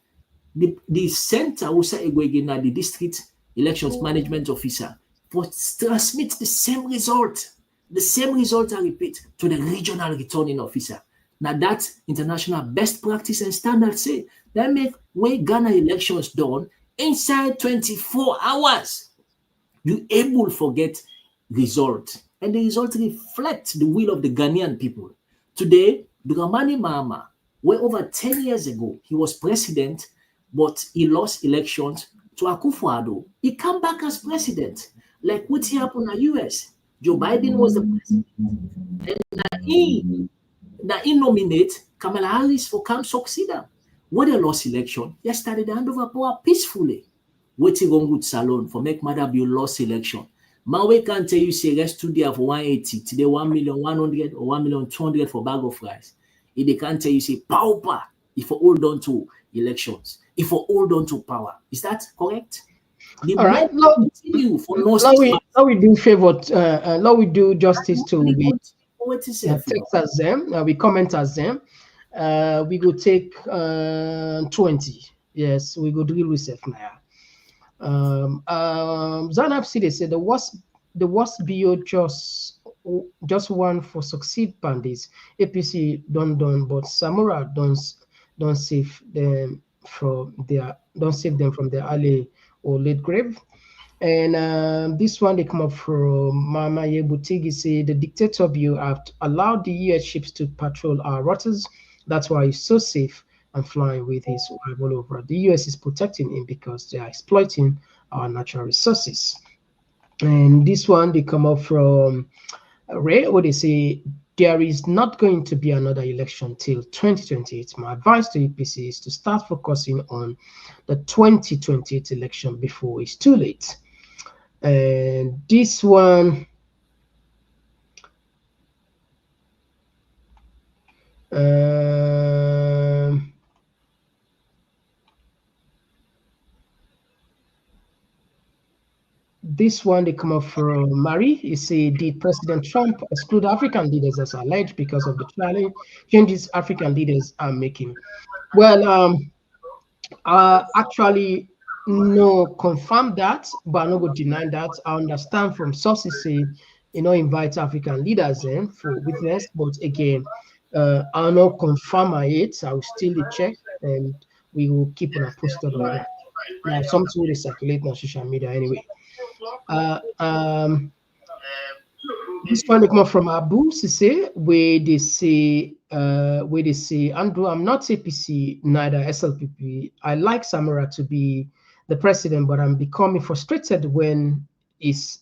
The center USAI Egwegena, the district elections management officer, for transmit the same result. The same result, I repeat, to the regional returning officer. Now that international best practice and standards say that make when Ghana elections done inside 24 hours. You able to forget result. And the result reflects the will of the Ghanaian people. Today, Dramani Mahama, where over 10 years ago he was president, but he lost elections to Akufo-Addo. He come back as president. Like what happened in the US. Joe Biden was the president. And he nominate Kamala Harris for come succeed him. When they lost election, yesterday they hand over power peacefully. Waiting on good salon for make Mother be lost election. Mawe can tell you say rest today for 180, today 1,100,000 or 1,200,000 for bag of rice. If they can't tell you say power if you hold on to elections, if you hold on to power. Is that correct? All right, now we do favor, now we do justice to we text as them, we comment as them. We go take 20. Yes, we go deal with self now. Zanab City said the worst BO just one for succeed bandits. APC done, but Samura don't save them from their alley or late grave. And this one they come up from Mama Yebutigi say the dictator view have allowed the US ships to patrol our waters. That's why he's so safe and flying with his wife all over. The US is protecting him because they are exploiting our natural resources. And this one they come up from Ray, where they say there is not going to be another election till 2028. My advice to EPC is to start focusing on the 2028 election before it's too late. And this one, they come up from Mary. You say, did President Trump exclude African leaders as alleged because of the changes African leaders are making? Well, actually, no confirm that, but I'm not going to deny that. I understand from sources say, invite African leaders in for witness, but again, I'll not confirm it. I will still check, and we will keep on posted on that. Now, something will circulate on social media anyway. This one come from Abu Sise, where they say, Andrew, I'm not APC, neither SLPP. I like Samara to be the president, but I'm becoming frustrated when this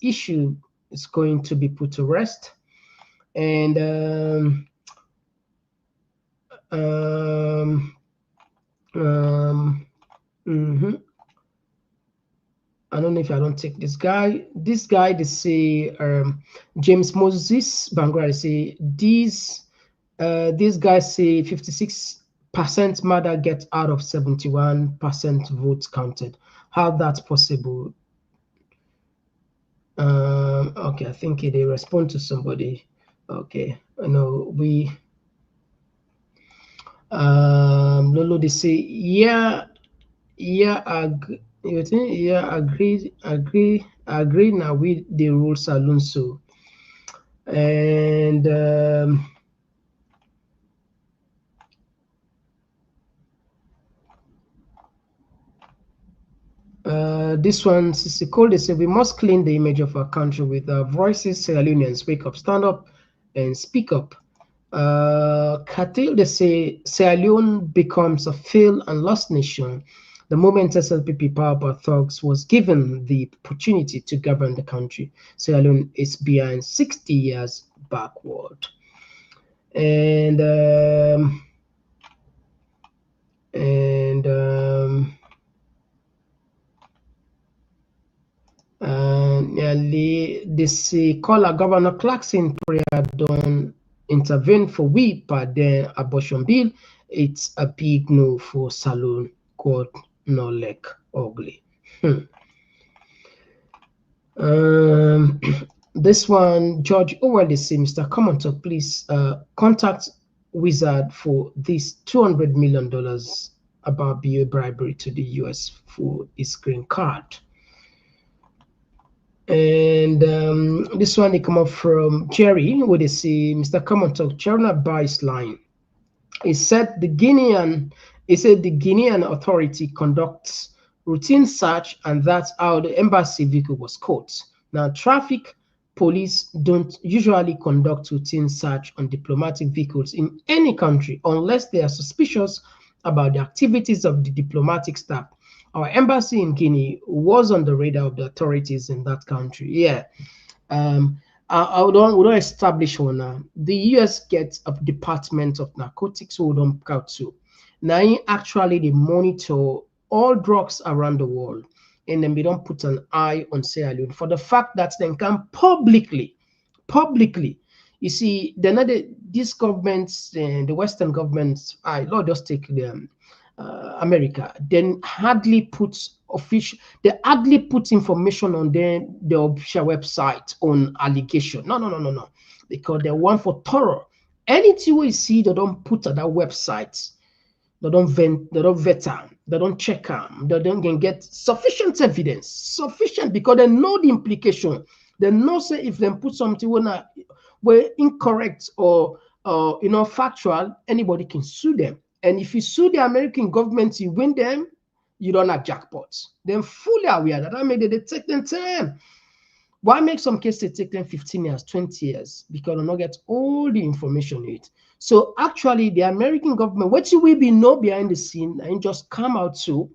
issue is going to be put to rest. And I don't know if I don't take this guy. This guy, they say, James Moses Bangra, they say, these guys say 56% mother get out of 71% votes counted. How that's possible? Okay, I think they respond to somebody. Okay, I know we. Lolo, they say, yeah, agree. You think, yeah, agree. Now with the rules alone, so and this one, Sissy Cole, they say we must clean the image of our country with our voices. Sierra Leoneans, wake up, stand up, and speak up. Katil, they say Sierra Leone becomes a failed and lost nation the moment SLPP power by thugs was given the opportunity to govern the country. Sierra Leone is behind 60 years backward. And this caller Governor Clarkson prayer don't intervene for we, but then abortion bill, it's a big no for Salone. God no leg ugly. This one, George Orwell, they say, Mr. Komon-Tok, please contact Wizard for this $200 million about BA bribery to the US for his green card. And this one, they come up from Jerry, where they say, Mr. Komon-Tok, Cherna Bice line. He said the Guinean authority conducts routine search, and that's how the embassy vehicle was caught. Now, traffic police don't usually conduct routine search on diplomatic vehicles in any country unless they are suspicious about the activities of the diplomatic staff. Our embassy in Guinea was on the radar of the authorities in that country. Yeah. We don't establish one now. The US gets a Department of Narcotics who don't count to. Now, actually, they monitor all drugs around the world, and then we don't put an eye on Sierra Leone for the fact that they can publicly. You see, they're not these governments, the Western governments. Lord, just take them. America, then hardly puts information on their official website on allegation. No. Because they want for thorough. Anything we see, they don't put on that website. They don't vet them. They don't check them. They don't get sufficient evidence. Sufficient because they know the implication. They know say if they put something where incorrect or factual, anybody can sue them. And if you sue the American government, you win them, you don't have jackpots. They're fully aware that they take them time. Why make some cases take them 15 years, 20 years? Because they don't get all the information in it. So actually, the American government, what we be know behind the scene and just come out to,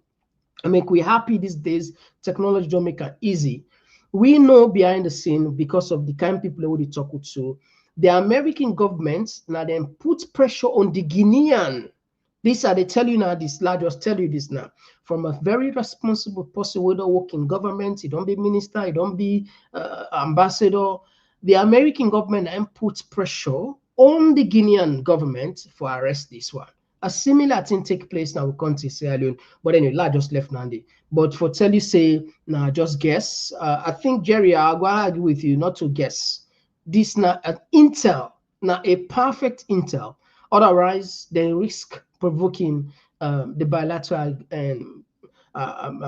we happy these days, technology don't make it easy. We know behind the scene because of the kind of people we talk to. The American government now then put pressure on the Guinean. They tell you now this, I'll just tell you this now. From a very responsible person who don't work in government, you don't be minister, you don't be ambassador. The American government then puts pressure on the Guinean government for arrest this one. A similar thing take place now with country Sierra Leone, but anyway, I just left Nandi. But for tell you say, now just guess. I think Jerry, I'll go argue with you not to guess. This now an intel, now a perfect intel. Otherwise, they risk provoking the bilateral and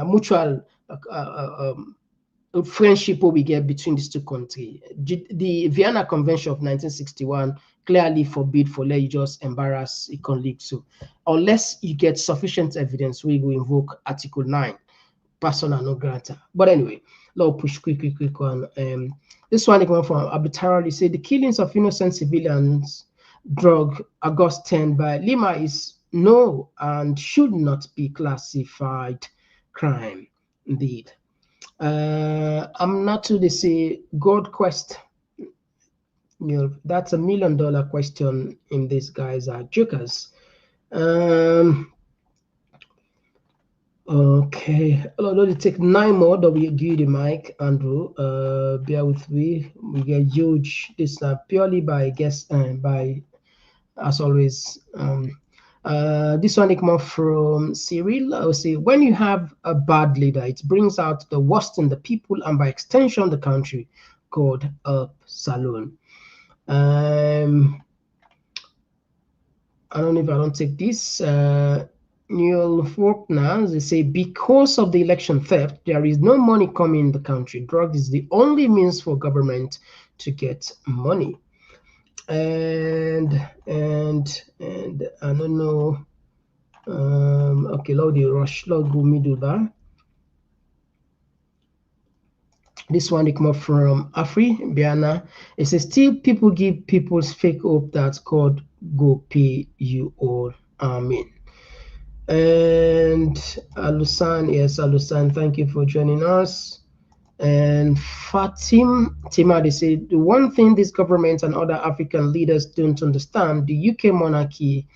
mutual friendship we get between these two countries. The Vienna Convention of 1961 clearly forbid for let you just embarrass a colleague. So unless you get sufficient evidence, we will invoke Article 9. persona non grata. But anyway, let's push quick on. This one came from arbitrarily say the killings of innocent civilians drug August 10 by Lima is no and should not be classified crime. Indeed. I'm not to the say God quest. That's $1 million question in these guys are jokers. Okay, let it take 9 more that we give the mic, Andrew. Bear with me. We get huge. This purely by guess by as always. This one come from Cyril. I will say when you have a bad leader, it brings out the worst in the people and by extension the country. Called up Saloon. I don't know if I don't take this. Neil Faulkner, they say because of the election theft, there is no money coming in the country. Drug is the only means for government to get money. And I don't know. Okay, Lord Rush, Lord go middle bar. This one they come up from Afri Biana. It says still people give people's fake hope that God go pay you all. Amen. And Alusan, yes, Alusan, thank you for joining us. And Tima, they say the one thing this government and other African leaders don't understand, the UK monarchy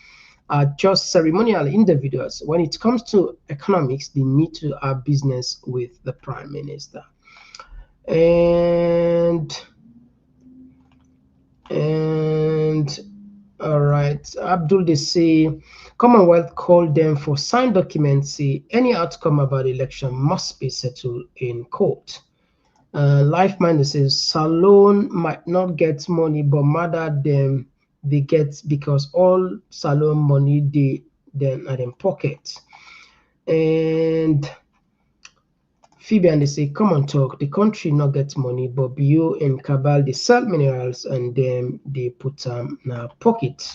are just ceremonial individuals. When it comes to economics, they need to have business with the Prime Minister. And all right, Abdul, they say Commonwealth called them for signed documents. Say any outcome about the election must be settled in court. Lifemind says Salon might not get money, but rather them they get because all Salon money they then are in pocket. And Phoebe and they say, Komon-Tok, the country not get money, but Bio and Cabal they sell minerals and then they put them in our pocket.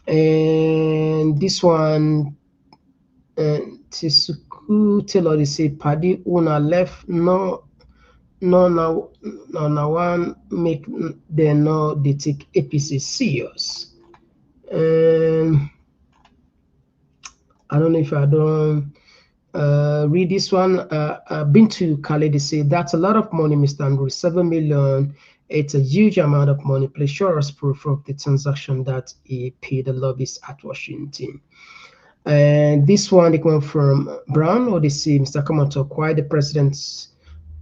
And this one, Tisuku Taylor they say, Paddy Una left no one make them know they take APC serious. I don't know if I don't read this one. Been to Kale, they say that's a lot of money, Mr. Andrew. 7 million. It's a huge amount of money. Please show us proof of the transaction that he paid the lobbyists at Washington. And this one they come from Brown, or they say Mr. Komon-Tok, why the president's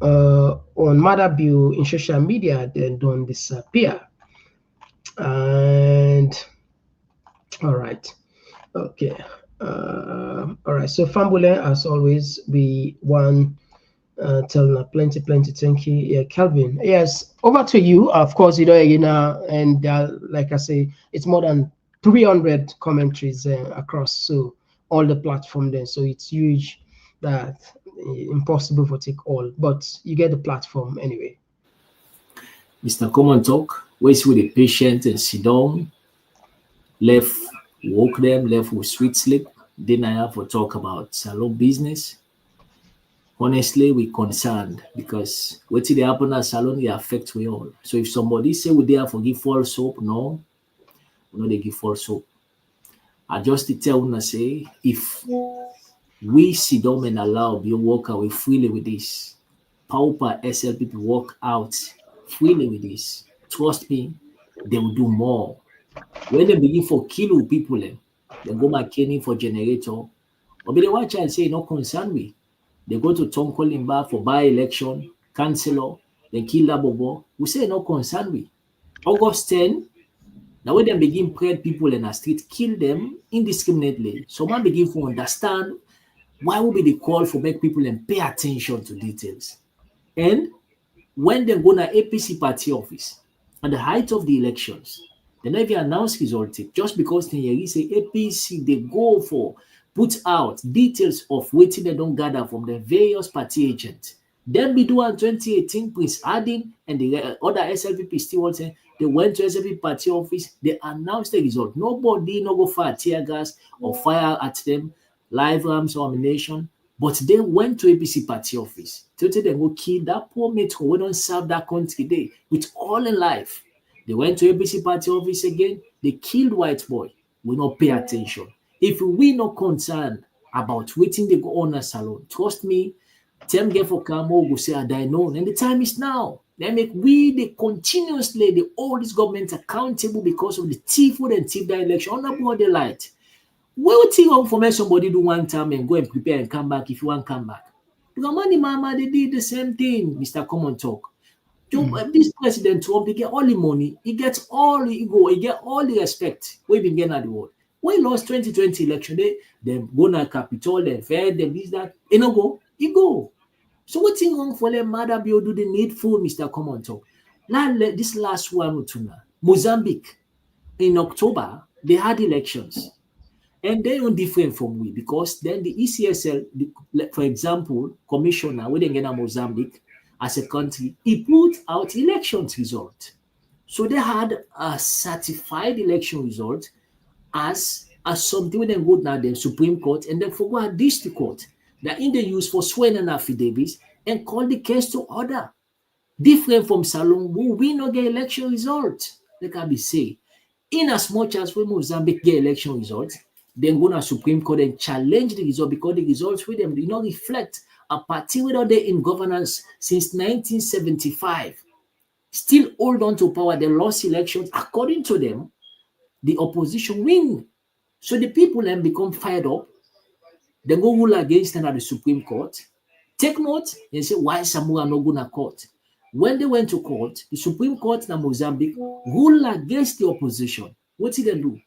on Mother Bill in social media then don't disappear. And all right, okay. All right, so Fambule, as always, we won telling plenty thank you. Yeah, Calvin, yes, over to you. Of course, and like I say, it's more than 300 commentaries across so all the platform there, so it's huge that impossible for take all, but you get the platform anyway. Mr. Komon-Tok, waits with the patient and sit down, left woke them, left with sweet sleep. Then I have to talk about salon business. Honestly, we're concerned because what did happen at salon, it affects we all. So if somebody say we there for give false hope, no, they give false hope. I just to tell una say if we sit down and allow you walk away freely with this, pauper SL people walk out freely with this. Trust me, they will do more. When they begin for kill people, they go McKinney for generator. But they watch and say, no concern me. They go to Tom Colimba for by-election, councillor, then kill that bobo. We say, no concern me. August 10, now when they begin praying people in the street, kill them indiscriminately. So man begin to understand why would be the call for make people and pay attention to details. And when they go to APC party office, at the height of the elections, they never announce result just because they say APC they go for put out details of waiting they don't gather from the various party agents. Then be doing 2018 Prince Adin and the other SLPP still saying they went to SLP party office, they announced the result. Nobody no go fire tear gas or fire at them, live arms or ammunition. But they went to APC party office. They go kill that poor mate who don't serve that country there with all in life. They went to APC party office again. They killed white boy. We not pay attention. If we not concerned about waiting they go on a salon, trust me, them get for Kamo go say I die known. And the time is now. They make they continuously hold this government accountable because of the thief and thief that election on about the light. Well, think of for somebody do one time and go and prepare and come back if you want to come back. Because money mama they did the same thing, Mr. Komon-Tok. This president Trump, he get all the money, he gets all the ego, he get all the respect. We've been getting at the world. When he lost 2020 election, they go na Capitol, they fed, they this, that, he go. So what's wrong for them mother be do the needful, Mr. Komon-Tok? This last one, Mozambique, in October, they had elections. And they are different from we because then the ECSL, for example, commissioner, we didn't get Mozambique as a country, he put out elections result. So they had a certified election result as something when they go now the Supreme Court and then forgo a district court that in the use for swearing an affidavits and call the case to order. Different from Salon, who we not get election result. They can be say, in as much as we Mozambique get election results, then go to Supreme Court and challenge the result because the results with them do not reflect a party without they in governance since 1975. Still hold on to power. They lost elections. According to them, the opposition win. So the people then become fired up. They go rule against them at the Supreme Court. Take note and say, why Samura no go to court? When they went to court, the Supreme Court in Mozambique rule against the opposition. What did they do?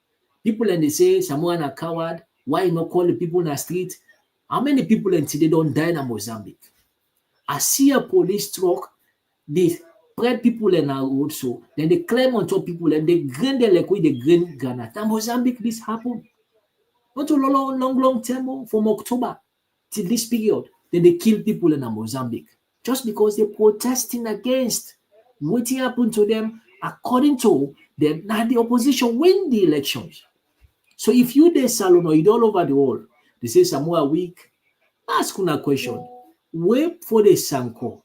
People and they say, Samoan a coward. Why not call the people in the street? How many people until they don't die in Mozambique? I see a police truck, they spread people in our road, so then they climb on top people and they grind them like they grind granite. In Mozambique, this happened. Not a long time from October till this period. Then they kill people in Mozambique just because they're protesting against what happened to them. According to them, now the opposition win the elections. So if you dey salon or you all over the world, they say Samoa weak. Ask una question. Wait for the Sanko,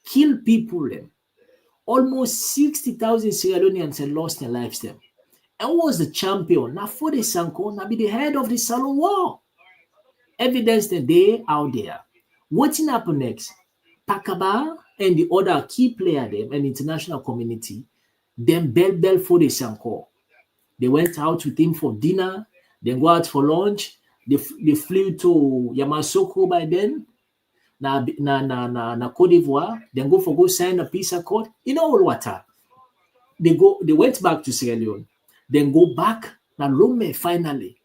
kill people them. Almost 60,000 Sierra Leoneans had lost their lives them. And was the champion. Now for the Sanko, now be the head of the Salon war. Evidence that they out there. What's happen next? Pakaba and the other key player them and international community, them bell for the Sanko. They went out with him for dinner. They go out for lunch. They flew to Yamoussoukro by then. Na Cote d'Ivoire. Then go sign a peace accord. In all water. They went back to Sierra Leone. Then go back na Lome finally.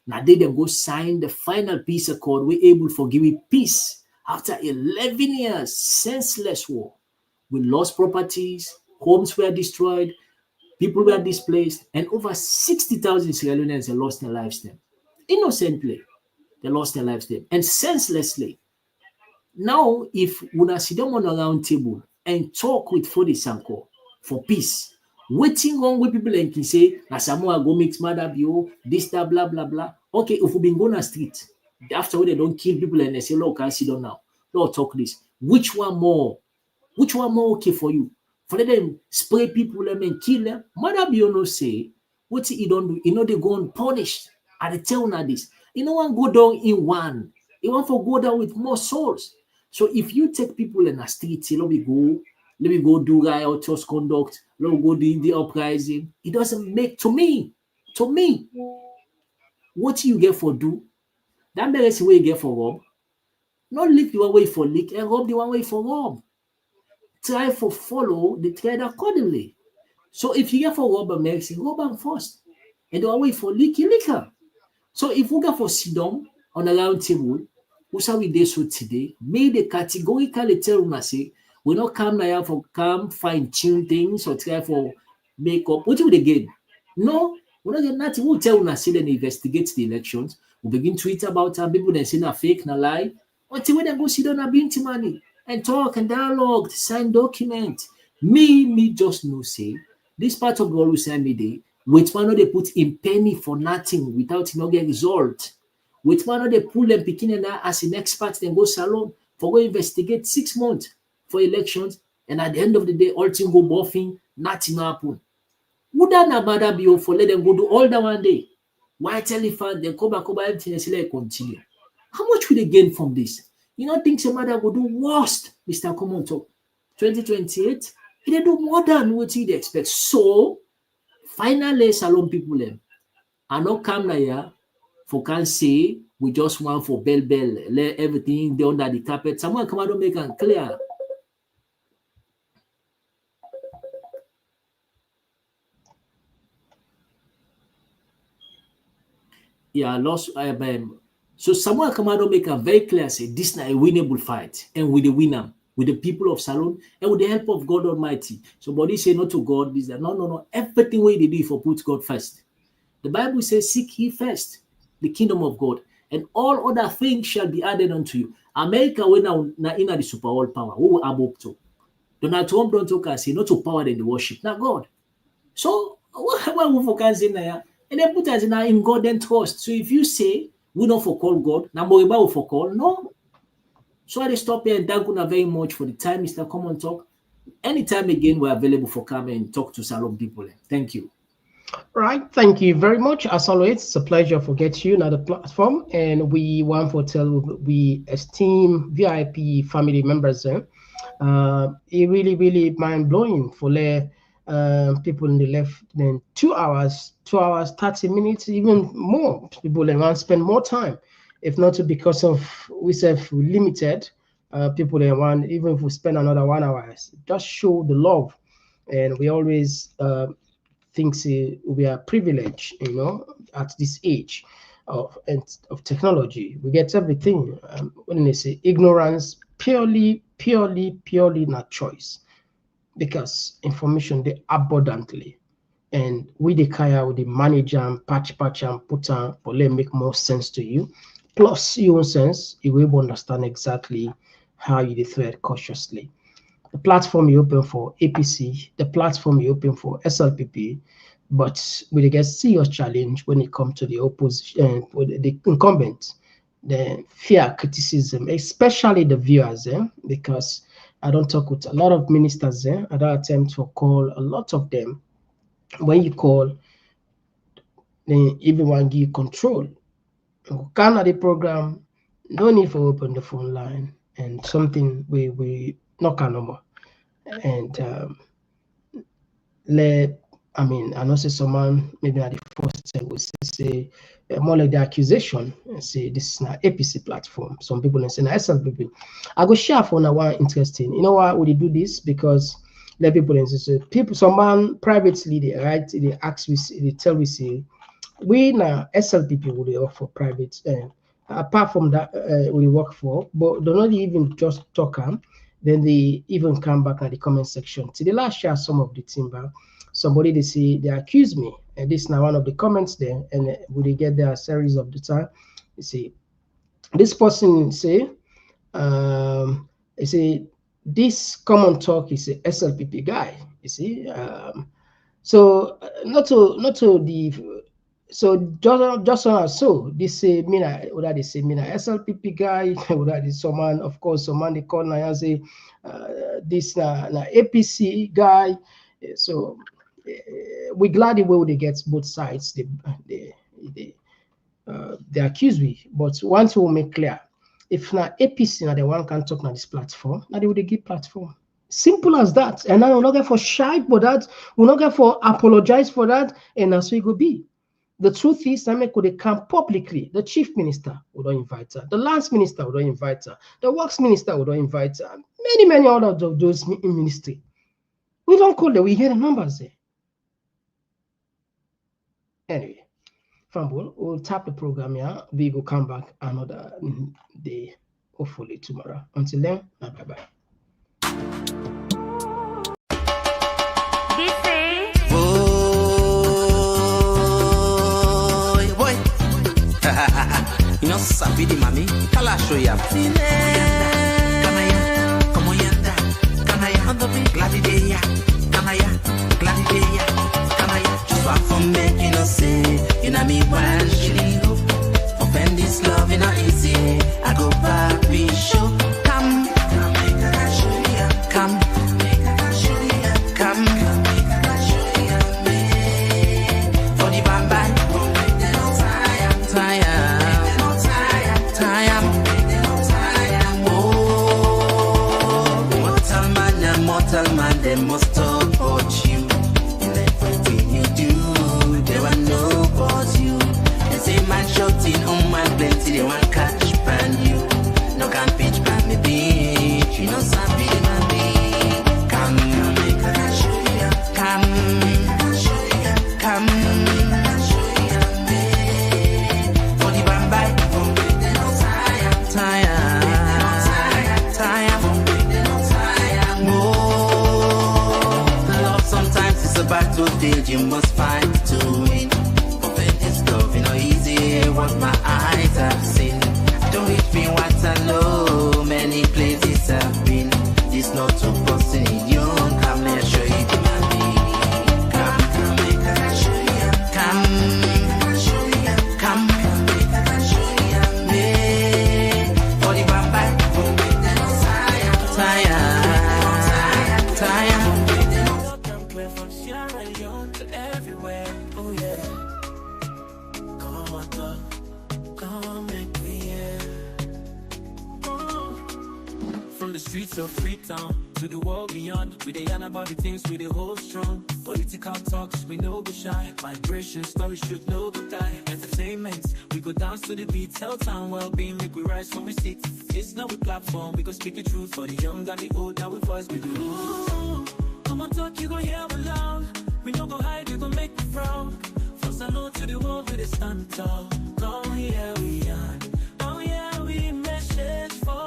Now they then go sign the final peace accord. We're able to give it peace after 11 years senseless war. We lost properties. Homes were destroyed. People were displaced, and over 60,000 Sierra Leoneans have lost their lives there. Innocently, they lost their lives there, and senselessly. Now, if we sit down on a round table and talk with Fode Sanko for peace, waiting on with people and can say, na Samoa go mix mother bio, this, that, blah, blah, blah. Okay, if we've been going on the street, after they don't kill people and they say, look, I sit down now. Lord, talk this. Which one more okay for you? For them spray people them and kill them. Mother Biono say, what he don't do? They go unpunished. At the tell now this. Want go down in one. He want to go down with more souls. So if you take people in the street, let me go do riotous conduct, let me go do the uprising. It doesn't make to me. What you get for do? That is the way you get for rob. Not lick the one way for lick and rob the one way for rob. Try for follow the trade accordingly. So if you get for rob a mercy, rob them first. And the one way for liquor. So if we go for sit down on a round table, who's how we did so today, may the categorically tell us say, we not come now for fine-tune things or try for make up. What do we get? No, we're not getting nothing. We'll tell us, then investigate the elections. We'll begin to tweet about them. People then say na fake, na lie. Until when they go sit down and binti money and talk and dialogue, sign document. Me just no say. This part of the world will say me day. Which one they put in penny for nothing without no get result. With man, they pull them picking and as an expert, then go salon for go investigate 6 months for elections, and at the end of the day, all things go buffing, nothing happen. Would that not bother be for let them go do all that one day? Why tell the fan then come back over everything and say continue? How much will they gain from this? You don't think some other will do worst, Mr. Komon-Tok? 2028, they do more than what they expect. So finally, salon people them are not come here for can say we just want for bell, let everything down under the carpet. Someone come out and make it clear. Yeah, lost. So someone come out and make a very clear say this is a winnable fight, and with the winner, with the people of Salon, and with the help of God Almighty. Somebody say no to God, this that. No. Everything way they do for put God first. The Bible says, "Seek ye first the kingdom of God, and all other things shall be added unto you." America when now in the super world power, who will above to? Donald Trump don't talk and say not to power than the worship, not God. So what we focus in there? And then put us in God and trust. So if you say we don't for God, now we for call, no. So I stop here and thank you very much for the time, Mr. Komon-Tok. Anytime again, we're available for come and talk to Salon people. Thank you. Right, thank you very much. As always, it's a pleasure to get you on the platform, and we want to tell we esteem VIP family members. It really mind blowing for people in the left. Then 2 hours, 30 minutes, even more. People they want to spend more time, if not because of we self limited. People they want even if we spend another 1 hour, just show the love, and we always. Thinks we are privileged, at this age of technology. We get everything. When they say ignorance, purely not choice, because information they abundantly, and we the kaya with the manager and patch and put on for let make more sense to you. Plus your own sense, you will understand exactly how you thread cautiously. The platform you open for APC, the platform you open for SLPP, but we get serious challenge when it comes to the opposition, the incumbents, the fear criticism, especially the viewers, because I don't talk with a lot of ministers, I don't attempt to call a lot of them. When you call, then everyone give you control. Can the program, no need for open the phone line, and something we not can no more. And I know say someone maybe at the first time will say more like the accusation and say this is not APC platform. Some people say na SLPP. I go share for now one interesting. You know why would they do this? Because let people say someone privately they ask they tell we say we now SLPP will they offer private apart from that we work for, but do not even just talk then they even come back at the comment section. To the last share some of the timber, somebody they say they accuse me, and this is now one of the comments there, and would they get there a series of the time? You see, this person say, they say this Komon-Tok is a SLPP guy. You see, so not to the. So just so this say mina or they say mina SLPP guy or that is someone, of course someone they call now and say this na APC guy. So we glad the way they get both sides they accuse me, but once we make clear if na APC na the one can talk on this platform, now they will give platform. Simple as that. And now we're not going for shy for that, we're not going for apologize for that, and that's what it will be. The truth is, Same could come publicly. The chief minister would not invite her. The lands minister would not invite her. The works minister would not invite her. Many others of those in ministry. We don't call them. We hear the numbers there. Anyway, Fambul, we'll tap the program here. We will come back another day, hopefully tomorrow. Until then, bye-bye. You know, Sabidi Mami, Kala show ya. Kamaya, on the beat, Gladidia, Kamaya, just walk from making us say, you know me, one shilling, offend this love. build, you must fight to win. Perfect this love, you know, easy. What my eyes have seen. Don't reach me Waterloo. Many places I've been. This not too busting you. Come, let's show you the money. Come, come, make I show you. Come, show you. Come, make I show you. Yeah, for the bamba, tire. From Sierra Leone to everywhere, oh yeah. Come on, come make me, yeah. From the streets of Freetown to the world beyond, we dey yarn about the things we dey hold strong. Political talks, we no go shy. Migration stories should no go die. Entertainment, we go dance to the beat. Tell town well-being, make we rise from we sit. It's not a platform, we go speak the truth for the young and the old. Now we voice we do. Come on, talk, you gon' hear me loud. We no go hide, you gon' make me proud. From Salon to the world, we dey stand tall. Come here, we are. Oh yeah, we message for.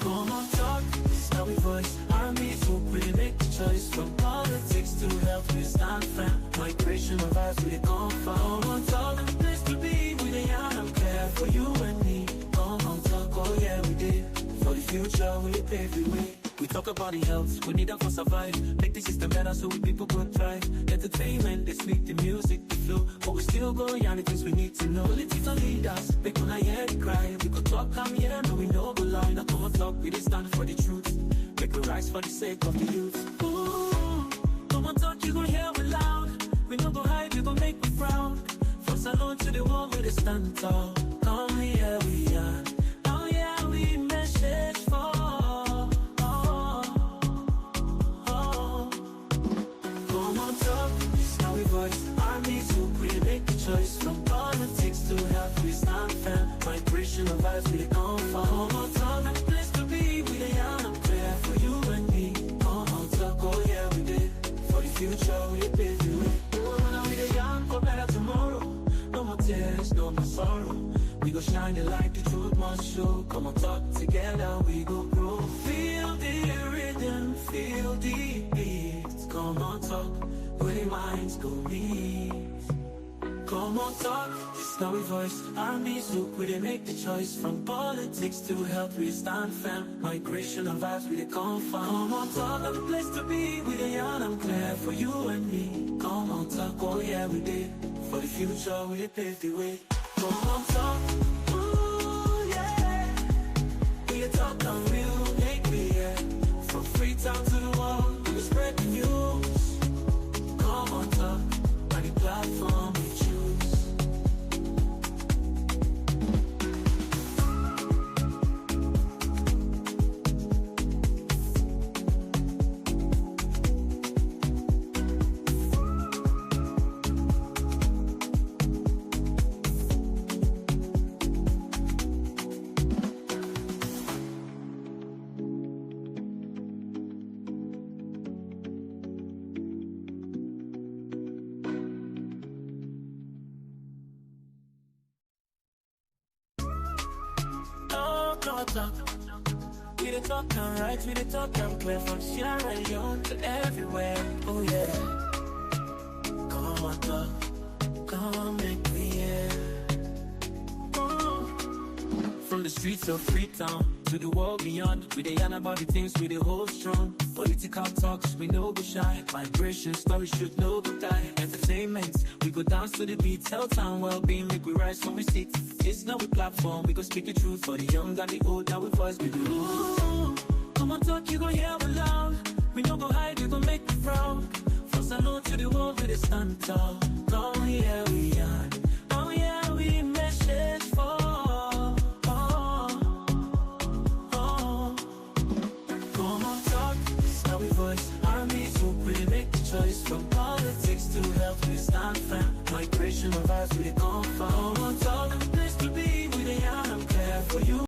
Komon-Tok, this how we voice. Armies who really make the choice. From politics to health, we stand firm. Migration of us, we dey come from. Komon-Tok, the place to be. We dey yarn and care for you and me. Komon-Tok, oh yeah, we did. For the future, we pave the way. We talk about the health, we need them for survive. Make the system better so we people could thrive. Entertainment, they speak the music, the flow. But we still go yarn the things we need to know. Political leaders, make when I hear the cry. We could talk, come here, no we know go lie. Now Komon-Tok, we dey stand for the truth. Make we rise for the sake of the youth. Ooh, Komon-Tok, you gon' hear me loud. We no go hide, you gon' make me proud. From Salon to the world, we dey stand tall. Come here, we are. Oh yeah, we message for. Komon-Tok, this how we voice. Armies who really make the choice. From politics to health, we stand firm. Migration of us, we dey come from. Komon-Tok, the place to be. We dey yarn and clear for you and me. Komon-Tok, oh yeah, we did. For the future, we pave the way. Now we dey yarn for better tomorrow. No more tears, no more sorrow. We go shine the light, the truth must show. Komon-Tok, together we go grow. Feel the rhythm, feel the beat. Komon-Tok, where the minds go meet. Komon-Tok, this how we voice. Armies look, we dey make the choice. From politics to health, we stand firm. Migration of vibes, we dey come from. Komon-Tok, the place to be. We dey yarn and clear for you and me. Komon-Tok, oh yeah, we did. For the future, we dey pave the way. Komon-Tok, ooh yeah. We dey talk and we'll make me, yeah. From Freetown to the world, we will spread the news. Komon-Tok, by the platform we choose. Talk. We dey talk and right, we dey talk and clear. From Sierra Leone to everywhere, oh yeah. Komon-Tok, come make me, yeah. From the streets of Freetown to the world beyond, we dey yarn about the things we dey hold strong. Political talks, we no go shy. Migration stories should no go die. Entertainment, we go dance to the beat. Tell town well-being, make we rise from we sit. It's not a platform, we go speak the truth for the young and the old. Now we voice we do. Komon-Tok, you gon' hear me loud. We no go hide, you gon' make me proud. From Salon to the world, we dey stand tall. Come here, we are. Oh yeah, we message for. Komon-Tok, this how we voice. Armies who really make the choice. From politics to health, we stand firm. Migration of us, we dey come from. Komon-Tok, the place to be. We dey yarn and care for you.